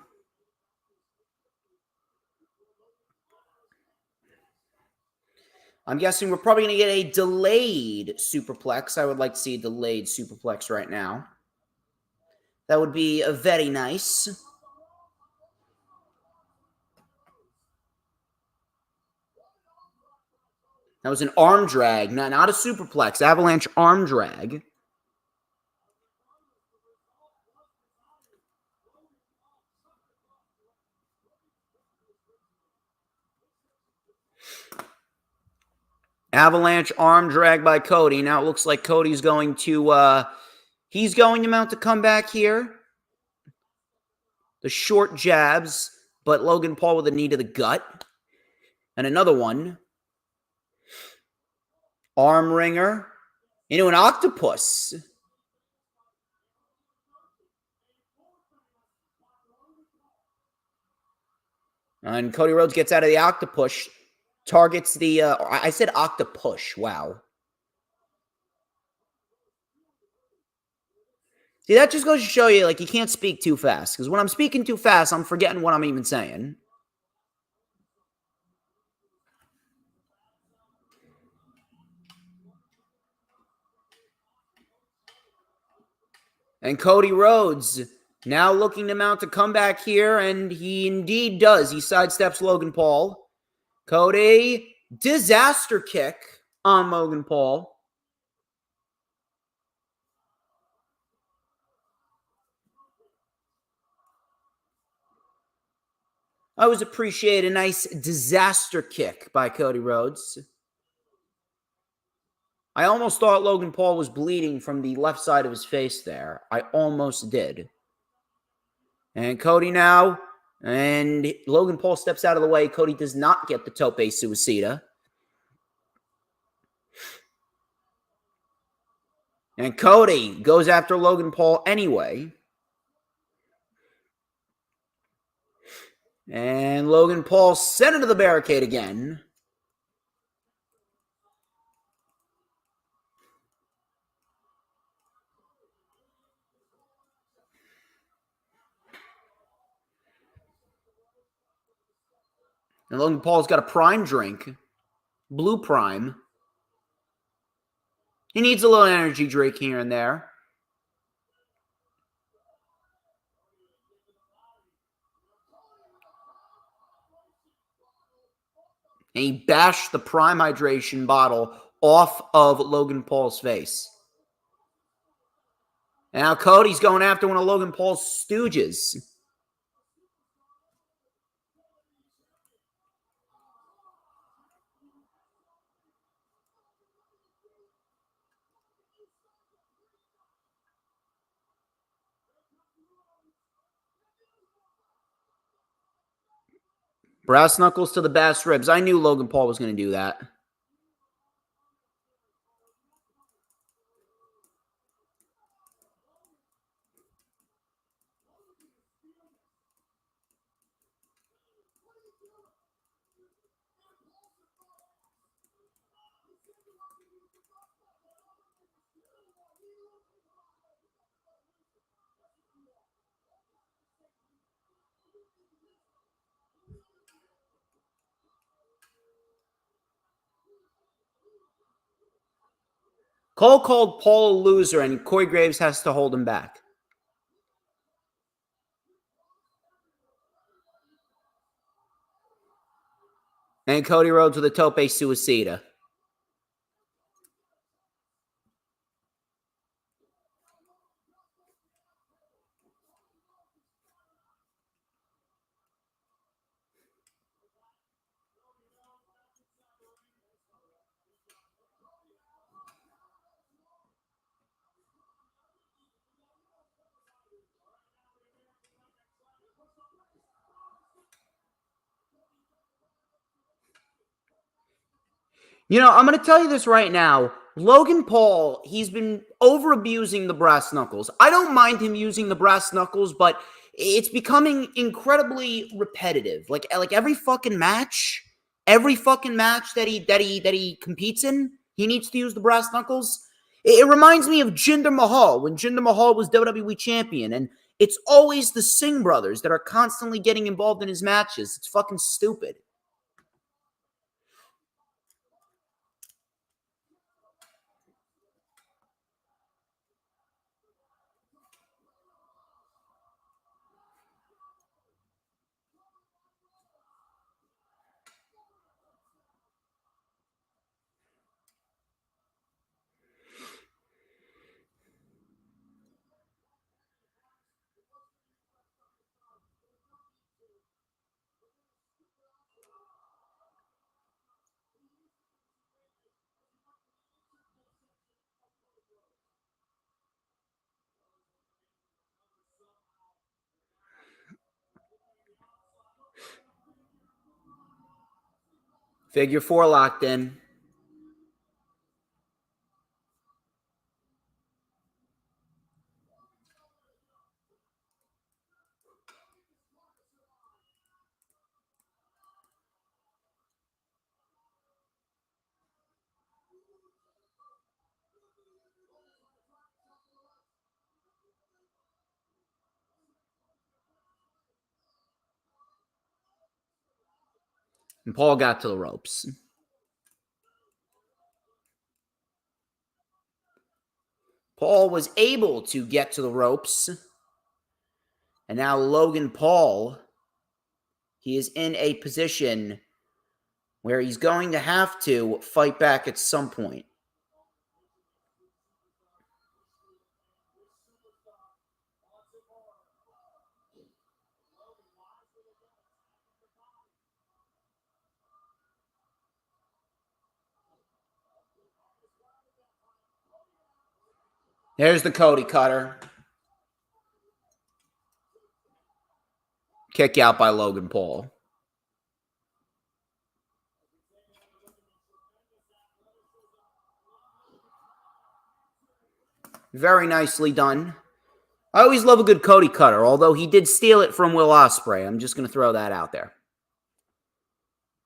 [SPEAKER 2] I'm guessing we're probably going to get a delayed superplex. I would like to see a delayed superplex right now. That would be very nice. That was an arm drag, not a superplex. Avalanche arm drag. Avalanche arm drag by Cody. Now it looks like Cody's going to he's going to mount a comeback here. The short jabs, but Logan Paul with a knee to the gut. And another one. Arm wringer into an octopus. And Cody Rhodes gets out of the octopus. Targets the, I said octopus, wow. See, that just goes to show you, like, you can't speak too fast. Because when I'm speaking too fast, I'm forgetting what I'm even saying. And Cody Rhodes now looking to mount a comeback here, and he indeed does. He sidesteps Logan Paul. Cody, disaster kick on Logan Paul. I always appreciate a nice disaster kick by Cody Rhodes. I almost thought Logan Paul was bleeding from the left side of his face there. I almost did. And Cody now, and Logan Paul steps out of the way. Cody does not get the tope suicida. And Cody goes after Logan Paul anyway. And Logan Paul sent into the barricade again. And Logan Paul's got a prime drink. Blue prime. He needs a little energy drink here and there. And he bashed the prime hydration bottle off of Logan Paul's face. And now Cody's going after one of Logan Paul's stooges. Brass knuckles to the bass ribs. I knew Logan Paul was going to do that. Cole called Paul a loser, and Corey Graves has to hold him back. And Cody Rhodes with a tope suicida. You know, I'm going to tell you this right now. Logan Paul, he's been over-abusing the brass knuckles. I don't mind him using the brass knuckles, but It's becoming incredibly repetitive. Like every fucking match that he competes in, he needs to use the brass knuckles. It reminds me of Jinder Mahal when Jinder Mahal was WWE champion, and it's always the Singh brothers that are constantly getting involved in his matches. It's fucking stupid. Figure 4 locked in. And Paul got to the ropes. Paul was able to get to the ropes. And now Logan Paul, he is in a position where he's going to have to fight back at some point. There's the Cody cutter. Kick out by Logan Paul. Very nicely done. I always love a good Cody cutter, although he did steal it from Will Ospreay. I'm just going to throw that out there.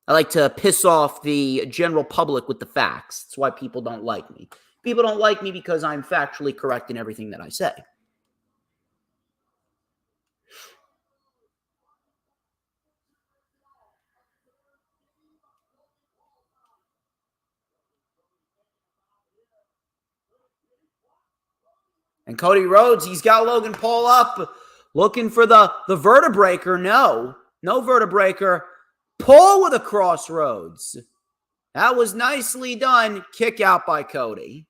[SPEAKER 2] I like to piss off the general public with the facts. That's why people don't like me. People don't like me because I'm factually correct in everything that I say. And Cody Rhodes, he's got Logan Paul up, looking for the vertebreaker. No vertebreaker. Paul with a crossroads. That was nicely done. Kick out by Cody.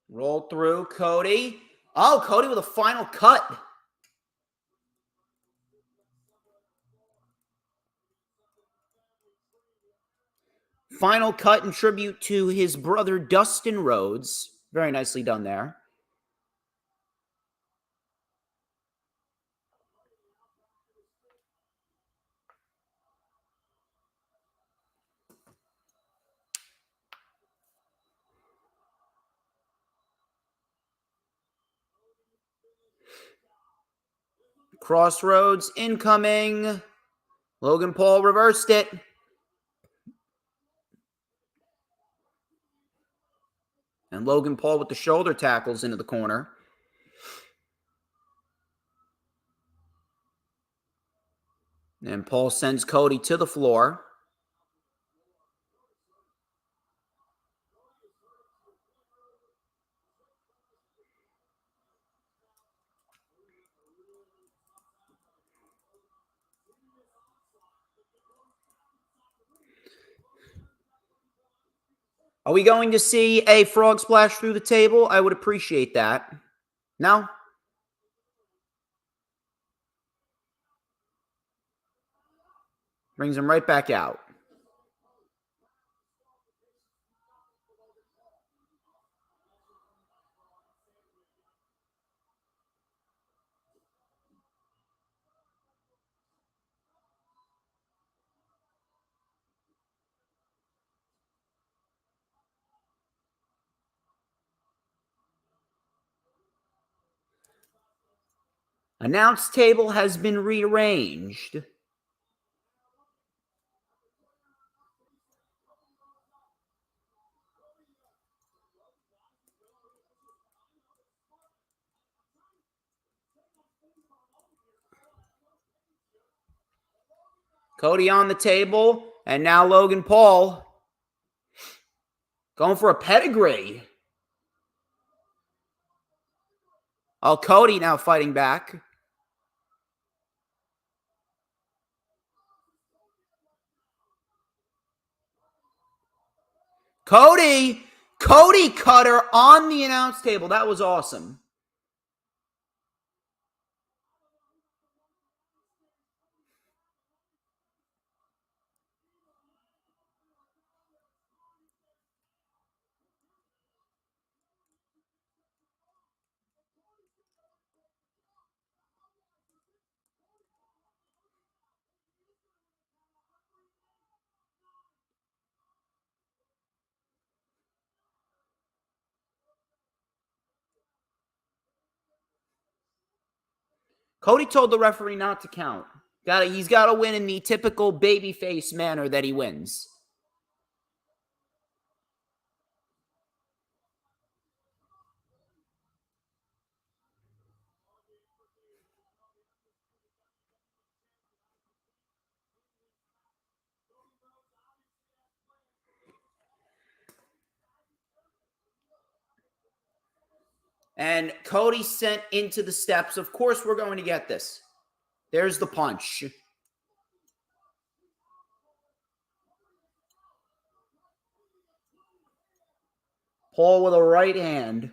[SPEAKER 2] Roll through Cody. Oh, Cody with a final cut. Final cut in tribute to his brother Dustin Rhodes. Very nicely done there. Crossroads incoming. Logan Paul reversed it. And Logan Paul with the shoulder tackles into the corner. And Paul sends Cody to the floor. Are we going to see a frog splash through the table? I would appreciate that. No? Brings him right back out. Announce table has been rearranged. Cody on the table, and now Logan Paul going for a pedigree. Oh, Cody now fighting back. Cody cutter on the announce table. That was awesome. Cody told the referee not to count. He's got to win in the typical babyface manner that he wins. And Cody sent into the steps. Of course, we're going to get this. There's the punch. Paul with a right hand.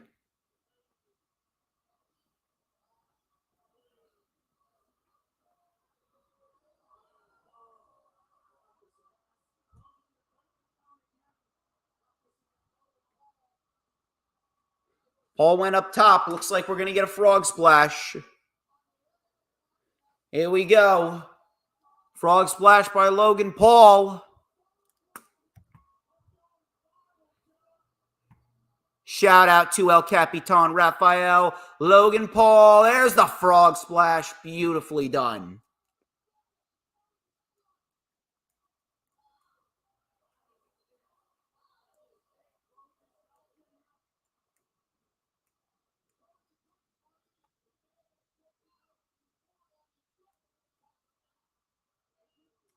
[SPEAKER 2] Paul went up top. Looks like we're going to get a frog splash. Here we go. Frog splash by Logan Paul. Shout out to El Capitan Rafael. Logan Paul. There's the frog splash. Beautifully done.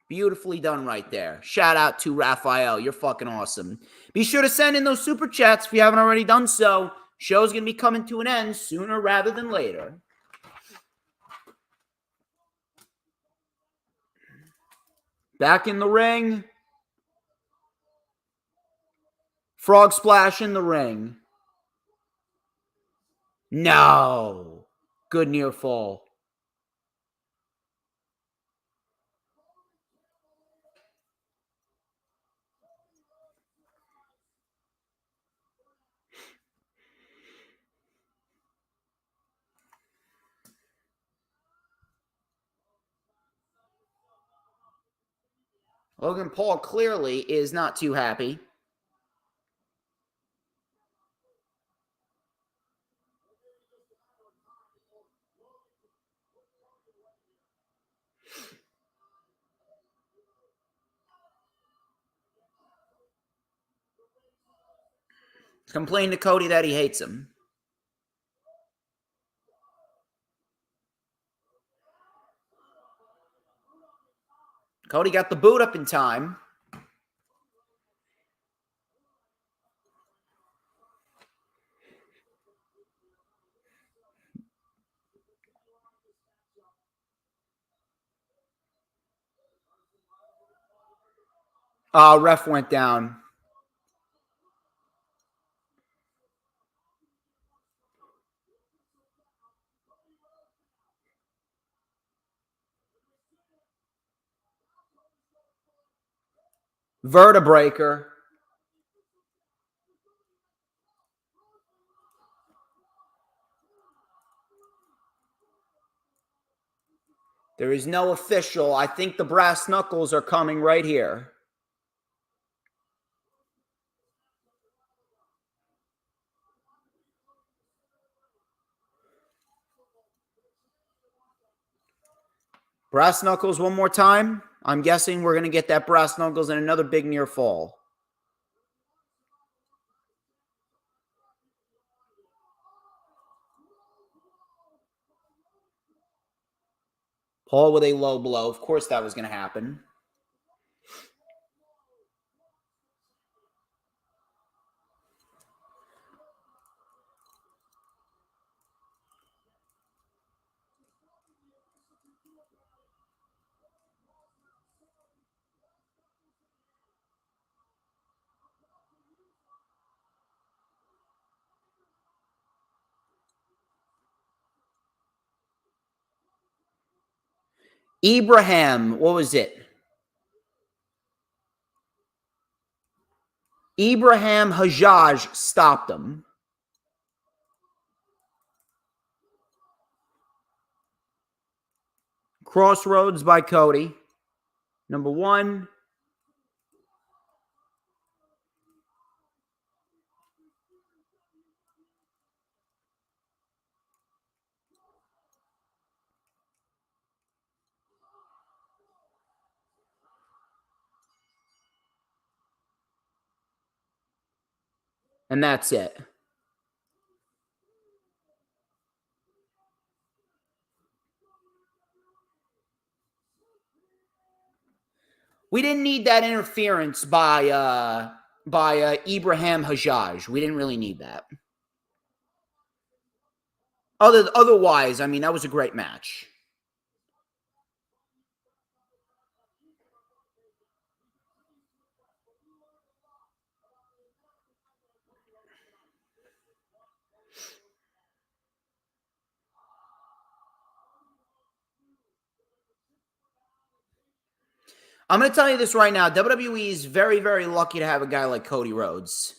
[SPEAKER 2] Beautifully done right there. Shout out to Raphael. You're fucking awesome. Be sure to send in those super chats if you haven't already done so. Show's going to be coming to an end sooner rather than later. Back in the ring. Frog splash in the ring. No. Good near fall. Logan Paul clearly is not too happy. Complained to Cody that he hates him. Cody got the boot up in time. Ref went down. Vertebreaker. There is no official. I think the brass knuckles are coming right here. Brass knuckles one more time. I'm guessing we're going to get that brass knuckles and another big near fall. Paul with a low blow. Of course that was going to happen. Ibrahim, what was it? Ibrahim Hajjaj stopped him. Crossroads by Cody. Number 1. And that's it. We didn't need that interference by Ibrahim Hajjaj. We didn't really need that. Otherwise, I mean, that was a great match. I'm going to tell you this right now. WWE is very, very lucky to have a guy like Cody Rhodes.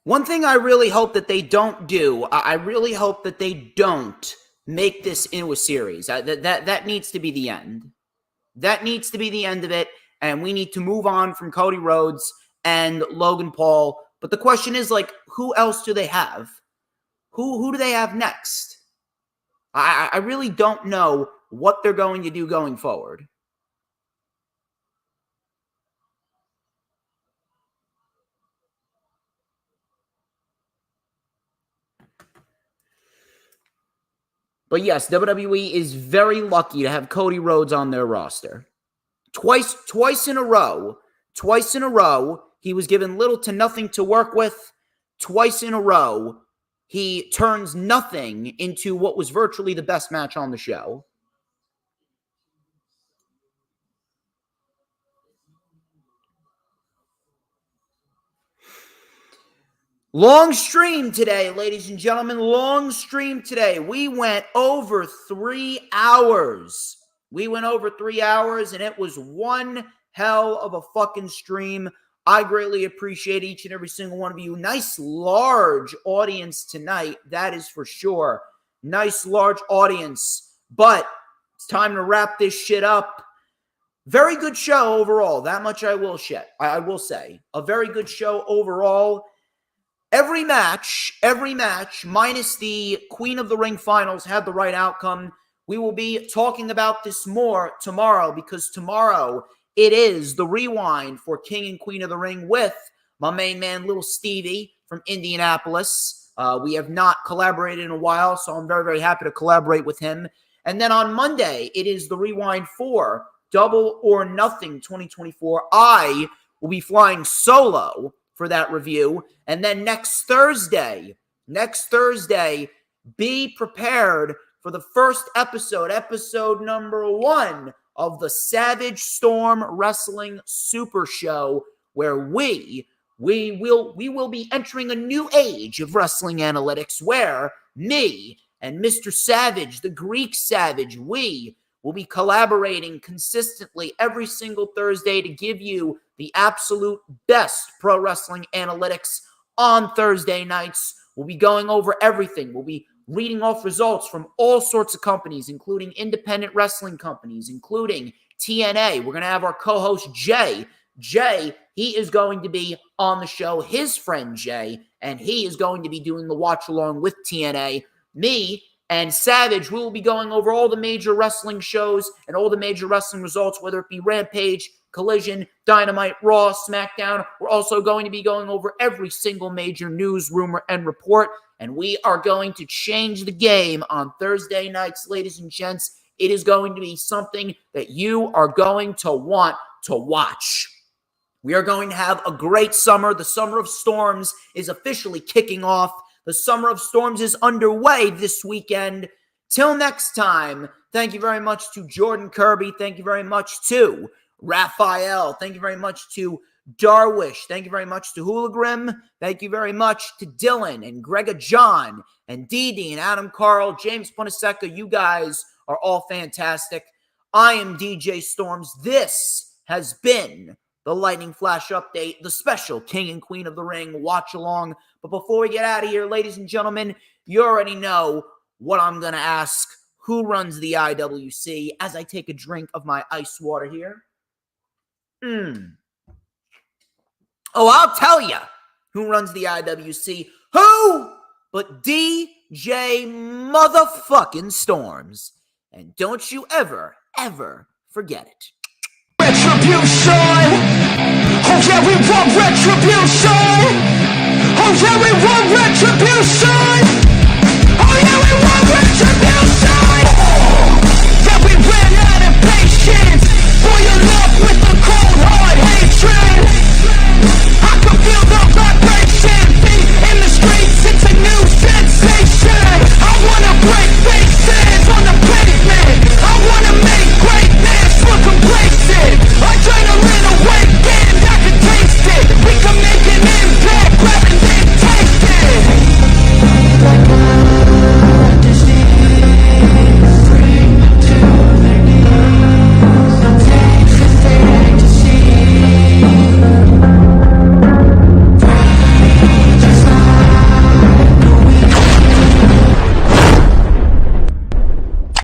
[SPEAKER 2] One thing I really hope that they don't do, I really hope that they don't make this into a series. That needs to be the end. That needs to be the end of it, and we need to move on from Cody Rhodes and Logan Paul. But the question is, like, who else do they have? Who do they have next? I really don't know what they're going to do going forward. But yes, WWE is very lucky to have Cody Rhodes on their roster. Twice in a row, he was given little to nothing to work with. Twice in a row, he turns nothing into what was virtually the best match on the show. Long stream today, ladies and gentlemen. Long stream today. We went over 3 hours. And it was one hell of a fucking stream. I greatly appreciate each and every single one of you. Nice large audience tonight, that is for sure. Nice large audience. But it's time to wrap this shit up. Very good show overall. That much I will say. A very good show overall. Every match, minus the Queen of the Ring finals, had the right outcome. We will be talking about this more tomorrow, because tomorrow it is the rewind for King and Queen of the Ring with my main man, Little Stevie from Indianapolis. We have not collaborated in a while, so I'm very, very happy to collaborate with him. And then on Monday, it is the rewind for Double or Nothing 2024. I will be flying solo for that review. And then next Thursday, be prepared for the first episode number 1 of the Savage Storm Wrestling Super Show, where we will be entering a new age of wrestling analytics, where me and Mr. Savage, the Greek Savage, we will be collaborating consistently every single Thursday to give you the absolute best pro wrestling analytics on Thursday nights. We'll be going over everything. We'll be reading off results from all sorts of companies, including independent wrestling companies, including TNA. We're going to have our co-host, Jay. Jay, he is going to be on the show, his friend Jay, and he is going to be doing the watch-along with TNA. Me and Savage, we will be going over all the major wrestling shows and all the major wrestling results, whether it be Rampage, Collision, Dynamite, Raw, SmackDown. We're also going to be going over every single major news, rumor, and report. And we are going to change the game on Thursday nights, ladies and gents. It is going to be something that you are going to want to watch. We are going to have a great summer. The Summer of Storms is officially kicking off. The Summer of Storms is underway this weekend. Till next time, thank you very much to Jordan Kirby. Thank you very much to Raphael. Thank you very much to Darwish. Thank you very much to Hoolagrim. Thank you very much to Dylan and Grega John and Dee Dee and Adam Carl, James Punaseca. You guys are all fantastic. I am DJ Storms. This has been the Lightning Flash Update, the special King and Queen of the Ring watch along. But before we get out of here, ladies and gentlemen, you already know what I'm going to ask. Who runs the IWC? As I take a drink of my ice water here. Oh, I'll tell you who runs the IWC. Who but DJ motherfucking Storms. And don't you ever, ever forget it.
[SPEAKER 1] Retribution! Oh yeah, we want retribution! Oh yeah, we want retribution! Oh yeah, we want retribution! Yeah, we ran out of patience for your love with the cold heart!